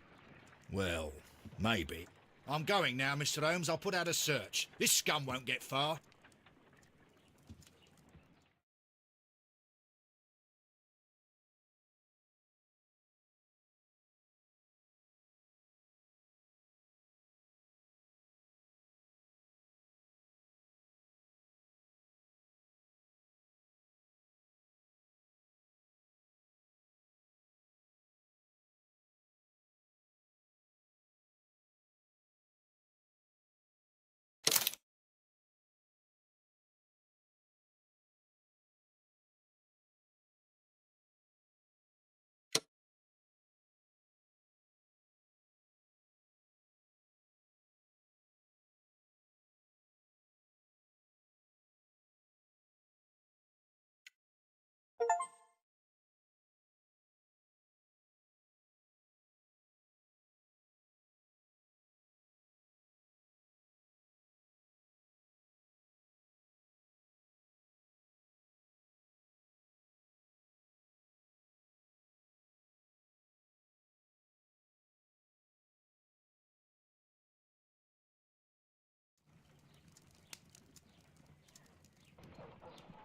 Well, maybe. I'm going now, Mr. Holmes. I'll put out a search. This scum won't get far.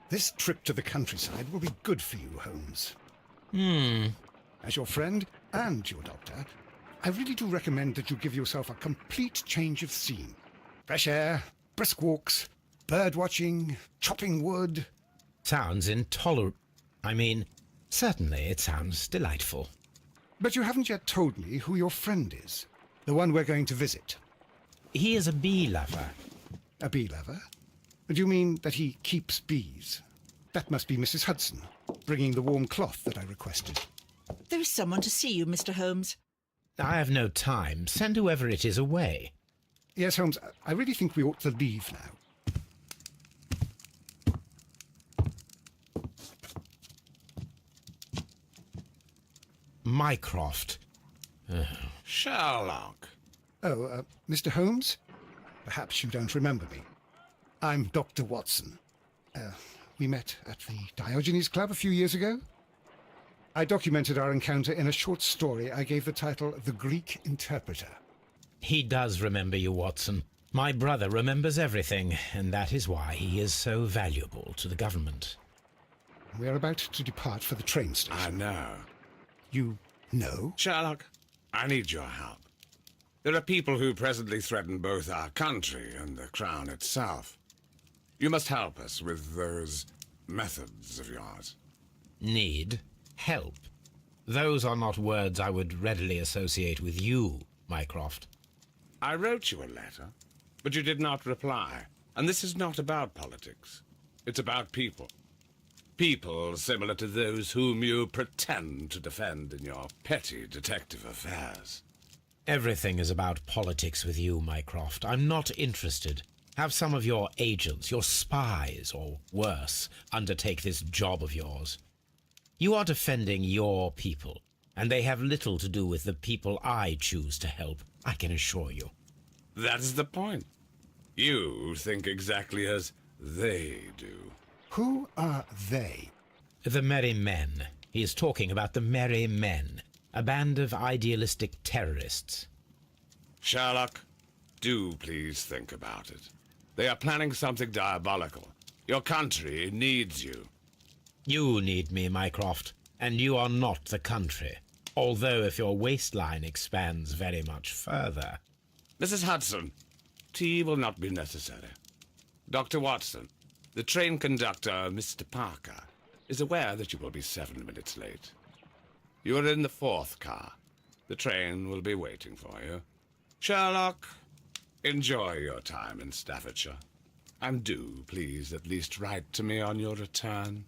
This trip to the countryside will be good for you, Holmes. As your friend and your doctor, I really do recommend that you give yourself a complete change of scene. Fresh air, brisk walks, bird watching, chopping wood.
Sounds intolerable. I mean, certainly it sounds delightful.
But you haven't yet told me who your friend is. The one we're going to visit.
He is a bee lover.
A bee lover? Do you mean that he keeps bees? That must be Mrs. Hudson, bringing the warm cloth that I requested.
There is someone to see you, Mr. Holmes.
I have no time. Send whoever it is away.
Yes, Holmes, I really think we ought to leave now.
Mycroft.
Sherlock.
Oh, Mr. Holmes? Perhaps you don't remember me. I'm Dr. Watson. We met at the Diogenes Club a few years ago. I documented our encounter in a short story I gave the title The Greek Interpreter.
He does remember you, Watson. My brother remembers everything, and that is why he is so valuable to the government.
We are about to depart for the train station.
I know.
You know?
Sherlock, I need your help. There are people who presently threaten both our country and the Crown itself. You must help us with those methods of yours.
Need? Help? Those are not words I would readily associate with you, Mycroft.
I wrote you a letter, but you did not reply. And this is not about politics. It's about people. People similar to those whom you pretend to defend in your petty detective affairs.
Everything is about politics with you, Mycroft. I'm not interested. Have some of your agents, your spies, or worse, undertake this job of yours. You are defending your people, and they have little to do with the people I choose to help, I can assure you.
That is the point. You think exactly as they do.
Who are they?
The Merry Men. He is talking about the Merry Men, a band of idealistic terrorists.
Sherlock, do please think about it. They are planning something diabolical. Your country needs you.
You need me, Mycroft, and you are not the country, although if your waistline expands very much further.
Mrs. Hudson, tea will not be necessary. Dr. Watson, the train conductor, Mr. Parker, is aware that you will be 7 minutes late. You are in the 4th car. The train will be waiting for you. Sherlock, enjoy your time in Staffordshire. And do, please, at least write to me on your return.